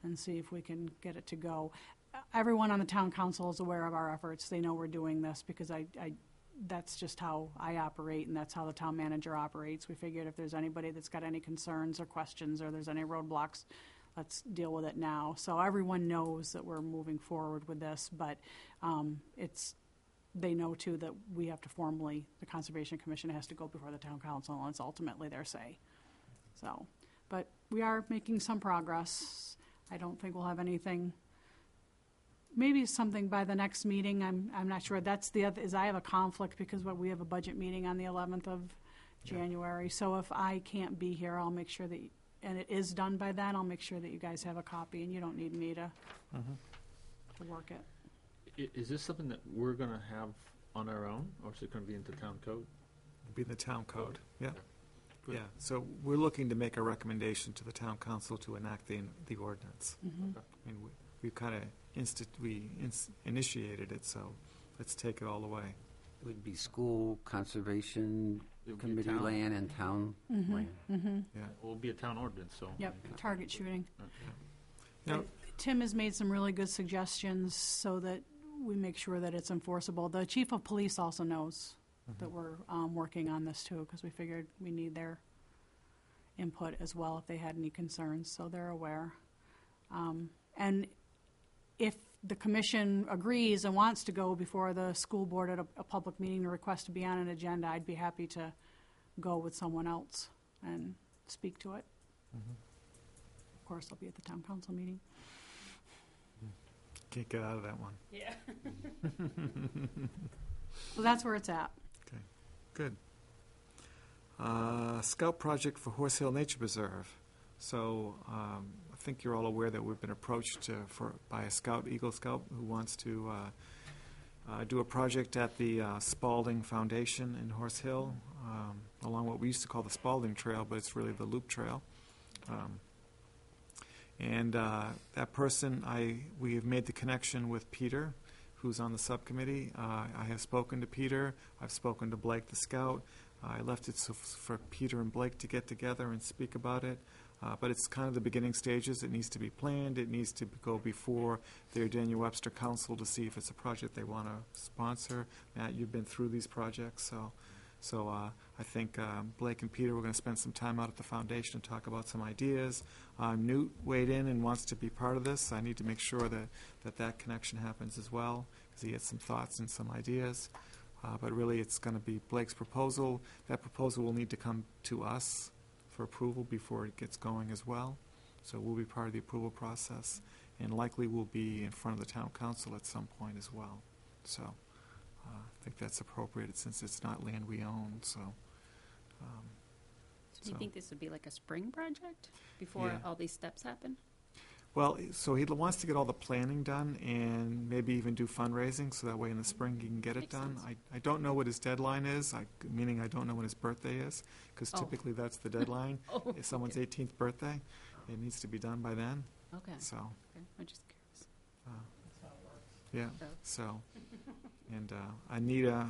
and see if we can get it to go. Everyone on the town council is aware of our efforts. They know we're doing this because that's just how I operate, and that's how the town manager operates. We figured if there's anybody that's got any concerns or questions or there's any roadblocks, let's deal with it now. So everyone knows that we're moving forward with this, but they know too that we have to formally, the Conservation Commission has to go before the town council, and it's ultimately their say. So, but we are making some progress. I don't think we'll have anything, maybe something by the next meeting. I'm not sure. That's the other, is I have a conflict because we have a budget meeting on the 11th of January. So if I can't be here, I'll make sure that, and it is done by then, I'll make sure that you guys have a copy, and you don't need me to work it. Is this something that we're gonna have on our own, or is it gonna be into town code? Be in the town code, yeah. Good. Yeah, so we're looking to make a recommendation to the town council to enact the ordinance. Mhm. I mean, we kind of initiated it, so let's take it all the way. It would be school, conservation, It would be committee town. land, and town Mhm. land. Mhm. Yeah. It will be a town ordinance, so. Yep, target shooting. You know, Tim has made some really good suggestions so that we make sure that it's enforceable. The chief of police also knows that we're working on this too, because we figured we need their input as well if they had any concerns, so they're aware. And if the commission agrees and wants to go before the school board at a public meeting to request to be on an agenda, I'd be happy to go with someone else and speak to it. Of course, I'll be at the town council meeting. can't get out of that one. Yeah. So that's where it's at. Good. Scout project for Horse Hill Nature Preserve. So I think you're all aware that we've been approached by a scout, Eagle Scout, who wants to do a project at the Spalding Foundation in Horse Hill, along what we used to call the Spalding Trail, but it's really the Loop Trail. And that person, we have made the connection with Peter, who's on the subcommittee. I have spoken to Peter. I've spoken to Blake the Scout. I left it for Peter and Blake to get together and speak about it. But it's kind of the beginning stages. It needs to be planned. It needs to go before their Daniel Webster Council to see if it's a project they want to sponsor. Matt, you've been through these projects, so I think Blake and Peter were going to spend some time out at the foundation and talk about some ideas. Newt weighed in and wants to be part of this. I need to make sure that connection happens as well, because he had some thoughts and some ideas. But really, it's going to be Blake's proposal. That proposal will need to come to us for approval before it gets going as well. So we'll be part of the approval process, and likely we'll be in front of the town council at some point as well. So I think that's appropriate since it's not land we own. So Do you think this would be like a spring project before Yeah. all these steps happen? Well, so he wants to get all the planning done and maybe even do fundraising, so that way in the spring he can get it Makes done. sense. I don't know what his deadline is, meaning I don't know when his birthday is, because Oh. typically that's the deadline. Oh, If someone's 18th birthday, it needs to be done by then, okay. so, Okay, I'm just curious. yeah, Oh. so. And Anita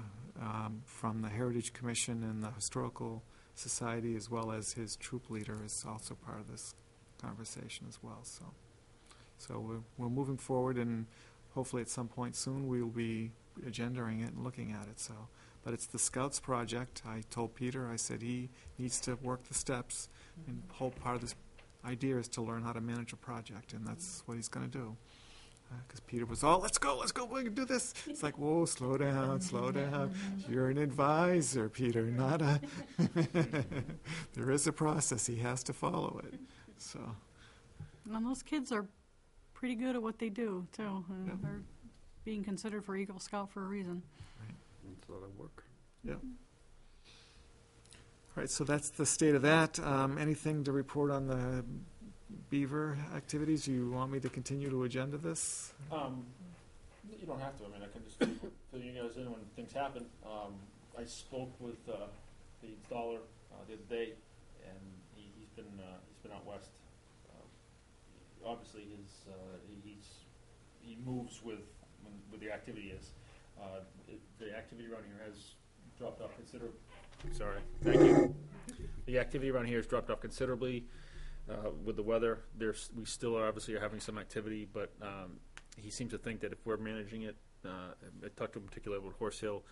from the Heritage Commission and the Historical Society, as well as his troop leader, is also part of this conversation as well, so. So we're moving forward, and hopefully at some point soon, we will be agendaing it and looking at it, so. But it's the Scouts project. I told Peter, I said he needs to work the steps, and whole part of this idea is to learn how to manage a project, and that's what he's gonna do. Because Peter was all, let's go, we can do this. It's like, whoa, slow down, slow down. You're an advisor, Peter, not a, there is a process, he has to follow it, so. And those kids are pretty good at what they do, too. Yeah. They're being considered for Eagle Scout for a reason. It's a lot of work. Yeah. All right, so that's the state of that. Anything to report on the beaver activities? You want me to continue to agenda this? You don't have to. I mean, I can just fill you guys in when things happen. I spoke with the installer the other day, and he's been out west. Obviously, he moves with the activity is. The activity around here has dropped off considerably. Sorry, thank you. The activity around here has dropped off considerably with the weather. We still are obviously having some activity, but he seems to think that if we're managing it, I talked to him particularly about Horse Hill,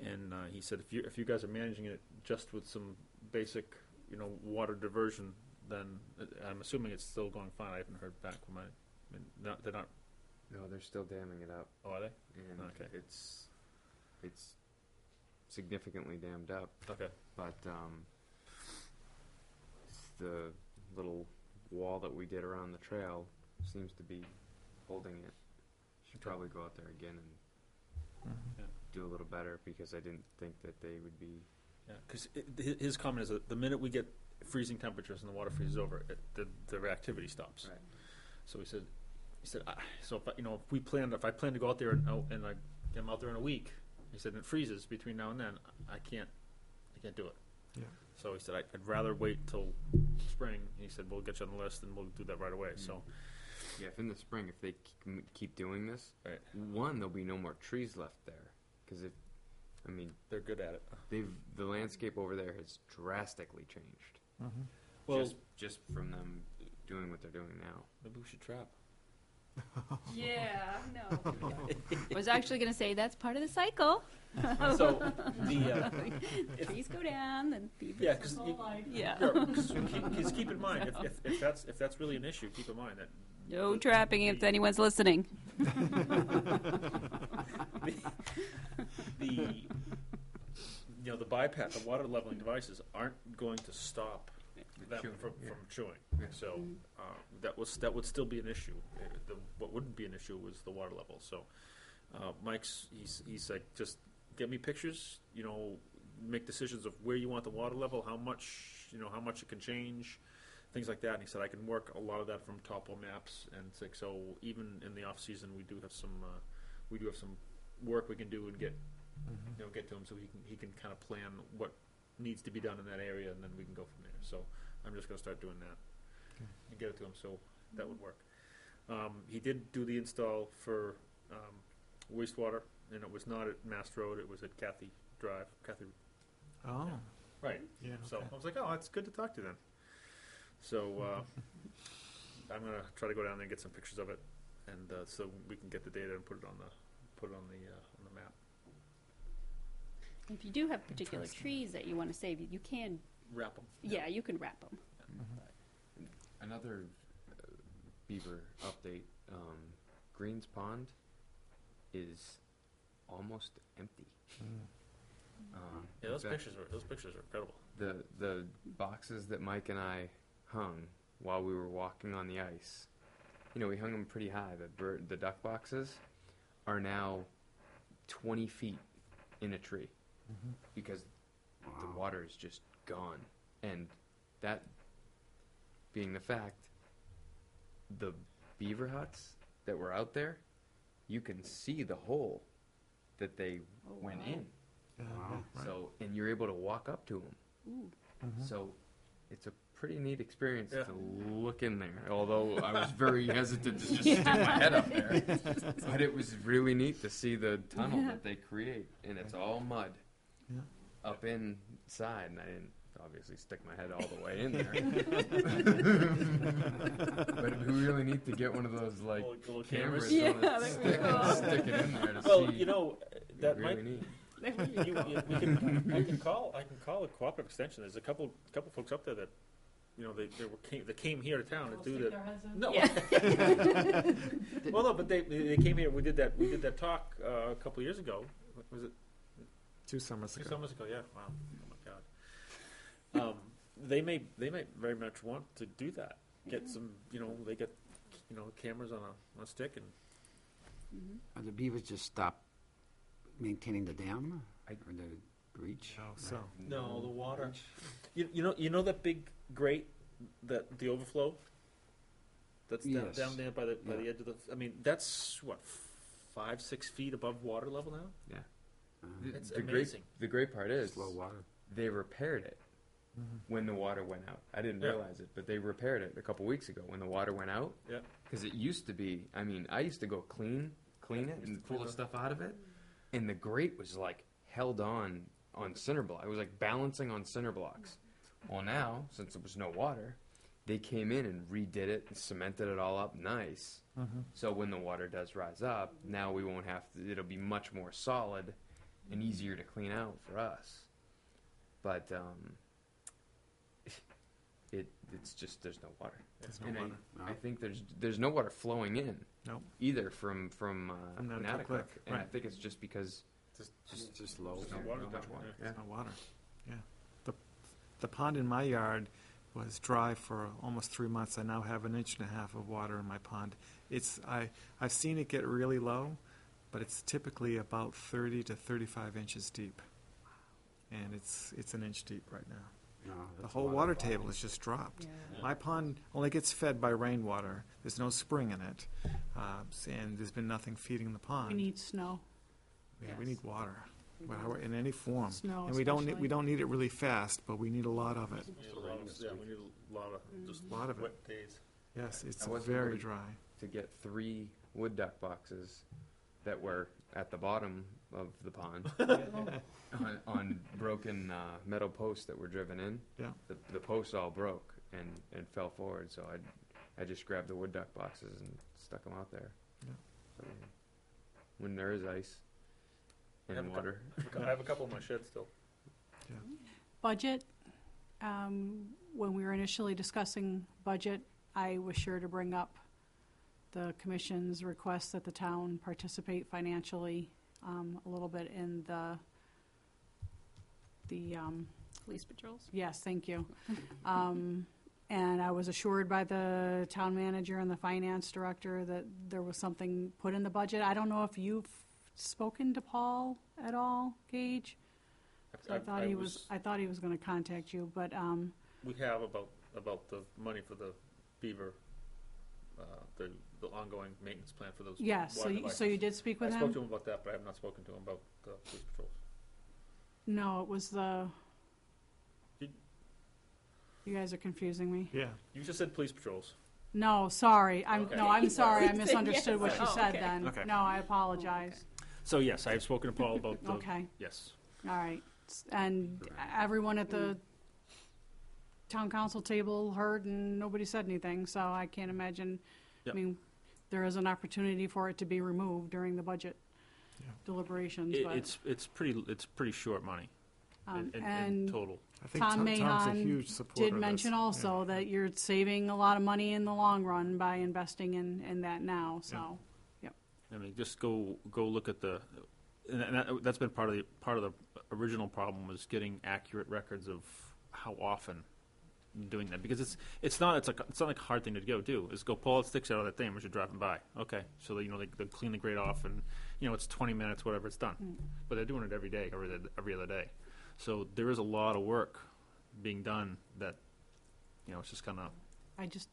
and he said if you guys are managing it just with some basic, water diversion, then I'm assuming it's still going fine. I haven't heard back from they're not. No, they're still damming it up, Oh, are they? and Okay. it's significantly dammed up. Okay. But the little wall that we did around the trail seems to be holding it. Should Okay. probably go out there again and do a little better, because I didn't think that they would be. Yeah, because his comment is that the minute we get freezing temperatures and the water freezes over, the activity stops. Right. So he said, so if I plan to go out there and I'm out there in a week, he said, and it freezes between now and then, I can't do it. Yeah. So he said, I'd rather wait till spring. He said, we'll get you on the list and we'll do that right away. So, Yeah, if in the spring, if they keep doing this, right, there'll be no more trees left there. Because they're good at it. the landscape over there has drastically changed. Well, just from them doing what they're doing now. maybe we should trap. Yeah, no. I was actually going to say that's part of the cycle. So the Trees go down, then beavers. yeah, because Yeah. keep in mind if that's really an issue, keep in mind that No trapping if anyone's listening. the bypass, the water leveling devices aren't going to stop them Chewing, from yeah. chewing. Yeah. So that would still be an issue. What wouldn't be an issue was the water level. So Mike's he's like, just get me pictures. Make decisions of where you want the water level, how much it can change, things like that. And he said I can work a lot of that from topo maps, and so even in the off season we do have some work we can do and get to him, so he can kind of plan what needs to be done in that area, and then we can go from there. So I'm just going to start doing that and get it to him. So that would work. He did do the install for wastewater, and it was not at Mass Road. It was at Kathy Drive. Oh, Right. yeah. So okay. I was like, oh, it's good to talk to them. So I'm gonna try to go down there and get some pictures of it, and so we can get the data and put it on the map. If you do have particular Interesting. trees that you want to save, you can. Wrap them. Yeah, you can wrap them. Another beaver update. Greens Pond is almost empty. Yeah, in those fact, pictures are incredible. The boxes that Mike and I hung while we were walking on the ice, we hung them pretty high. The duck boxes are now 20 feet in a tree because the water is just gone. And that being the fact, the beaver huts that were out there, you can see the hole that they went in. Wow. So, and you're able to walk up to them. So, it's a pretty neat experience Yeah. to look in there. Although I was very hesitant to just stick my head up there, but it was really neat to see the tunnel that they create, and it's all mud Yeah. up inside, and I didn't obviously stick my head all the way in there. But it'd be really neat to get one of those like Little cameras, Yeah, on a that would be stick, cool. and stick it in there to Well, see. you know, that really might, neat. I can call a cooperative extension. There's a couple folks up there that, you know, they came here to town to do that. No. Well, no, but they came here. We did that talk a couple years ago. Was it 2 summers 2 ago. summers ago? Yeah. Wow. Oh my God. They may very much want to do that. Get some, you know, they get, you know, cameras on a stick and. Are the beavers just stop maintaining the dam I- or the breach? Oh, so, No, the water. You know that big grate, that the overflow. That's Yes. down there by the Yeah. edge of the. I mean, that's what 5-6 feet above water level now. Yeah. Uh, It's the amazing. the great part is Slow water. they repaired it when the water went out. I didn't Yeah. realize it, but they repaired it a couple weeks ago when the water went out. Yeah. Because it used to be. I mean, I used to go clean it and pull the stuff out of it, and the grate was like held on cinder block. It was like balancing on cinder blocks. Well, now since there was no water, they came in and redid it and cemented it all up nice. So when the water does rise up, now we won't have to. It'll be much more solid and easier to clean out for us. But it's just there's no water. There's no And water. I think there's no water flowing in Nope. either from From Natticook, Natticook, and I right. think it's just because Just low. There's no Yeah, water not down much there. water. Yeah. Yeah. no water. Yeah. The pond in my yard was dry for almost 3 months. I now have 1.5 inches of water in my pond. I've seen it get really low, but it's typically about 30 to 35 inches deep. And it's 1 inch deep right now. No, The that's a whole lot of water volume. table has just dropped. Yeah. My pond only gets fed by rainwater. There's no spring in it. And there's been nothing feeding the pond. We need snow. Yeah, we need water, in any form. Snow And we don't especially. need it really fast, but we need a lot of it. We need a lot of, yeah, we need a lot of just A lot of it. wet days. Yes, it's I wasn't very worried. dry. to get 3 wood duck boxes that were at the bottom of the pond on broken metal posts that were driven in. Yeah. The posts all broke and fell forward, so I just grabbed the wood duck boxes and stuck them out there. Yeah. So, when there is ice Have and a cou- water. I have a couple in my shed still. Budget, when we were initially discussing budget, I was sure to bring up the commission's request that the town participate financially a little bit in the Police patrols. yes, thank you. And I was assured by the town manager and the finance director that there was something put in the budget. I don't know if you've spoken to Paul at all, Gage? I thought he was gonna contact you, but, We have about the money for the beaver, the ongoing maintenance plan for those. yes, so water you, so you devices. did speak with I spoke to him? him about that, but I have not spoken to him about the police patrols. No, it was the, Did- you guys are confusing me. Yeah. You just said police patrols. No, sorry, Okay. I'm sorry, I Yes. misunderstood what you Oh, said okay. then. Okay. No, I apologize. So yes, I have spoken to Paul about the. Okay, Yes. all right. And everyone at the town council table heard and nobody said anything, so I can't imagine, I Yep. mean, there is an opportunity for it to be removed during the budget Yeah. deliberations, but, It's pretty short money in and total. I think Tom Tom's a Mahon huge supporter did of mention this. also that you're saving a lot of money in the long run by investing in that now, so. I mean, just go look at the, and that's been part of the original problem was getting accurate records of how often doing that, because it's not like a hard thing to do. Is go pull out sticks out of that thing as you're driving by. Okay, so they clean the grate off, and it's 20 minutes, whatever, it's done. But they're doing it every day, every other day. So there is a lot of work being done that, it's just kind of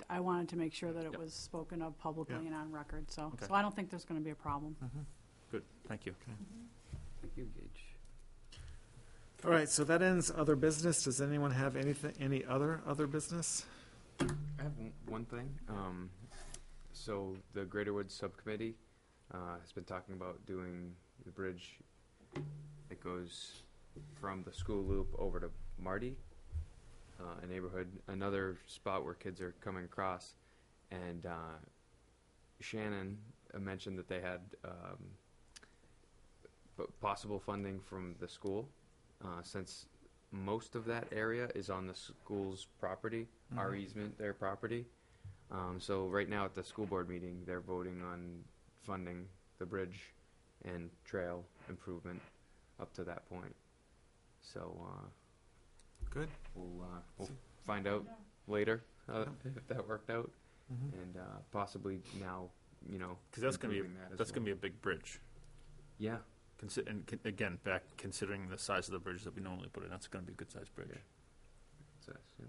I wanted to make sure that it Yep. was spoken of publicly Yeah. and on record, so, Okay. so I don't think there's gonna be a problem. Good, thank you. Thank you, Gage. All right, so that ends other business. Does anyone have any other business? I have one thing. So the Greater Woods Subcommittee has been talking about doing the bridge that goes from the school loop over to Marty, a neighborhood, another spot where kids are coming across. And Shannon mentioned that they had possible funding from the school, since most of that area is on the school's property, our easement, their property. So right now at the school board meeting, they're voting on funding the bridge and trail improvement up to that point. So Good. we'll find out later if that worked out, and possibly now, Because that's gonna be, improving that as that's gonna well. be a big bridge. Yeah. Again, back considering the size of the bridge that we normally put in, that's gonna be a good-sized bridge. Yeah. Yeah.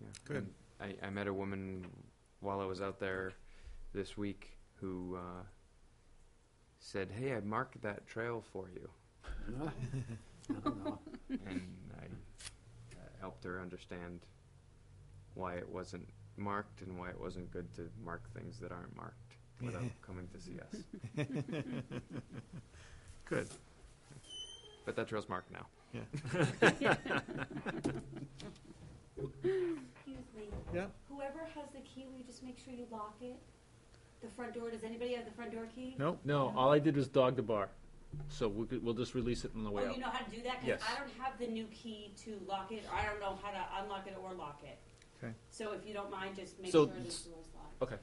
Yeah. Good. And I met a woman while I was out there this week who said, "Hey, I marked that trail for you," and I helped her understand why it wasn't marked and why it wasn't good to mark things that aren't marked without coming to see us. Good. But that trail's marked now. Yeah. Excuse me. Yeah. Whoever has the key, will you just make sure you lock it? The front door, does anybody have the front door key? Nope. No, all I did was dog the bar, so we'll just release it on the way Oh, out. you know how to do that? Yes. Because I don't have the new key to lock it, or I don't know how to unlock it or lock it. Okay. So if you don't mind, just make So sure the s- door's locked. Okay.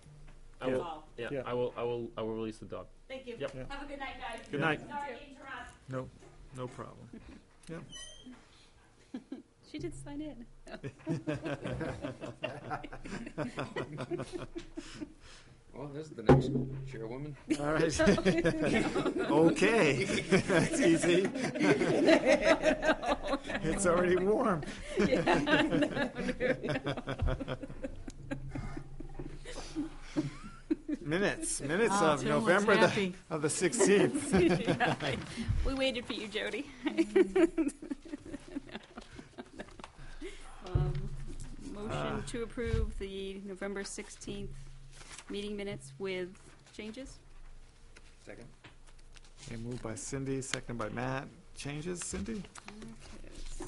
I That's will, all. yeah, Yeah. I will release the dog. Thank you. Yep. Yeah. Have a good night, guys. Good night. Sorry to interrupt. No, no problem. Yep. She did sign in. Well, this is the next chairwoman. All right. Okay. That's easy. It's already warm. Minutes Oh, of Tim looks November happy. of the 16th. We waited for you, Jody. Motion to approve the November 16th meeting minutes with changes? Second. Okay, moved by Cindy, seconded by Matt. Changes, Cindy? Okay, let's see.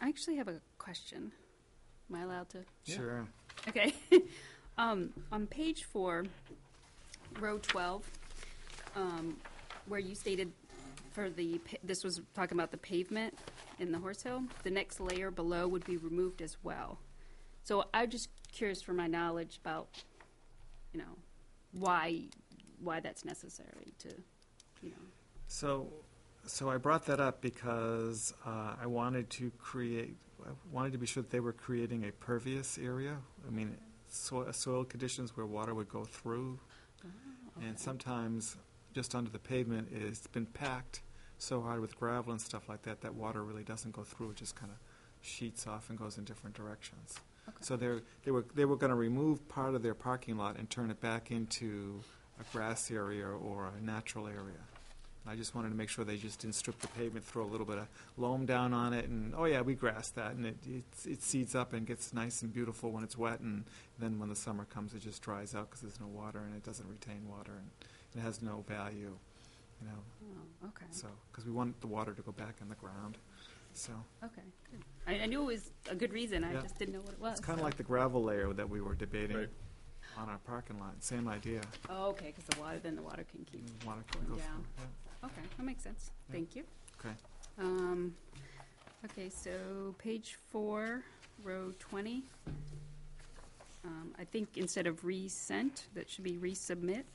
I actually have a question. Am I allowed to? Yeah. Sure. Okay. On page 4, row 12, where you stated for this was talking about the pavement in the Horse Hill, the next layer below would be removed as well. So I'm just curious for my knowledge about, why that's necessary to, So I brought that up because I wanted to be sure that they were creating a pervious area. I mean, soil conditions where water would go through. And sometimes just under the pavement it's been packed so hard with gravel and stuff like that, that water really doesn't go through. It just kind of sheets off and goes in different directions. Okay. So they were going to remove part of their parking lot and turn it back into a grass area or a natural area. I just wanted to make sure they just didn't strip the pavement, throw a little bit of loam down on it, and, oh yeah, we grassed that, and it seeds up and gets nice and beautiful when it's wet, and then when the summer comes, it just dries out because there's no water, and it doesn't retain water, and it has no value, Oh, okay. so, because we want the water to go back in the ground, so. Okay, good. I knew it was a good reason, I Yeah. just didn't know what it was. It's kind of like the gravel layer that we were debating Right. on our parking lot, same idea. Oh, okay, because the water can keep. Water can Going go down. through, Okay, that makes sense. Yeah. Thank you. Okay. Okay, so page 4, row 20. I think instead of resent, that should be resubmit.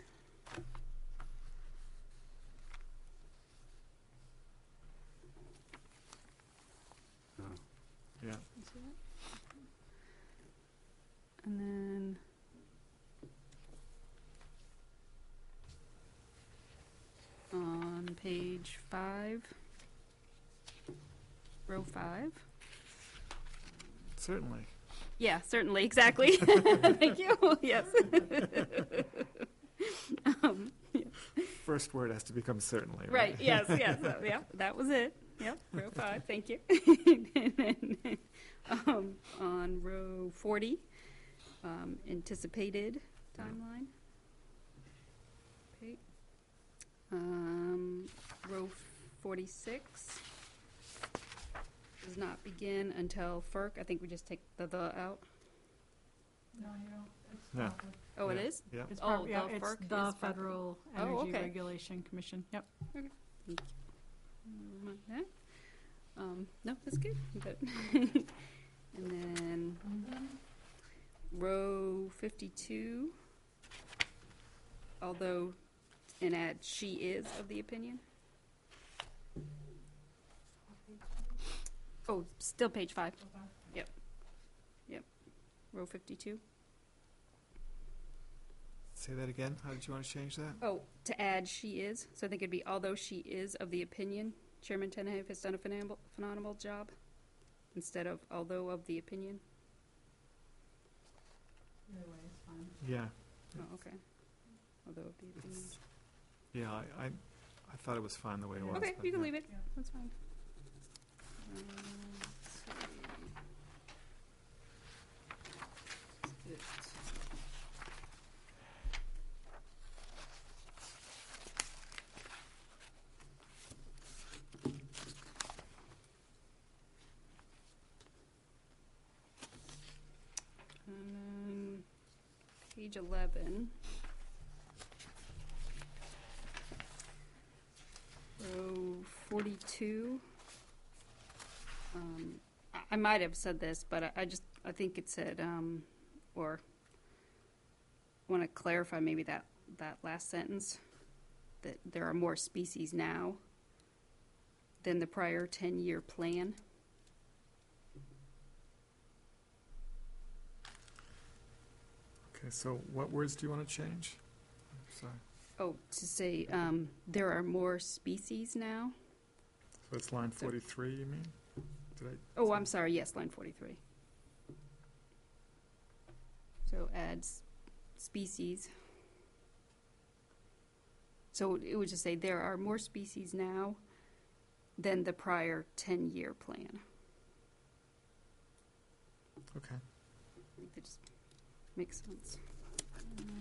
Yeah. You see that? And then page 5, row 5. Certainly. Yeah, certainly, exactly. Thank you. Yes. First word has to become certainly, Right. Yes. Yes. Yeah. That was it. Yep. Row 5. Thank you. And then, on row 40, anticipated timeline. Okay. Row 46 does not begin until FERC. I think we just take the out. No, you don't. It's Yeah. not the- Oh, it Yeah. is? Yeah. It's Oh, prob- yeah, the it's FERC the is property. Federal Oh, Energy okay. Regulation Commission, yep. That. No, that's good. Good. And then row 52, although, and add she is of the opinion. Oh, still page 5. Yep. Yep. Row 52. Say that again. How did you want to change that? Oh, to add she is. So I think it'd be although she is of the opinion, Chairman Tenhav has done a phenomenal job, instead of although of the opinion. Either way, it's fine. Yeah. Oh, okay. Although of the opinion. Yeah, I thought it was fine the way it was. Okay, but you can yeah. leave it. Yeah. That's fine. Let's see. And then page 11. Row 42. I might have said this, but I think it said, or want to clarify maybe that last sentence, that there are more species now than the prior 10-year plan. Okay, so what words do you want to change? Sorry. Oh, to say, there are more species now? So it's line 43, you mean? Did I? Oh, I'm sorry, yes, line 43. So adds species. So it would just say there are more species now than the prior 10-year plan. Okay. I think that just makes sense. And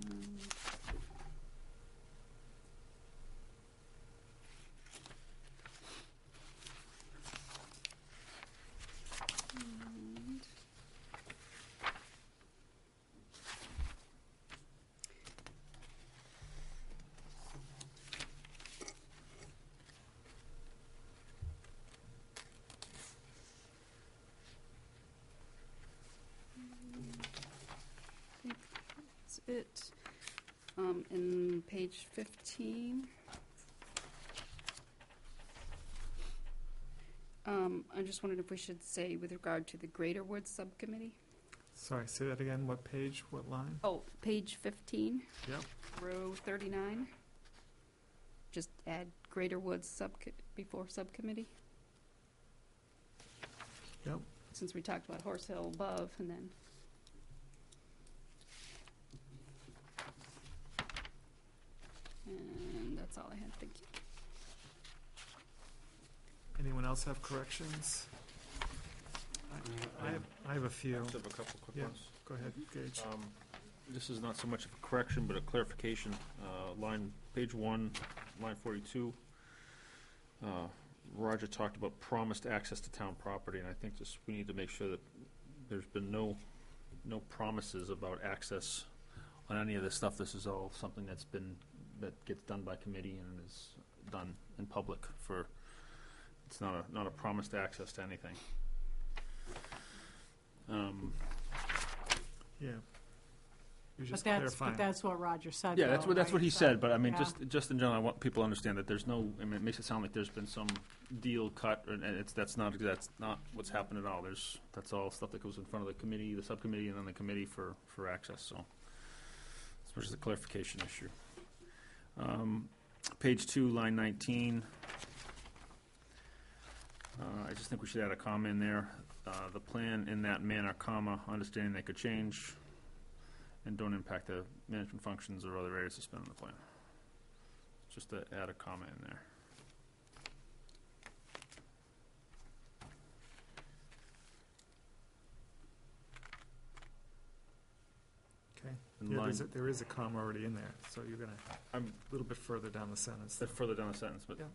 I think that's it. In page 15. I just wondered if we should say with regard to the Greater Woods Subcommittee. Sorry, say that again. What page, what line? Oh, page 15, Yep. row 39. Just add Greater Woods before subcommittee, Yep. since we talked about Horse Hill above, and then. And that's all I had, thank you. Anyone else have corrections? I have a few. I just have a couple quick Yeah. ones. Go ahead, Gage. This is not so much of a correction, but a clarification. Page 1, line 42. Roger talked about promised access to town property, and I think we need to make sure that there's been no promises about access on any of this stuff. This is all something that gets done by committee and is done in public it's not a promised access to anything. Yeah. You're But just that's, clarifying. but that's what Roger said. Yeah, though, that's what right? he So, said, but I mean, yeah. just in general, I want people to understand that there's no, I mean, it makes it sound like there's been some deal cut, and that's not what's happened at all. That's all stuff that goes in front of the committee, the subcommittee, and then the committee for access, so. This is a clarification issue. Page 2, line 19, I just think we should add a comma in there. The plan in that manner, comma, understanding they could change and don't impact the management functions or other areas to spend on the plan. Just to add a comma in there. Okay. And Yeah, line- there is a comma already in there, so you're gonna, I'm a little bit further down the sentence. bit further down the sentence, but, Yeah,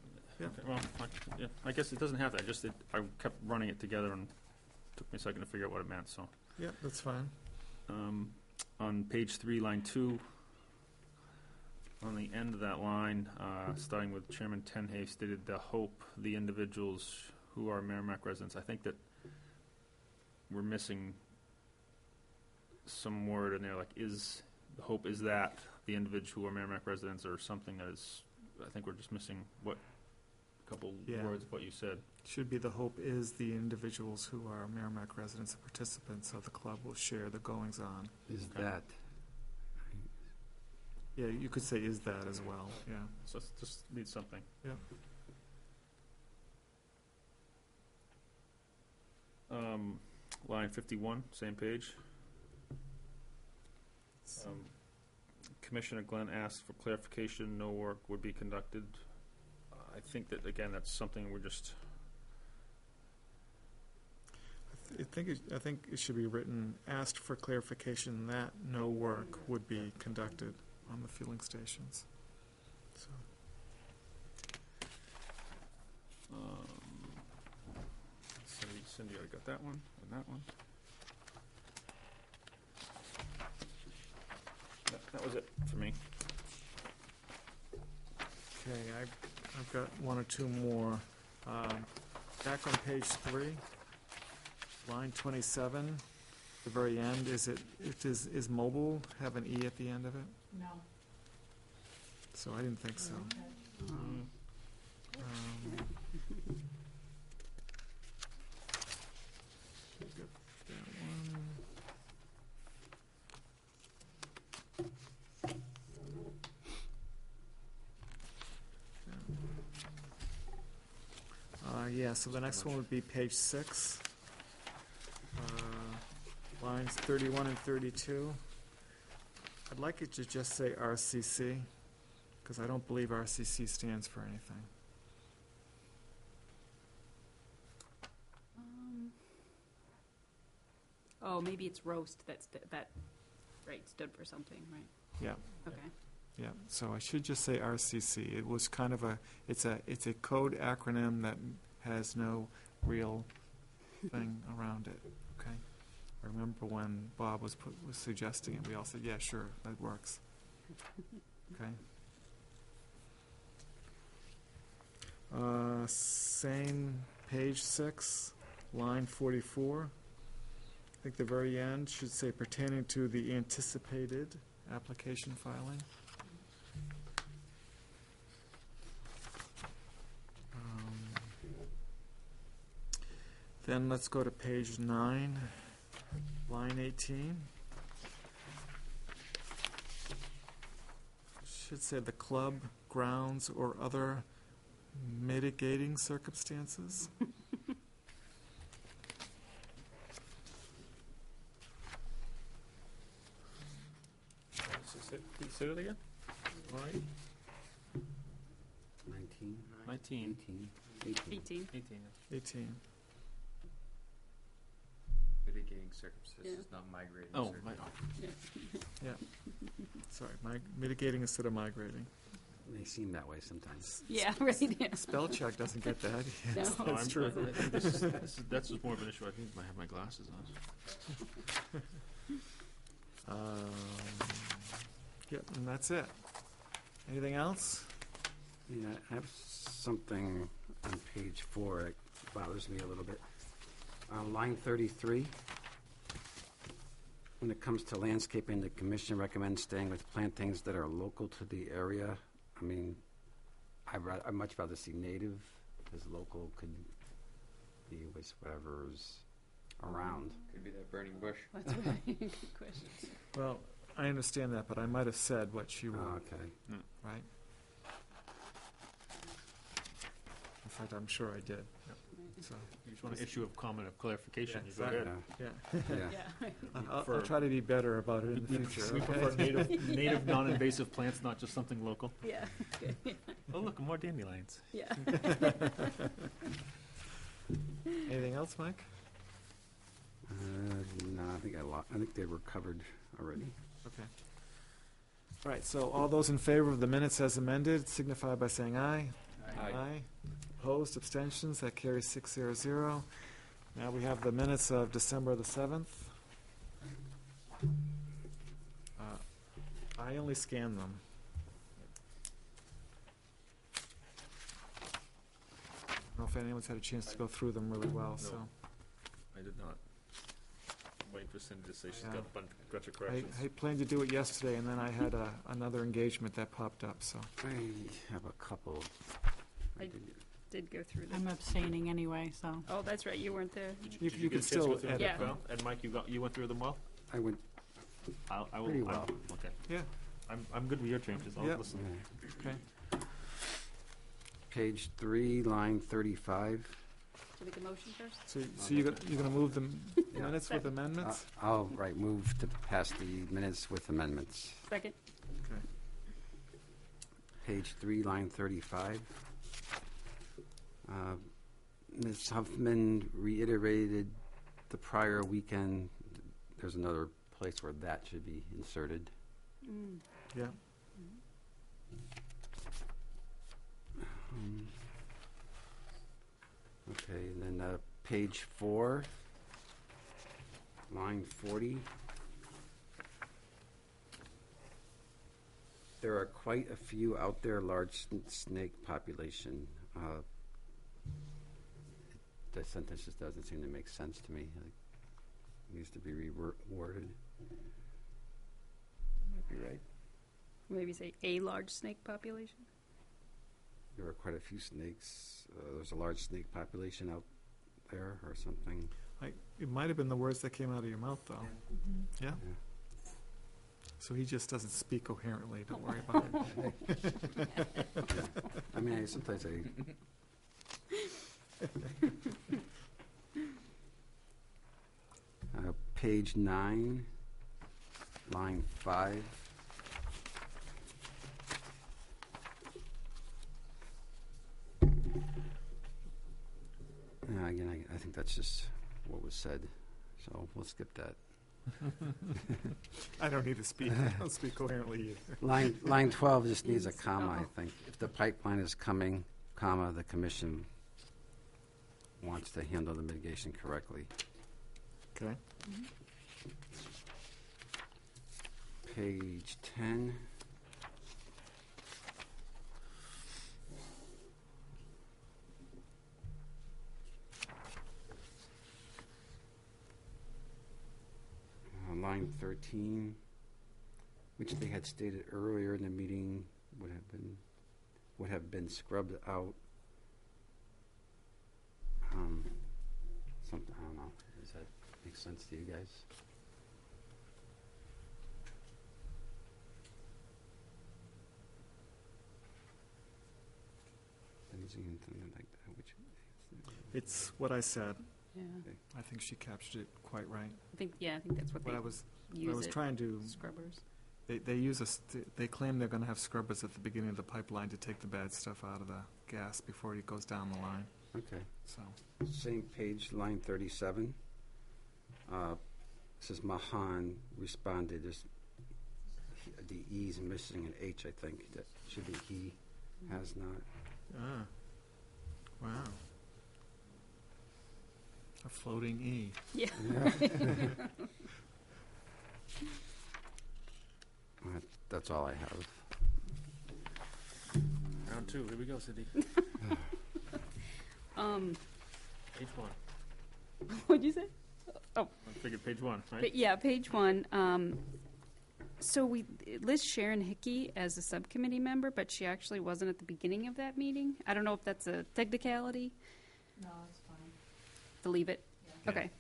yeah. okay, well, I guess it doesn't have that, I kept running it together and took me a second to figure out what it meant, so. Yeah, that's fine. On page 3, line 2, on the end of that line, starting with Chairman Tenhay stated the hope the individuals who are Merrimack residents, I think that we're missing some word in there, like the hope is that the individuals who are Merrimack residents or something that is, I think we're just missing a couple Yeah. words of what you said. Should be the hope is the individuals who are Merrimack residents and participants of the club will share the goings-on. Is Okay. that, Yeah, you could say is that as well, yeah. So it just needs something. Yeah. Line 51, same page. Commissioner Glenn asked for clarification, no work would be conducted. I think that, again, that's something we're just, I think it should be written, asked for clarification that no work would be conducted on the fueling stations. So, Cindy, I got that one, and that one. That was it for me. okay, I've got one or two more. Back on page 3, line 27, the very end, is mobile have an E at the end of it? No. So I didn't think so. Um, got that one. Yeah, so the next one would be page 6. Lines 31 and 32. I'd like it to just say RCC, because I don't believe RCC stands for anything. Oh, maybe it's roast that, right, stood for something, right? Yeah, Okay. yeah, so I should just say RCC. It was kind of it's a code acronym that has no real thing around it, okay? I remember when Bob was suggesting it, we all said, yeah, sure, that works. Okay. Same page 6, line 44. I think the very end should say pertaining to the anticipated application filing. Then let's go to page 9, line 18. Should say the club, grounds, or other mitigating circumstances. Say that again? All right. 19, 19. 18, 18. 18. 18. 18. Mitigating circumstances, not migrating Oh, circumstances. Yeah. Sorry, mitigating instead of migrating. They seem that way sometimes. Yeah, right, yeah. Spell check doesn't get that. Yes, No. that's true. I think that's just more of an issue. I think I have my glasses on. Yep, and that's it. Anything else? Yeah, I have something on page 4 that bothers me a little bit. Line 33, when it comes to landscaping, the commission recommends staying with plantings that are local to the area. I mean, I'd much rather see native, because local could be with whatever's around. Could be that burning bush. That's right. Good question. Well, I understand that, but I might have said what she wrote, Okay. right? In fact, I'm sure I did. So, You just want an issue of comment of clarification, Yeah, you go ahead. yeah. Yeah. I'll prefer- try to be better about it in the future, We okay? prefer native, non-invasive plants, not just something local. Yeah, Oh, look, more dandelions. yeah. Anything else, Mike? No, I think they were covered already. Okay. All right, so all those in favor of the minutes as amended signify by saying aye. Aye. Opposed, abstentions, that carries 600. Now we have the minutes of December the 7th. I only scanned them. I don't know if anyone's had a chance to go through them really well, so. I did not. I'm waiting for Cindy to say she's Yeah. got a bunch of corrections. I planned to do it yesterday, and then I had another engagement that popped up, so. I have a couple. I did go through I'm them. abstaining anyway, so. Oh, that's right, you weren't there. You Did can get a chance to still go through them? edit Yeah. Well, and Mike, you went through them well? I went, I will. Pretty well. Okay. Yeah, I'm good with your changes. I'll Yep. listen. okay. page 3, line 35. To make a motion first? So you're gonna move the Yeah. minutes with amendments? I'll, move to pass the minutes with amendments. Second? Okay. Page 3, line 35. Ms. Huffman reiterated the prior weekend. There's another place where that should be inserted. Mm. Yeah. Okay, and then page 4, line 40. There are quite a few out there large snake population. The sentence just doesn't seem to make sense to me. It needs to be reworded. Might be right. Maybe say a large snake population? There are quite a few snakes. There's a large snake population out there or something. It might have been the words that came out of your mouth, though. Yeah? Yeah. So he just doesn't speak coherently, don't worry about it. I mean, sometimes I... Page 9, line 5. Again, I think that's just what was said, so we'll skip that. I don't need to speak, I don't speak coherently either. Line 12 just needs a comma, I think. If the pipeline is coming, comma, the commission wants to handle the mitigation correctly. Okay. Page 10. Line 13, which they had stated earlier in the meeting would have been scrubbed out. Something, I don't know. Does that make sense to you guys? Anything like that, which It's what I said. Yeah. I think she captured it quite right. I think that's what What they I was use it, trying to, scrubbers. they use they claim they're gonna have scrubbers at the beginning of the pipeline to take the bad stuff out of the gas before it goes down the line, Okay. so. Same page, line 37. Says Mahan responded. The E's missing an H, I think. That should be he, has not. Ah, wow. A floating E. Yeah. That's all I have. Round 2. Here we go, Cindy. Page 1. What'd you say? I figured page 1, right? But yeah, page 1. So we list Sharon Hickey as a subcommittee member, but she actually wasn't at the beginning of that meeting. I don't know if that's a technicality. No, it's fine. To leave it? Yeah. Okay.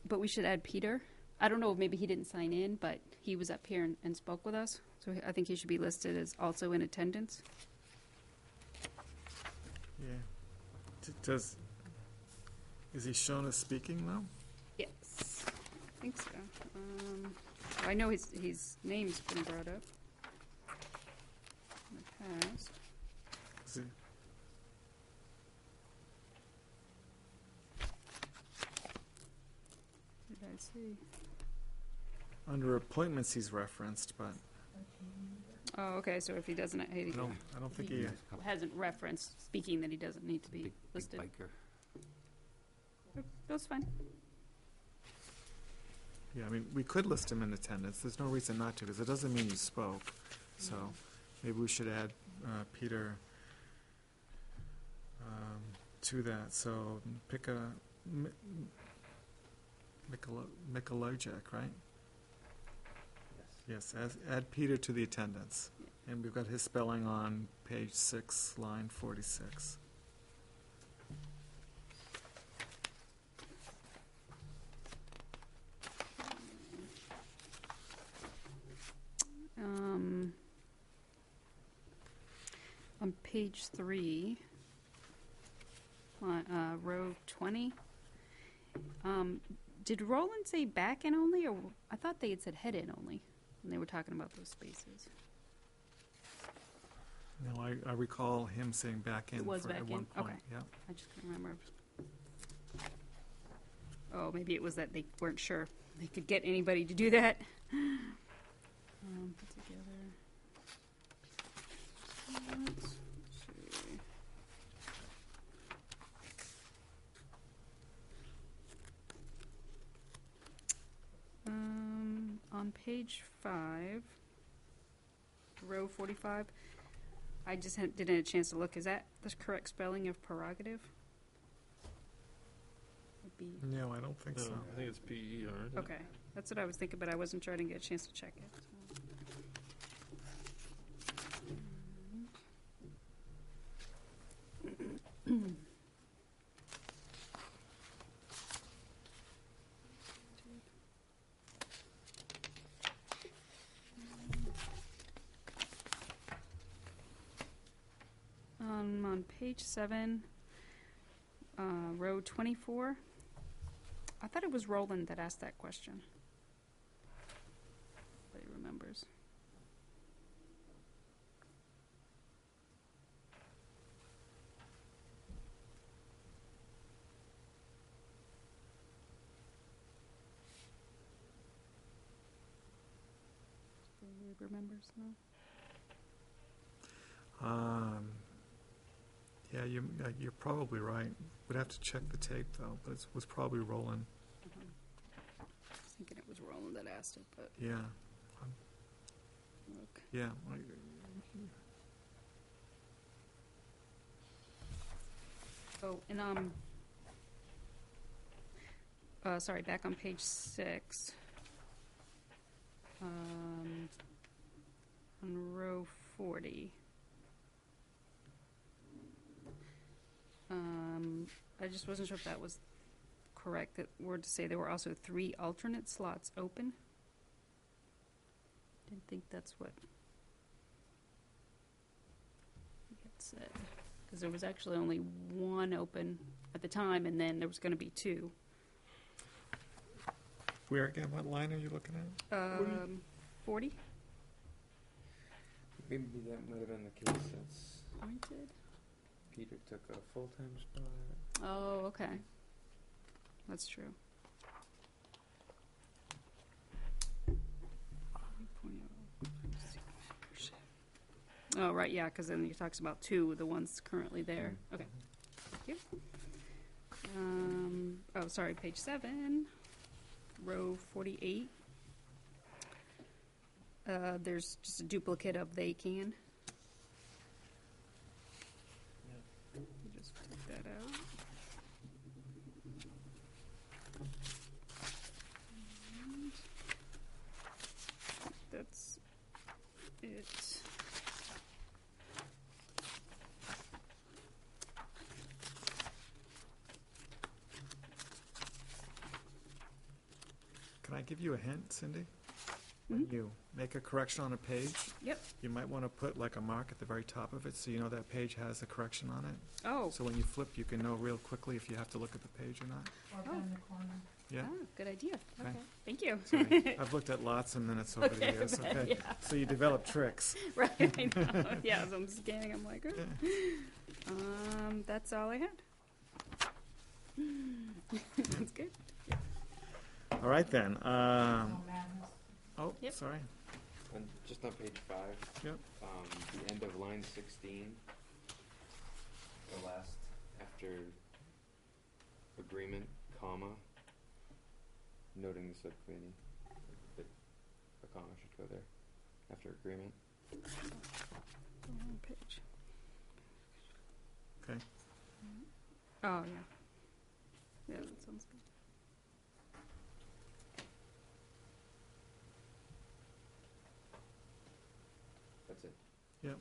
But we should add Peter. I don't know if maybe he didn't sign in, but he was up here and spoke with us. So I think he should be listed as also in attendance. Yeah. Is he shown as speaking, though? Yes, I think so. I know his name's been brought up in the past. Is he- What did I see? Under appointments, he's referenced, but Oh, okay, so if he doesn't, he I don't think he, hasn't referenced speaking, that he doesn't need to be Big listed. biker. That's fine. yeah, I mean, we could list him in attendance. There's no reason not to, because it doesn't mean you spoke. So maybe we should add Peter to that. So pick a Mikolajek, right? Yes, add Peter to the attendance. And we've got his spelling on page 6, line 46. On page 3, row 20, did Roland say back in only, or I thought they had said head in only when they were talking about those spaces? No, I recall him saying back in It was for, back at in? one point. Okay. Yeah. I just couldn't remember. Oh, maybe it was that they weren't sure they could get anybody to do that. Put together. Let's see. On page 5, row 45, I just didn't have a chance to look. Is that the correct spelling of prerogative? Would be. No, I don't think so. I think it's PER. Okay, that's what I was thinking, but I wasn't trying to get a chance to check it. On page 7, row 24, I thought it was Roland that asked that question. But he remembers. He remembers, no? Yeah, you're probably right. We'd have to check the tape, though, but it was probably Roland. I was thinking it was Roland that asked it, but Yeah, look. yeah. Oh, and sorry, back on page 6. On row 40. I just wasn't sure if that was correct, that word to say there were also 3 alternate slots open. Didn't think that's what it said. Because there was actually only 1 open at the time, and then there was going to be 2. Where again? What line are you looking at? 40? Maybe that might have been the case since Pointed? Peter took a full-time spot. Oh, okay. That's true. Oh, right, yeah, because then he talks about 2, the ones currently there. Okay. Thank you. Oh, sorry, page 7, row 48. There's just a duplicate of they can. Just take that out. And that's it. Can I give you a hint, Cindy? when you make a correction on a page, Yep. you might want to put like a mark at the very top of it, so you know that page has a correction on it. Oh, So when you flip, you can know real quickly if you have to look at the page or not. Or in the corner. Yeah, oh, good idea. Okay. Okay, thank you. sorry. I've looked at lots of minutes over the Okay, years, but, okay? yeah. So you develop tricks. Right, I know. Yeah, as I'm scanning, I'm like, oh. That's all I had. That's good. All right, then. Oh, Yep. sorry. And just on page 5. Yep. The end of line 16. The last after agreement, comma, noting the subcommittee. That a comma should go there after agreement. Wrong page. Okay. Oh, yeah. Yeah, that sounds good. That's it. Yep.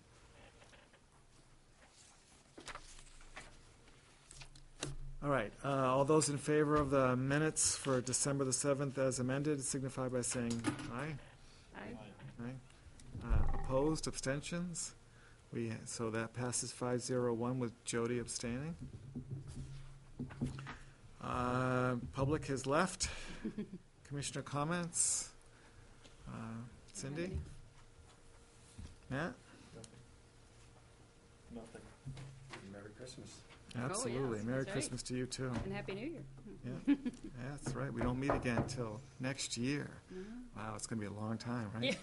All right, all those in favor of the minutes for December the 7th as amended signify by saying aye. I, Aye. Opposed, abstentions? So that passes 501 with Jody abstaining. Public has left. Commissioner comments? Cindy? Matt? Nothing. Merry Christmas. Absolutely. yes, Merry that's right. Christmas to you, too. and Happy New Year. Yeah, that's right. We don't meet again until next year. Wow, it's going to be a long time, right?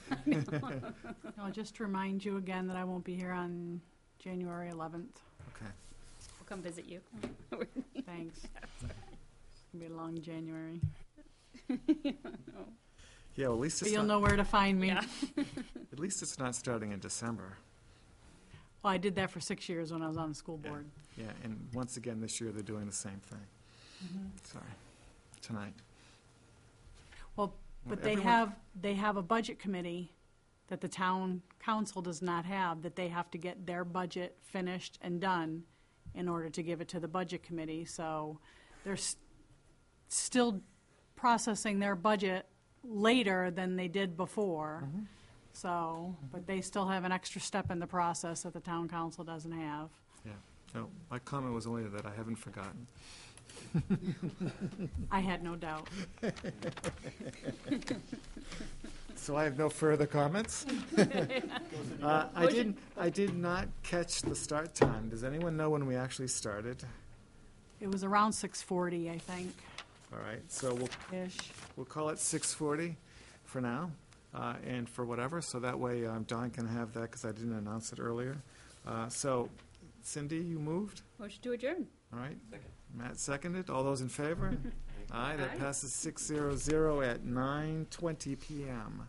I'll just remind you again that I won't be here on January 11th. Okay. We'll come visit you. Thanks. It'll be a long January. Yeah, well, at least But it's you'll not, know where to find me. Yeah. at least it's not starting in December. Well, I did that for 6 years when I was on the school Yeah. board. Yeah, and once again this year they're doing the same thing. Sorry, tonight. Well, but everyone- they have a budget committee that the town council does not have, that they have to get their budget finished and done in order to give it to the budget committee. So they're still processing their budget later than they did before. So, but they still have an extra step in the process that the town council doesn't have. Yeah. No, my comment was only that I haven't forgotten. I had no doubt. So I have no further comments. I did not catch the start time. Does anyone know when we actually started? It was around 6:40, I think, All right, so ish. we'll call it 6:40 for now, and for whatever, so that way Don can have that, because I didn't announce it earlier. So Cindy, you moved? Motion to adjourn. All right. Second. Matt seconded. All those in favor? Aye, that Aye. passes 600 at 9:20 PM.